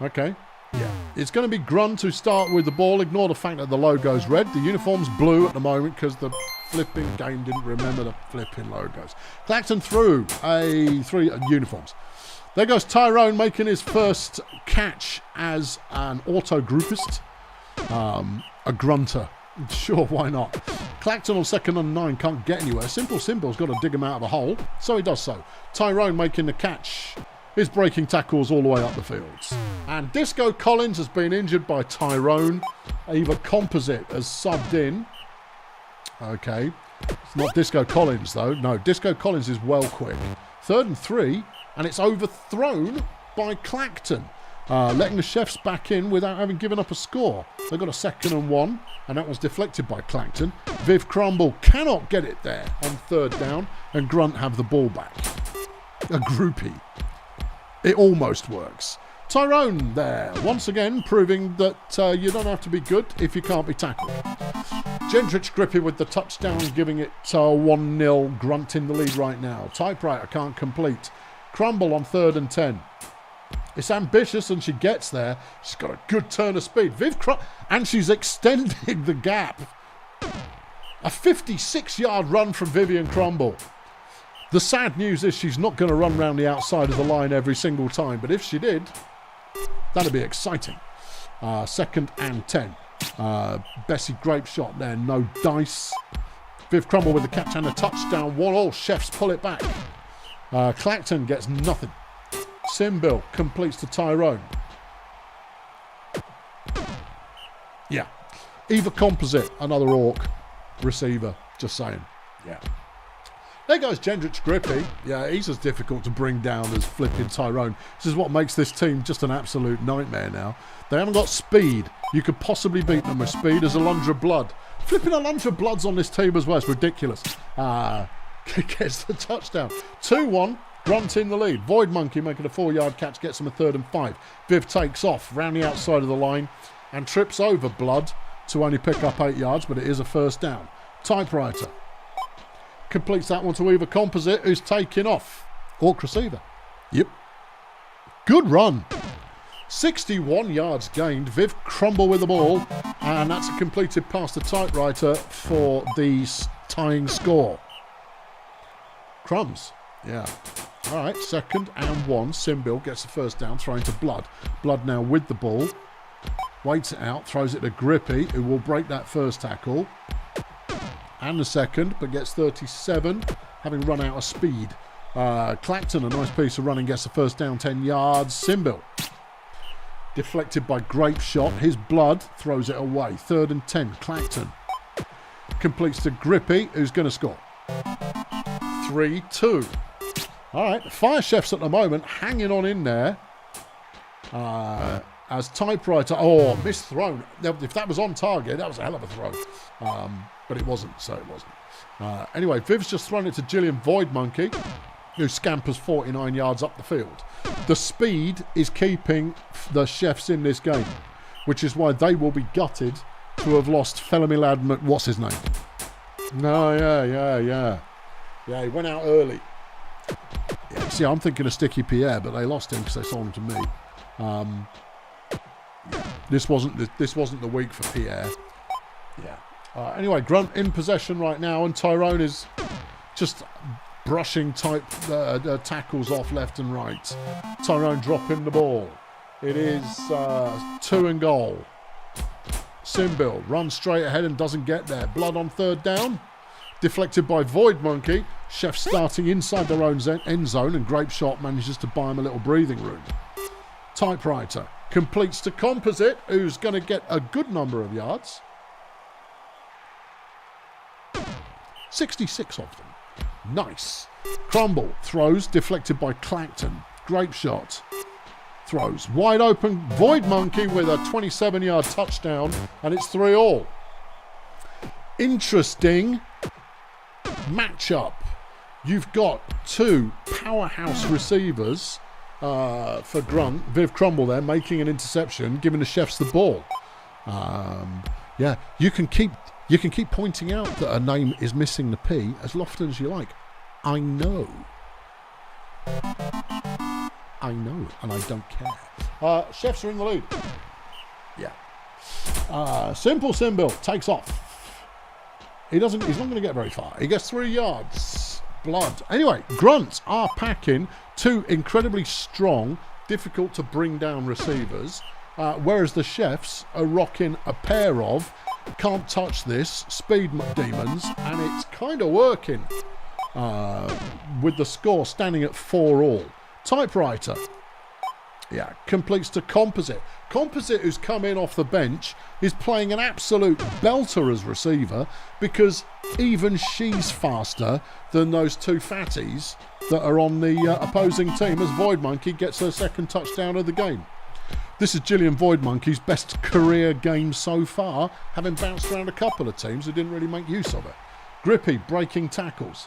Okay, yeah. It's going to be Grunt to start with the ball. Ignore the fact that the logo's red. The uniform's blue at the moment because the flipping game didn't remember the flipping logos. Clacton through 3 uniforms. There goes Tyrone making his first catch as an auto-groupist. A grunter. Sure, why not? Clacton on 2nd and 9 can't get anywhere. Symbol's got to dig him out of a hole, so he does so. Tyrone making the catch. He's breaking tackles all the way up the fields. And Disco Collins has been injured by Tyrone. Eva Composite has subbed in. Okay. It's not Disco Collins, though. No, Disco Collins is well quick. 3rd and 3, and it's overthrown by Clacton. Letting the Chefs back in without having given up a score. They've got a 2nd and 1, and that was deflected by Clacton. Viv Crumble cannot get it there on 3rd down, and Grunt have the ball back. A groupie. It almost works. Tyrone there, once again proving that you don't have to be good if you can't be tackled. Gendrich Grippy with the touchdown, giving it 1-0. Grunt in the lead right now. Typewriter can't complete. Crumble on 3rd and 10. It's ambitious and she gets there. She's got a good turn of speed. And she's extending the gap. A 56-yard run from Vivian Crumble. The sad news is she's not going to run around the outside of the line every single time. But if she did, that'd be exciting. 2nd and 10. Bessie Grape shot there. No dice. Viv Crumble with the catch and a touchdown. 1-1. Chefs pull it back. Clacton gets nothing. Simbill completes to Tyrone. Yeah. Eva Composite, another Orc receiver. Just saying. Yeah. There goes Gendrich Grippy. Yeah, he's as difficult to bring down as flipping Tyrone. This is what makes this team just an absolute nightmare now. They haven't got speed. You could possibly beat them with speed as Alundra Blood. Flipping Alundra Blood's on this team as well. It's ridiculous. Gets the touchdown. 2-1. Grunt in the lead. Void Monkey making a 4-yard catch, gets him a 3rd and 5. Viv takes off round the outside of the line and trips over Blood to only pick up 8 yards, but it is a 1st down. Typewriter completes that one to Eva Composite, who's taking off. Orc receiver. Yep. Good run. 61 yards gained. Viv Crumble with the ball, and that's a completed pass to Typewriter for the tying score. Crumbs. Yeah. All right, 2nd and 1. Simbill gets the 1st down, throwing to Blood. Blood now with the ball. Waits it out, throws it to Grippy, who will break that 1st tackle. And the 2nd, but gets 37, having run out of speed. Clacton, a nice piece of running, gets the 1st down, 10 yards. Simbill. Deflected by Grape shot. His Blood throws it away. 3rd and 10. Clacton. Completes to Grippy, who's going to score. 3-2. All right, the Fire Chefs at the moment hanging on in there. as Typewriter, oh, misthrown. If that was on target, that was a hell of a throw. But it wasn't, so it wasn't. Anyway, Viv's just thrown it to Jillian Void Monkey, who scampers 49 yards up the field. The speed is keeping the chefs in this game, which is why they will be gutted to have lost Felomilad what's his name? No, yeah, he went out early. Yeah, see, I'm thinking of Sticky Pierre, but they lost him because they sold him to me. This wasn't the week for Pierre. Yeah. Anyway, Grunt in possession right now, and Tyrone is just brushing tackles off left and right. Tyrone dropping the ball. It is 2 and goal. Simbil runs straight ahead and doesn't get there. Blood on third down. Deflected by Void Monkey. Chef starting inside their own end zone, and Grape Shot manages to buy him a little breathing room. Typewriter completes to Composite, who's going to get a good number of yards. 66 of them. Nice. Crumble throws, deflected by Clacton. Grape Shot throws. Wide open Void Monkey with a 27-yard touchdown, and it's 3-all. Interesting matchup. You've got two powerhouse receivers for Grunt. Viv Crumble there making an interception, giving the chefs the ball. Yeah, you can keep pointing out that a name is missing the P as often as you like. I know, and I don't care. Chefs are in the lead. Yeah. Simple Symbol takes off. He's not going to get very far. He gets 3 yards. Blood. Anyway, Grunts are packing two incredibly strong, difficult to bring down receivers, whereas the Chefs are rocking a pair of can't touch this speed demons, and it's kind of working. With the score standing at 4-all. Typewriter, yeah, completes to Composite. Composite, who's come in off the bench, is playing an absolute belter as receiver, because even she's faster than those two fatties that are on the opposing team, as Void Monkey gets her second touchdown of the game. This is Jillian Void Monkey's best career game so far, having bounced around a couple of teams who didn't really make use of it. Grippy breaking tackles.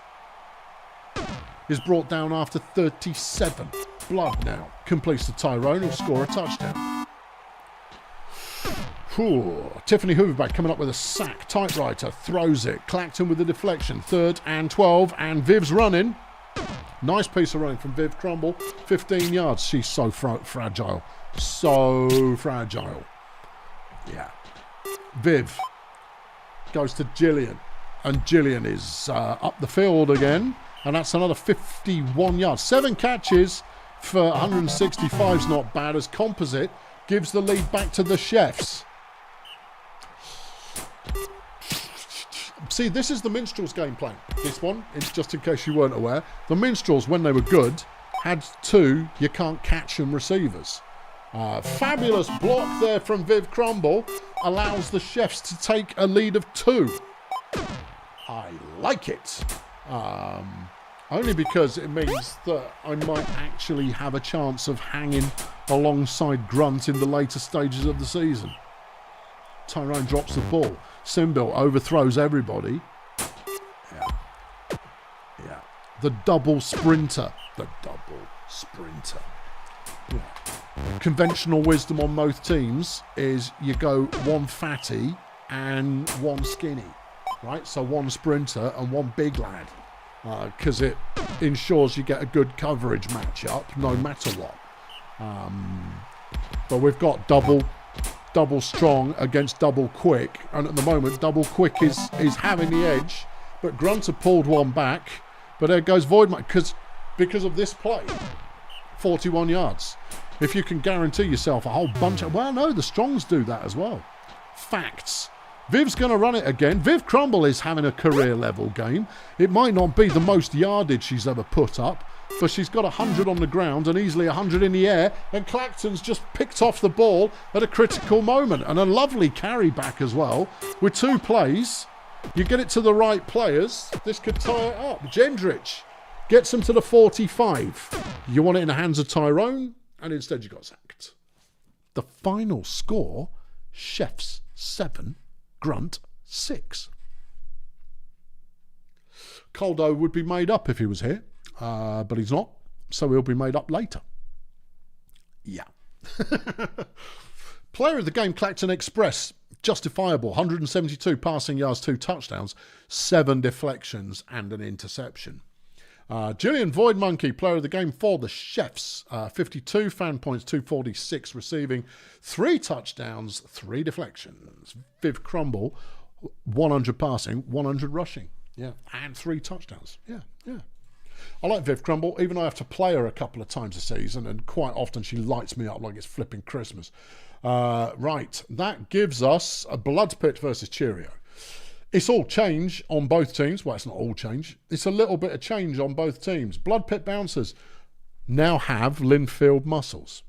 Is brought down after 37. Blood now completes to Tyrone, who'll score a touchdown. Tiffany Hooverback coming up with a sack. Typewriter throws it. Clacton with the deflection. 3rd and 12, and Viv's running. Nice piece of running from Viv Crumble. 15 yards. She's so fragile. So fragile. Yeah. Viv goes to Jillian, and Jillian is up the field again. And that's another 51 yards. 7 catches for 165 is not bad, as Composite gives the lead back to the Chefs. See, this is the Minstrels game plan. This one, it's just in case you weren't aware. The Minstrels, when they were good, had 2 you can't catch them receivers. Fabulous block there from Viv Crumble allows the Chefs to take a lead of 2. I like it. Only because it means that I might actually have a chance of hanging alongside Grunt in the later stages of the season. Tyrone drops the ball. Simbil overthrows everybody. Yeah. The double sprinter. Yeah. Conventional wisdom on most teams is you go 1 fatty and 1 skinny. Right? So 1 sprinter and 1 big lad. Because it ensures you get a good coverage matchup no matter what. But we've got double strong against double quick, and at the moment double quick is having the edge, but Grunter pulled one back, but there goes Void because of this play. 41 yards. If you can guarantee yourself a whole bunch of... Well, no, the Strongs do that as well. Facts. Viv's going to run it again. Viv Crumble is having a career-level game. It might not be the most yardage she's ever put up, but she's got 100 on the ground and easily 100 in the air, and Clacton's just picked off the ball at a critical moment. And a lovely carry back as well. With 2 plays, you get it to the right players, this could tie it up. Gendrich gets them to the 45. You want it in the hands of Tyrone, and instead you got sacked. The final score, Chefs 7, Grunt 6. Coldo would be made up if he was here, but he's not, so he'll be made up later. Yeah. Player of the game, Clacton Express. Justifiable, 172 passing yards, 2 touchdowns, 7 deflections and an interception. Julian Void Monkey, player of the game for the Chefs. 52 fan points, 246 receiving, 3 touchdowns, 3 deflections. Viv Crumble, 100 passing, 100 rushing. Yeah, and 3 touchdowns. Yeah. I like Viv Crumble, even though I have to play her a couple of times a season, and quite often she lights me up like it's flipping Christmas. Right, that gives us a Blood Pit versus Cheerio. It's all change on both teams. Well, it's not all change. It's a little bit of change on both teams. Blood Pit Bouncers now have Linfield Muscles.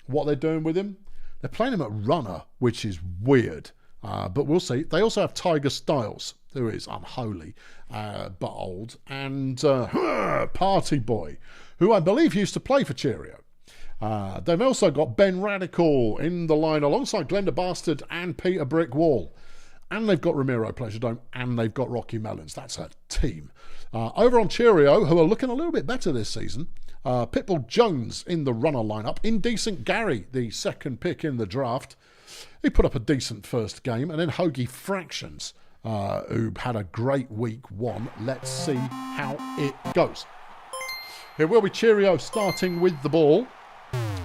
What they're doing with him? They're playing him at runner, which is weird. But we'll see. They also have Tiger Styles, who is unholy, but old, and Party Boy, who I believe used to play for Cheerio. They've also got Ben Radical in the line alongside Glenda Bastard and Peter Brickwall. And they've got Ramiro Pleasure Dome, and they've got Rocky Melons. That's a team. Over on Cheerio, who are looking a little bit better this season, Pitbull Jones in the runner lineup. Indecent Gary, the second pick in the draft. He put up a decent first game. And then Hoagie Fractions, who had a great week 1. Let's see how it goes. Here will be Cheerio starting with the ball.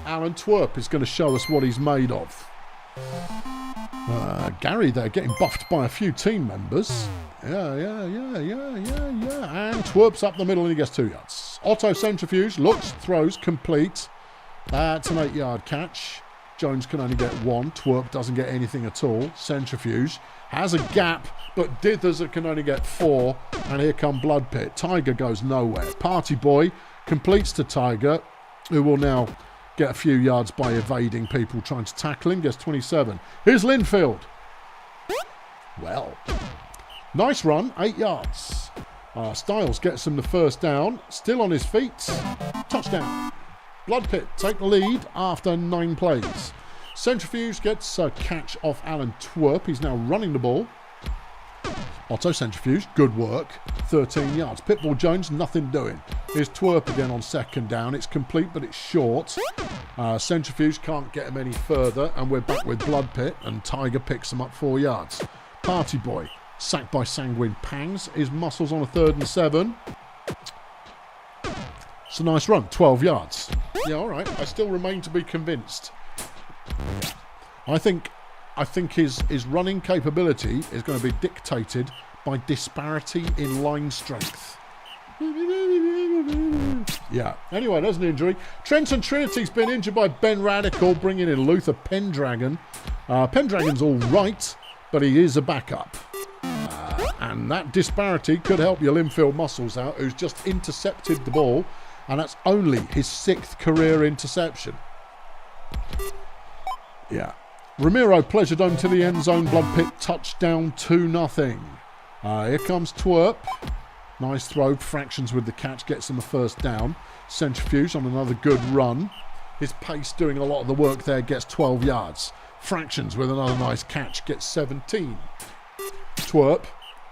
Alan Twerp is going to show us what he's made of. Gary there getting buffed by a few team members. Yeah. And Twerp's up the middle and he gets 2 yards. Otto Centrifuge looks, throws, complete. That's an 8-yard catch. Jones can only get 1. Twerp doesn't get anything at all. Centrifuge has a gap, but Dithers can only get 4. And here come Blood Pit. Tiger goes nowhere. Party Boy completes to Tiger, who will now get a few yards by evading people trying to tackle him. Gets 27. Here's Linfield. Well, nice run, 8 yards. Styles gets him the first down. Still on his feet. Touchdown. Blood Pit take the lead after 9 plays. Centrifuge gets a catch off Alan Twerp. He's now running the ball. Otto Centrifuge, good work, 13 yards. Pitbull Jones, nothing doing. Here's Twerp again on second down. It's complete, but it's short. Centrifuge can't get him any further, and we're back with Blood Pit, and Tiger picks him up 4 yards. Party Boy, sacked by Sanguine Pangs. His Muscles on a 3rd and 7. It's a nice run, 12 yards. Yeah, all right. I still remain to be convinced. I think his running capability is going to be dictated by disparity in line strength. Yeah. Anyway, there's an injury. Trenton Trinity's been injured by Ben Radical, bringing in Luther Pendragon. Pendragon's all right, but he is a backup. And that disparity could help your Linfield Muscles out, who's just intercepted the ball, and that's only his 6th career interception. Yeah. Ramiro Pleasure Dome to the end zone. Blood Pit touchdown 2-0. Here comes Twerp. Nice throw. Fractions with the catch. Gets him the first down. Centrifuge on another good run. His pace doing a lot of the work there. Gets 12 yards. Fractions with another nice catch. Gets 17. Twerp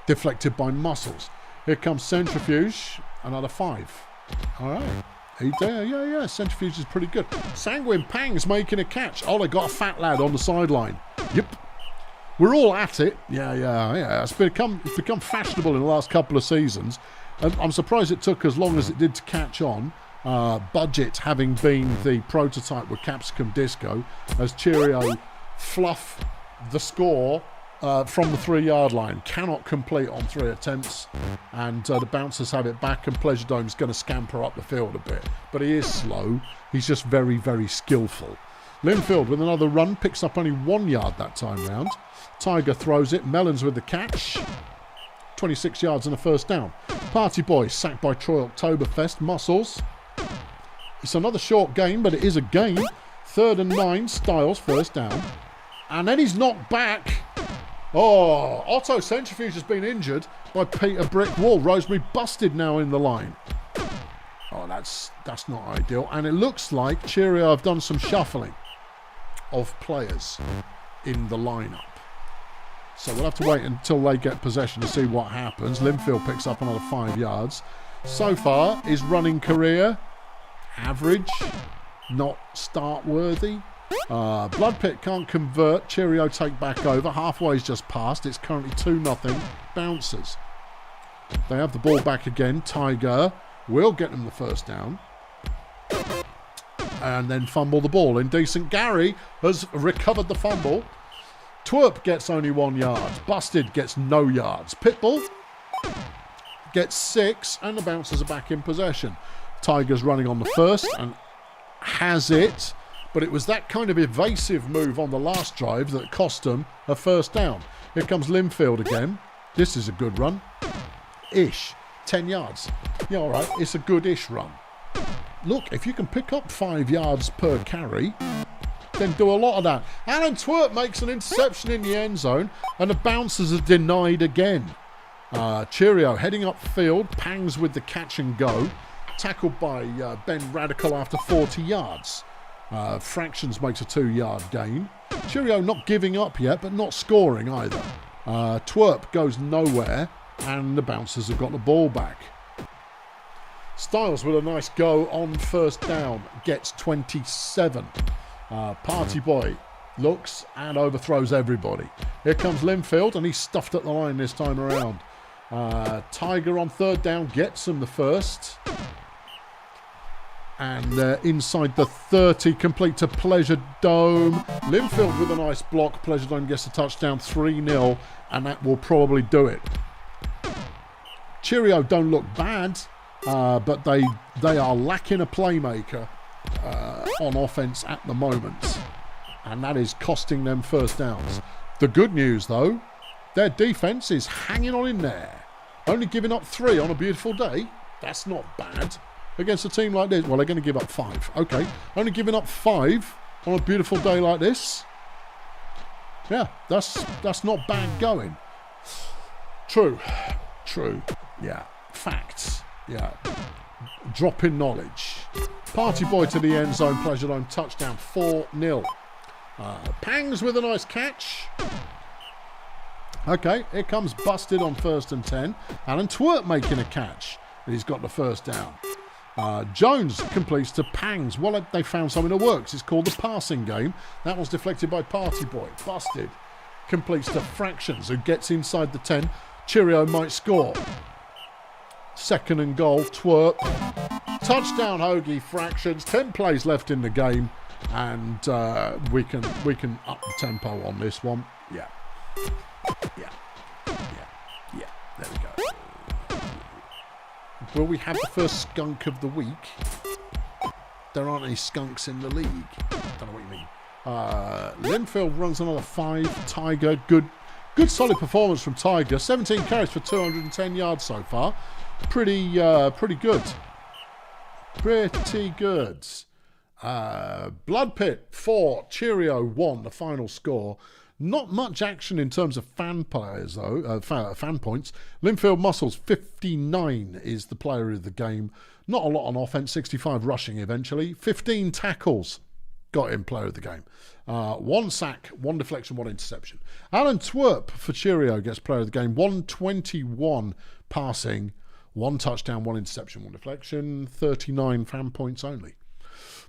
deflected by Muscles. Here comes Centrifuge. Another 5. All right. Yeah. Centrifuge is pretty good. Sanguine Pangs making a catch. Oh, they got a fat lad on the sideline. Yep. We're all at it. Yeah. It's become fashionable in the last couple of seasons. And I'm surprised it took as long as it did to catch on. Budget having been the prototype with Capsicum Disco, as Cheerio fluff the score from the 3-yard line. Cannot complete on 3 attempts, and the Bouncers have it back, and Pleasure Dome's going to scamper up the field a bit, but he is slow. He's just very, very skillful. Linfield with another run, picks up only 1 yard that time round. Tiger throws it. Melons with the catch. 26 yards and a first down. Party Boy sacked by Troy Oktoberfest. Muscles. It's another short game, but it is a gain. 3rd and 9. Styles first down. And then he's knocked back. Oh, Otto Centrifuge has been injured by Peter Brickwall. Rosemary busted now in the line. Oh, that's not ideal. And it looks like Cheerio have done some shuffling. of players in the lineup. So we'll have to wait until they get possession to see what happens. Linfield picks up another 5 yards. So far, his running career, average, not start worthy. Bloodpit can't convert. Cheerio take back over. Halfway's just passed. It's currently 2-0. Bouncers. They have the ball back again. Tiger will get them the first down. And then fumble the ball. Indecent Gary has recovered the fumble. Twerp gets only 1 yard. Busted gets no yards. Pitbull gets 6. And the Bouncers are back in possession. Tiger's running on the first and has it. But it was that kind of evasive move on the last drive that cost them a first down. Here comes Linfield again. This is a good run. Ish. 10 yards. Yeah, all right. It's a good-ish run. Look, if you can pick up 5 yards per carry, then do a lot of that. Alan Twerp makes an interception in the end zone, and the Bouncers are denied again. Cheerio heading upfield, Pangs with the catch and go. Tackled by Ben Radical after 40 yards. Fractions makes a 2-yard gain. Cheerio not giving up yet, but not scoring either. Twerp goes nowhere, and the Bouncers have got the ball back. Styles with a nice go on first down, gets 27. Party Boy looks and overthrows everybody. Here comes Linfield, and he's stuffed at the line this time around. Tiger on third down gets him the first. And inside the 30, complete to Pleasure Dome. Linfield with a nice block. Pleasure Dome gets a touchdown, 3-0, and that will probably do it. Cheerio don't look bad, but they are lacking a playmaker on offense at the moment, and that is costing them first downs. The good news, though, their defense is hanging on in there. Only giving up 3 on a beautiful day. That's not bad. Against a team like this, well, they're going to give up 5. Okay, only giving up 5 on a beautiful day like this. Yeah, that's not bad going. True. Yeah, facts. Yeah, drop in knowledge. Party Boy to the end zone, Pleasure Dome touchdown, 4-0. Pangs with a nice catch. Okay, here comes Busted on 1st and 10. Alan Twerp making a catch. He's got the first down. Jones completes to Pangs. Well, they found something that works. It's called the passing game. That was deflected by Party Boy. Busted completes to Fractions, who gets inside the 10. Cheerio might score. 2nd and goal. Twerp. Touchdown, Hoagie. Fractions. 10 plays left in the game, and we can up the tempo on this one. Yeah. There we go. Will we have the first skunk of the week? There aren't any skunks in the league. Don't know what you mean. Linfield runs another 5. Tiger, good solid performance from Tiger. 17 carries for 210 yards so far. Pretty good. Pretty good. Blood Pit 4, Cheerio 1, the final score. Not much action in terms of fan players, though. Fan points. Linfield Muscles 59 is the player of the game. Not a lot on offense. 65 rushing eventually. 15 tackles. Got him player of the game. 1 sack, 1 deflection, 1 interception. Alan Twerp for Cheerio gets player of the game. 121 passing, 1 touchdown, 1 interception, 1 deflection. 39 fan points only.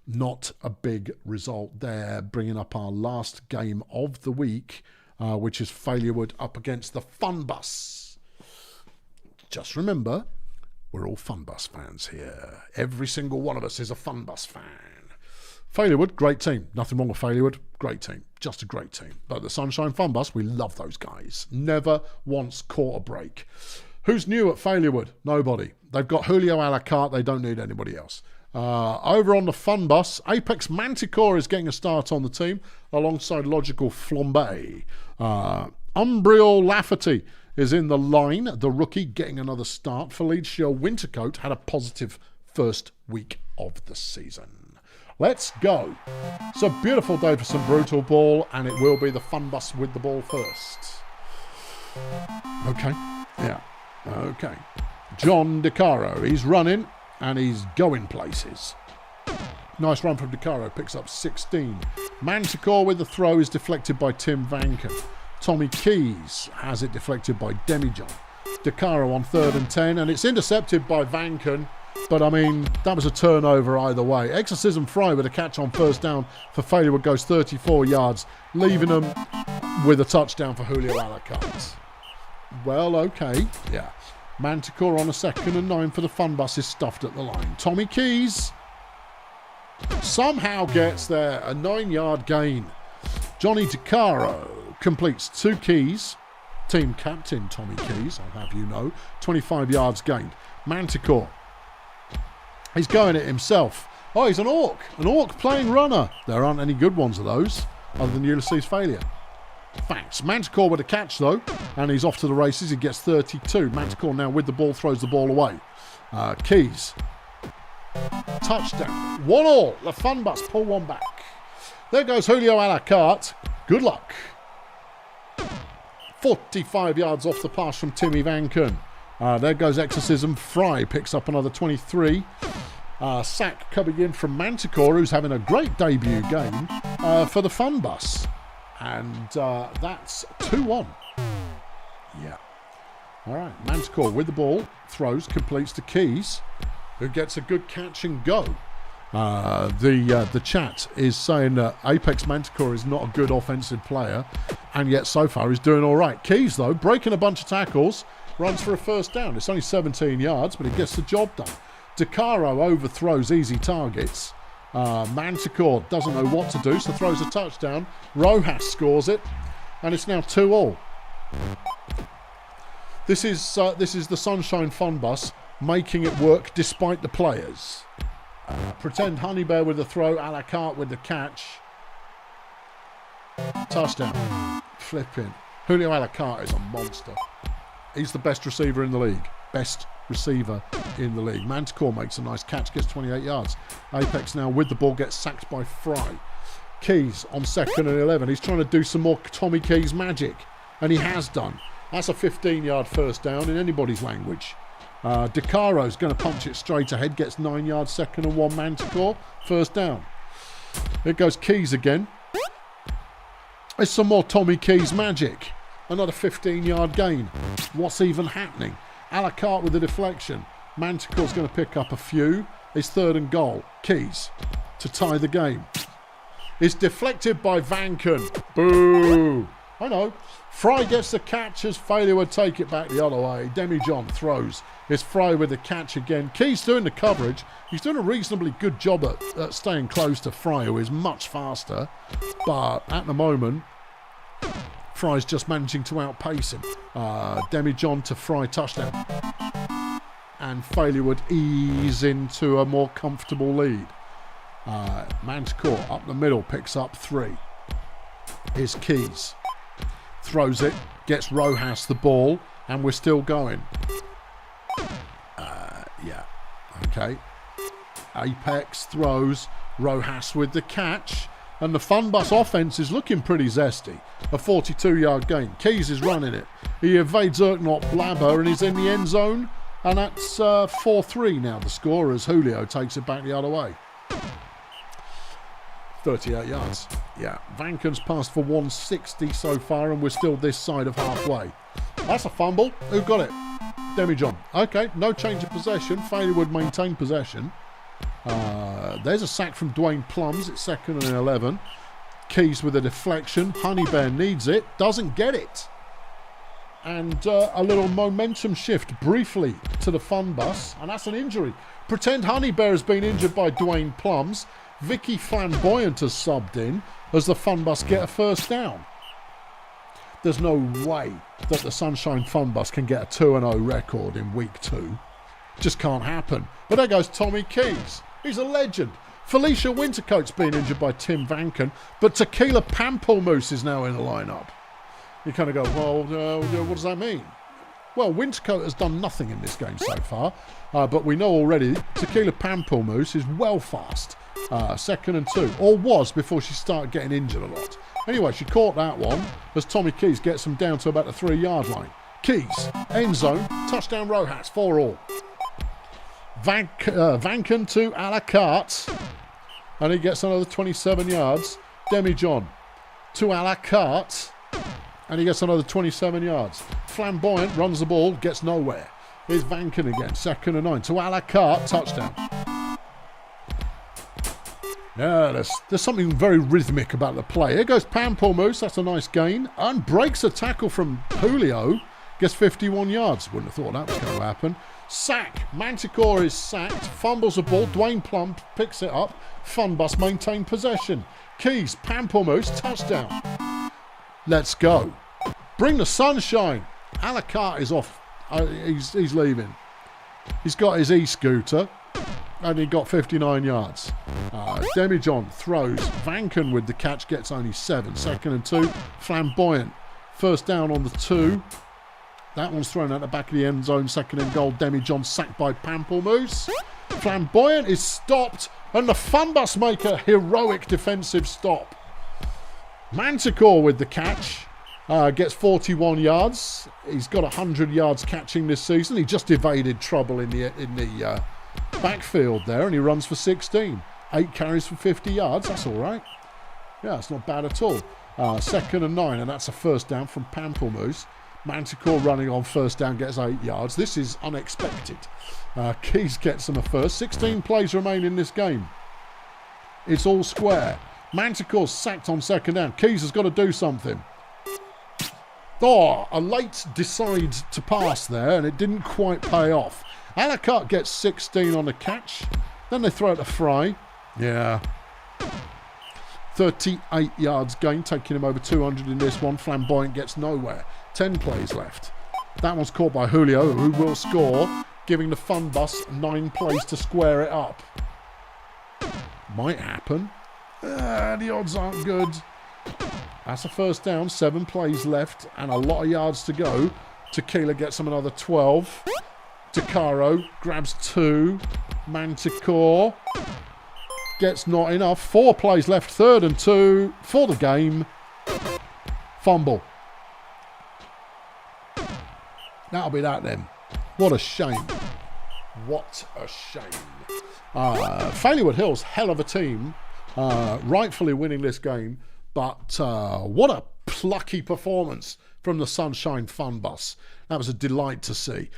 Not a big result there, bringing up our last game of the week, which is Failurewood up against the Funbus. Just remember, we're all Funbus fans here. Every single one of us is a Funbus fan. Failurewood, great team. Nothing wrong with Failurewood, great team. Just a great team. But the Sunshine Funbus, we love those guys. Never once caught a break. Who's new at Failurewood? Nobody. They've got Julio a la carte. They don't need anybody else. Over on the Funbus, Apex Manticore is getting a start on the team alongside Logical Flambe. Umbriel Lafferty is in the line, the rookie getting another start. Felicia Wintercoat had a positive first week of the season. Let's go. It's a beautiful day for some brutal ball, and it will be the Funbus with the ball first. Okay, yeah, okay. John DeCaro, he's running. And he's going places. Nice run from DeCaro, picks up 16. Manticore with the throw is deflected by Tim Vanken. Tommy Keys has it deflected by Demijohn. DeCaro on 3rd and 10, and it's intercepted by Vanken, but I mean, that was a turnover either way. Exorcism Fry with a catch on 1st down for Failure goes 34 yards, leaving them with a touchdown for Julio Alarcón. Well, okay, yeah. Manticore on a 2nd and 9 for the Funbus is stuffed at the line. Tommy Keys somehow gets there, a 9-yard gain. Johnny DeCaro completes 2 keys. Team captain Tommy Keys, I'll have you know. 25 yards gained. Manticore, he's going it himself. Oh, he's an Orc playing runner. There aren't any good ones of those, other than Ulysses Failure. Facts. Manticore with a catch though, and he's off to the races. He gets 32. Manticore now with the ball, throws the ball away. Keys, touchdown. 1-1. The Funbus pull one back. There goes Julio Alarcón. Good luck. 45 yards off the pass from Timmy Vanken. There goes Exorcism Fry, picks up another 23. Sack coming in from Manticore, who's having a great debut game for the Funbus. And that's 2-1. Yeah. All right, Manticore with the ball, throws, completes to Keys, who gets a good catch and go. The chat is saying that Apex Manticore is not a good offensive player, and yet so far he's doing all right. Keys, though, breaking a bunch of tackles, runs for a 1st down. It's only 17 yards, but he gets the job done. DeCaro overthrows easy targets. Manticore doesn't know what to do, so throws a touchdown. Rojas scores it, and it's now 2-2. This is the Sunshine Funbus making it work despite the players. Pretend Honey Bear with the throw, Alarcón with the catch. Touchdown. Flipping. Julio Alarcón is a monster. He's the best receiver in the league. Best receiver in the league. Manticore makes a nice catch, gets 28 yards. Apex now with the ball, gets sacked by Fry. Keys on 2nd and 11. He's trying to do some more Tommy Keys magic, and he has done. That's a 15-yard 1st down in anybody's language. DeCaro's going to punch it straight ahead, gets 9 yards, 2nd and 1. Manticore, 1st down. Here goes Keys again. There's some more Tommy Keys magic. Another 15-yard gain. What's even happening? Alarcón with the deflection. Manticore's going to pick up a few. It's 3rd and goal. Keys to tie the game. It's deflected by Vanken. Boo! I know. Fry gets the catch as Failure would take it back the other way. Demijohn throws. It's Fry with the catch again. Keys doing the coverage. He's doing a reasonably good job at staying close to Fry, who is much faster. But at the moment, Fry's just managing to outpace him. Demijohn to Fry, touchdown. And Failure would ease into a more comfortable lead. Manticore up the middle, picks up 3. Here's Keys. Throws it, gets Rojas the ball, and we're still going. Yeah, okay. Apex throws, Rojas with the catch, and the Funbus offense is looking pretty zesty. A 42-yard gain. Keys is running it. He evades Erknot Blabber and he's in the end zone, and that's 4-3 now. The score as Julio takes it back the other way. 38 yards. Yeah, Vanken's passed for 160 so far, and we're still this side of halfway. That's a fumble. Who got it? Demijohn. Okay, no change of possession. Failure would maintain possession. There's a sack from Dwayne Plums. It's 2nd and 11. Keys with a deflection. Honey Bear needs it. Doesn't get it. And a little momentum shift briefly to the Funbus, and that's an injury. Pretend Honey Bear has been injured by Dwayne Plums. Vicky Flamboyant has subbed in as the Funbus get a 1st down. There's no way that the Sunshine Funbus can get a 2-0 record in week 2. Just can't happen. But there goes Tommy Keys. He's a legend. Felicia Wintercoat's been injured by Tim Vanken, but Tequila Pamplemousse is now in the lineup. You kind of go, well, what does that mean? Well, Wintercoat has done nothing in this game so far, but we know already Tequila Pamplemousse is well fast. 2nd and 2, or was before she started getting injured a lot. Anyway, she caught that one as Tommy Keys gets them down to about the 3-yard line. Keys, end zone, touchdown Rojas, 4-4. Vanken to Alarcón. and he gets another 27 yards. Demijohn to a la carte, and he gets another 27 yards. Flamboyant runs the ball, gets nowhere. Here's Vanken again, 2nd and 9. To a la carte, touchdown. Yeah, there's something very rhythmic about the play. Here goes Pamplemousse, that's a nice gain. And breaks a tackle from Julio. Gets 51 yards. Wouldn't have thought that was going to happen. Sack. Manticore is sacked. Fumbles the ball. Dwayne Plum picks it up. Funbus maintain possession. Keys. Pamplemousse. Touchdown. Let's go. Bring the sunshine. A la carte is off. He's leaving. He's got his e-scooter. And he got 59 yards. Demijohn throws. Vanken with the catch gets only 7. 2nd and 2. Flamboyant. First down on the 2. That one's thrown out the back of the end zone. 2nd and goal. Demijohn sacked by Pamplemousse. Flamboyant is stopped. And the Funbus make a heroic defensive stop. Manticore with the catch. Gets 41 yards. He's got 100 yards catching this season. He just evaded trouble in the backfield there, and he runs for 16. 8 carries for 50 yards. That's all right. Yeah, it's not bad at all. 2nd and 9, and that's a first down from Pamplemousse. Manticore running on first down gets 8 yards. This is unexpected. Keys gets them a first. 16 plays remain in this game. It's all square. Manticore's sacked on 2nd down. Keys has got to do something. Oh, a late decide to pass there, and it didn't quite pay off. A la carte gets 16 on the catch. Then they throw it to Fry. Yeah. 38 yards gain, taking him over 200 in this one. Flamboyant gets nowhere. 10 plays left. That one's caught by Julio, who will score, giving the Funbus 9 plays to square it up. Might happen. The odds aren't good. That's a first down. 7 plays left and a lot of yards to go. Tequila gets him another 12. Takaro grabs 2. Manticore gets not enough. 4 plays left. 3rd and 2 for the game. Fumble. That'll be that then. What a shame. What a shame. Faileywood Hills, hell of a team. Rightfully winning this game. But what a plucky performance from the Sunshine Funbus. That was a delight to see.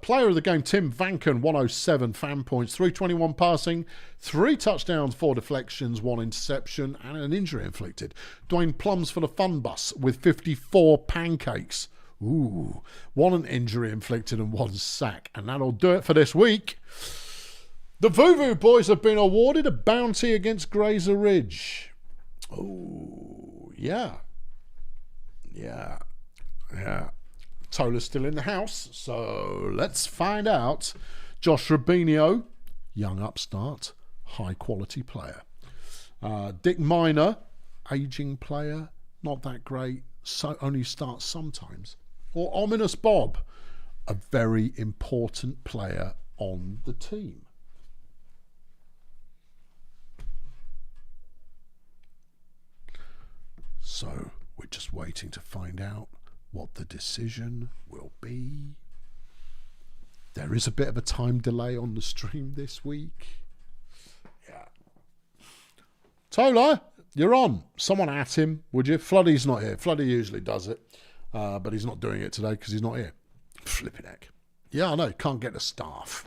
Player of the game, Tim Vanken, 107 fan points, 321 passing, 3 touchdowns, 4 deflections, 1 interception, and an injury inflicted. Dwayne Plums for the Funbus with 54 pancakes. Ooh, 1 injury inflicted and 1 sack. And that'll do it for this week. The Vuvu boys have been awarded a bounty against Grazer Ridge. Oh, yeah. Tola's still in the house, so let's find out. Josh Rubinio, young upstart, high quality player. Dick Minor, aging player, not that great, so only starts sometimes. Or Ominous Bob, a very important player on the team. So we're just waiting to find out what the decision will be. There is a bit of a time delay on the stream this week. Yeah. Tola, you're on. Someone at him, would you? Floody's not here. Floody usually does it, but he's not doing it today because he's not here. Flipping heck. Yeah, I know. Can't get the staff.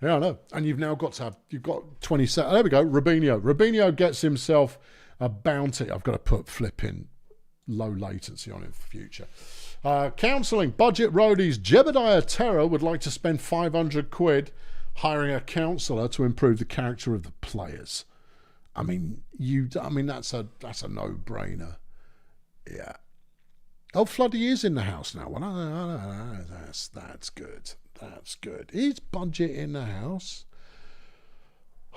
Yeah, I know. And you've now got to have, you've got 27. There we go. Rubinio. Rubinio gets himself a bounty. I've got to put flipping low latency on in future. Counselling, budget roadies. Jebediah Terror would like to spend 500 quid hiring a counsellor to improve the character of the players. I mean, that's a no-brainer. Yeah. Oh, Floody is in the house now. Well, that's good. That's good. Is budget in the house?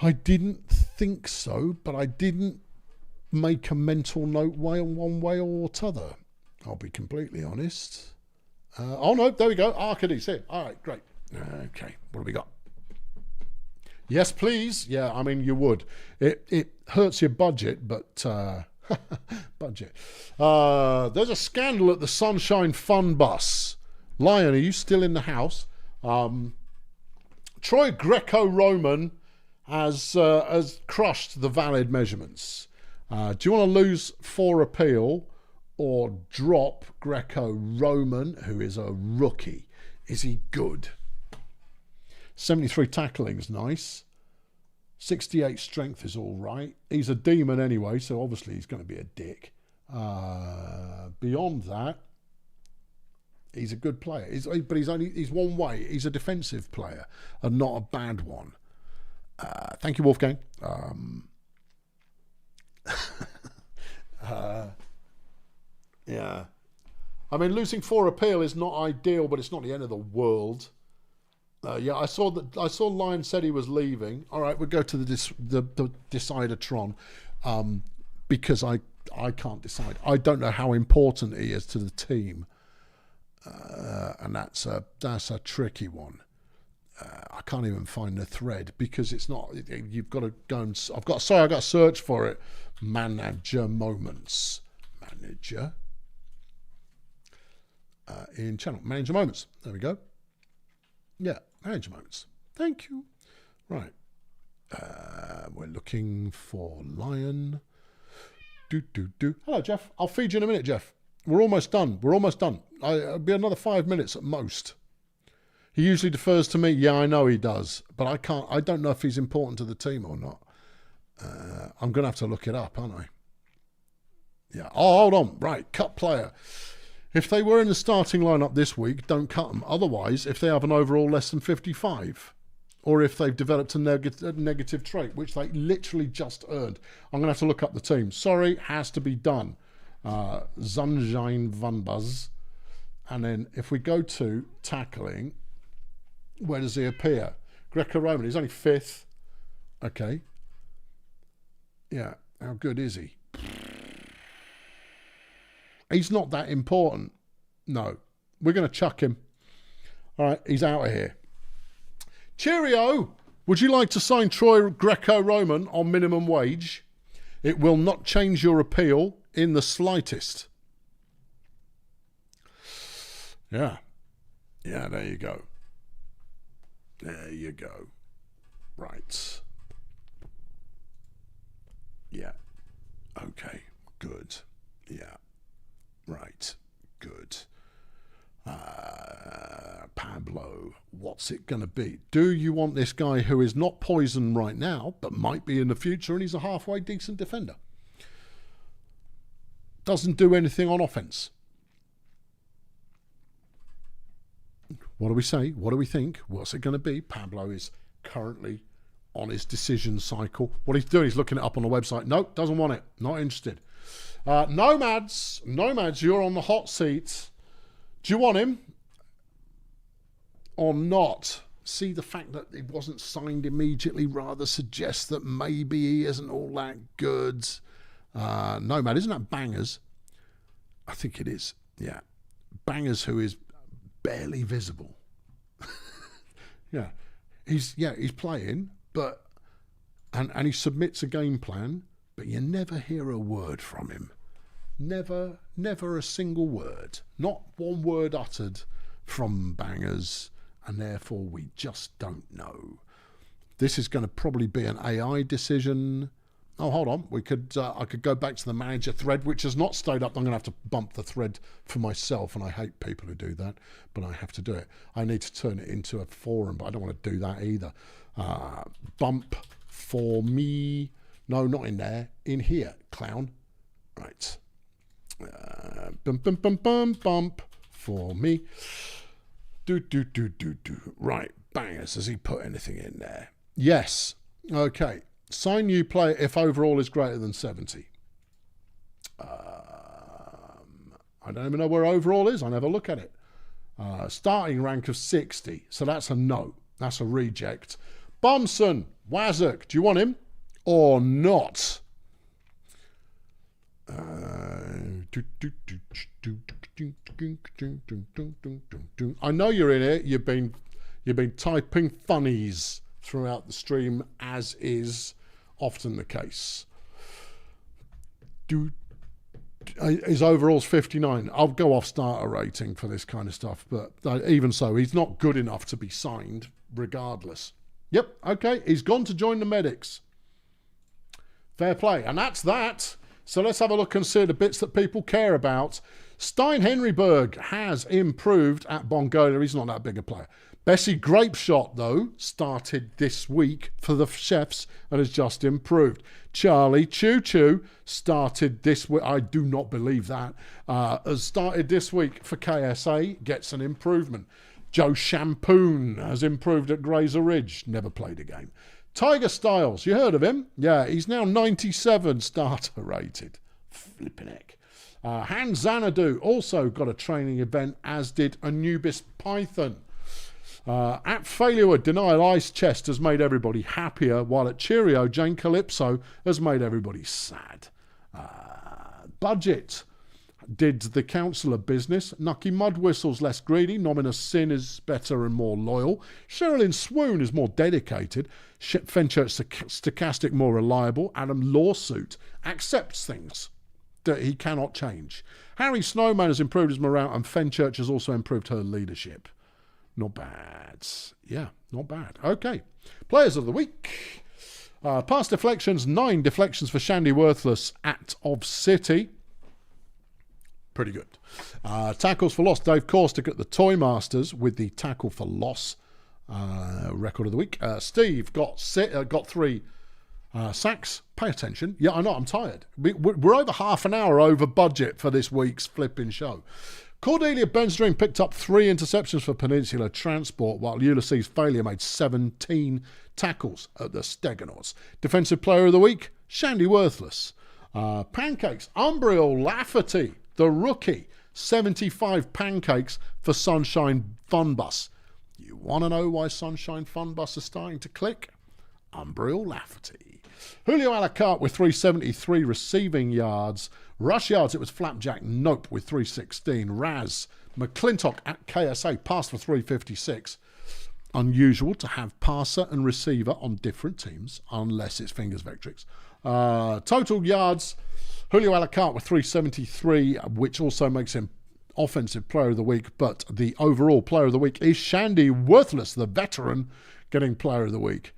I didn't think so, but I didn't make a mental note one way or t'other. I'll be completely honest. Oh no, there we go. Arcady's here. All right, great. Okay, what have we got? Yes, please. Yeah, I mean, you would. It hurts your budget, but budget. There's a scandal at the Sunshine Funbus. Lion, are you still in the house? Troy Greco-Roman has crushed the valid measurements. Do you want to lose 4 appeal or drop Greco-Roman, who is a rookie? Is he good? 73 tackling's nice. 68 strength is all right. He's a demon anyway, so obviously he's going to be a dick. Beyond that, he's a good player. But he's one way. He's a defensive player and not a bad one. Thank you, Wolfgang. Yeah. I mean, losing 4 appeal is not ideal, but it's not the end of the world. Yeah, I saw Lion said he was leaving. All right, we'll go to the Decider-tron, because I can't decide. I don't know how important he is to the team, and that's a tricky one. I can't even find the thread because it's not. You've got to go and. I've got to search for it. Manager moments. Manager. In channel manager moments. There we go. Yeah, manager moments. Thank you. Right. We're looking for Lion. Hello, Jeff. I'll feed you in a minute, Jeff. We're almost done. It'll be another 5 minutes at most. He usually defers to me. Yeah, I know he does. But I don't know if he's important to the team or not. I'm going to have to look it up, aren't I? Yeah. Oh, hold on. Right. Cut player. If they were in the starting lineup this week, don't cut them. Otherwise, if they have an overall less than 55, or if they've developed a negative trait, which they literally just earned, I'm going to have to look up the team. Sorry, has to be done. Sunshine Funbus. And then if we go to tackling, where does he appear? Greco-Roman. He's only 5th. Okay. Yeah. How good is he? He's not that important. No. We're going to chuck him. All right. He's out of here. Cheerio. Would you like to sign Troy Greco-Roman on minimum wage? It will not change your appeal in the slightest. Yeah. Yeah, there you go. There you go. Right. Yeah. Okay. Good. Yeah. Right. Good. Pablo, what's it going to be? Do you want this guy who is not poison right now, but might be in the future, and he's a halfway decent defender? Doesn't do anything on offense. What do we say? What do we think? What's it going to be? Pablo is currently on his decision cycle. What he's doing, he's looking it up on the website. Nope, doesn't want it. Not interested. Nomads, you're on the hot seat. Do you want him or not? See, the fact that it wasn't signed immediately rather suggests that maybe he isn't all that good. Nomad, isn't that Bangers? I think it is. Yeah. Bangers, who is barely visible. Yeah. He's playing, but and he submits a game plan, but you never hear a word from him. Never a single word. Not one word uttered from Bangers, and therefore we just don't know. This is going to probably be an AI decision. Oh, hold on. I could go back to the manager thread, which has not stayed up. I'm going to have to bump the thread for myself, and I hate people who do that, but I have to do it. I need to turn it into a forum, but I don't want to do that either. Bump for me. No, not in there. In here, clown. Right. Bump for me. Do. Right. Bangers. Has he put anything in there? Yes. Okay. Sign new player if overall is greater than 70. I don't even know where overall is. I never look at it. Starting rank of 60. So that's a no. That's a reject. Bumson. Wazuk. Do you want him or not? I know you're in it. You've been typing funnies throughout the stream, as is often the case. His overall's 59. I'll go off starter rating for this kind of stuff, but even so, he's not good enough to be signed regardless. Yep, okay, he's gone to join the medics. Fair play. And that's that. So let's have a look and see the bits that people care about. Stein Henryberg has improved at Bongola. He's not that big a player. Bessie Grapeshot, though, started this week for the Chefs and has just improved. Charlie Choo Choo started this week. I do not believe that. Has started this week for KSA. Gets an improvement. Joe Shampoon has improved at Grazer Ridge. Never played a game. Tiger Styles, you heard of him? Yeah, he's now 97 starter rated. Flippin' heck. Han Xanadu also got a training event, as did Anubis Python. At Failurewood, Denial Ice Chest has made everybody happier, while at Cheerio, Jane Calypso has made everybody sad. Budget did the councillor business. Nucky Mudwhistle's less greedy. Nominous Sin is better and more loyal. Sherilyn Swoon is more dedicated. Fenchurch Stochastic more reliable. Adam Lawsuit accepts things that he cannot change. Harry Snowman has improved his morale, and Fenchurch has also improved her leadership. Not bad. Yeah, not bad. Okay. Players of the week. Pass deflections, 9 deflections for Shandy Worthless at Of City. Pretty good. Tackles for loss, Dave Caustic at the Toy Masters with the tackle for loss record of the week. Steve got 3 sacks. Pay attention. Yeah, I know, I'm tired. We're over half an hour over budget for this week's flipping show. Cordelia Benstring picked up 3 interceptions for Peninsula Transport, while Ulysses Failure made 17 tackles at the Steggonauts. Defensive Player of the Week, Shandy Worthless. Pancakes, Umbriel Lafferty, the rookie, 75 pancakes for Sunshine Funbus. You want to know why Sunshine Funbus is starting to click? Umbriel Lafferty. Julio Alacarte with 373 receiving yards. Rush yards, it was Flapjack Nope with 316. Raz McClintock at KSA passed for 356. Unusual to have passer and receiver on different teams, unless it's Fingers Vectrix. Total yards, Julio Alacarte with 373, which also makes him Offensive Player of the Week, but the overall Player of the Week is Shandy Worthless, the veteran, getting Player of the Week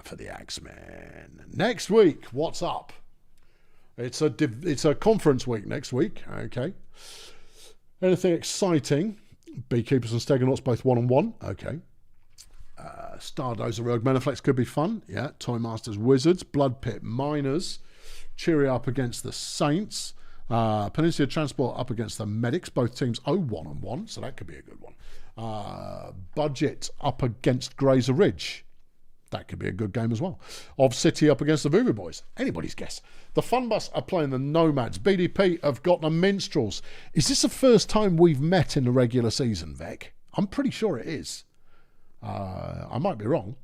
for the Axemen. Next week, what's up? It's a conference week next week, okay. Anything exciting? Beekeepers and Steggonauts both 1-on-1, okay. Stardozer Rogue Menaflex could be fun, yeah. Toy Masters Wizards, Blood Pit Miners, Cheerio up against the Saints, Peninsula Transport up against the Medics, both teams 1-on-1, so that could be a good one. Budget up against Grazer Ridge. That could be a good game as well. Of City up against the Voodoo Boys. Anybody's guess. The Funbus are playing the Nomads. BDP have got the Minstrels. Is this the first time we've met in the regular season, Vec? I'm pretty sure it is. I might be wrong.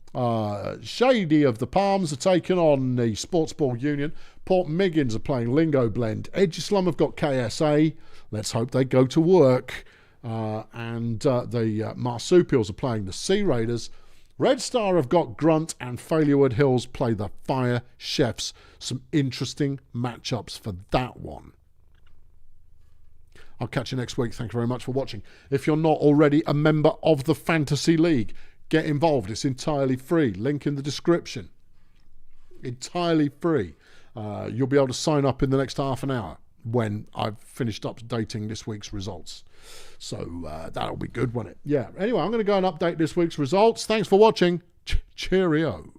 Shady of the Palms are taking on the Sportsball Union. Port Miggins are playing Lingo Blend. Edge Slum have got KSA. Let's hope they go to work. And the Marsupials are playing the Sea Raiders. Red Star have got Grunt, and Failurewood Hills play the Fire Chefs. Some interesting matchups for that one. I'll catch you next week. Thank you very much for watching. If you're not already a member of the Fantasy League, get involved. It's entirely free. Link in the description. Entirely free. You'll be able to sign up in the next half an hour when I've finished updating this week's results. So that'll be good, won't it? Yeah. Anyway, I'm going to go and update this week's results. Thanks for watching. Cheerio.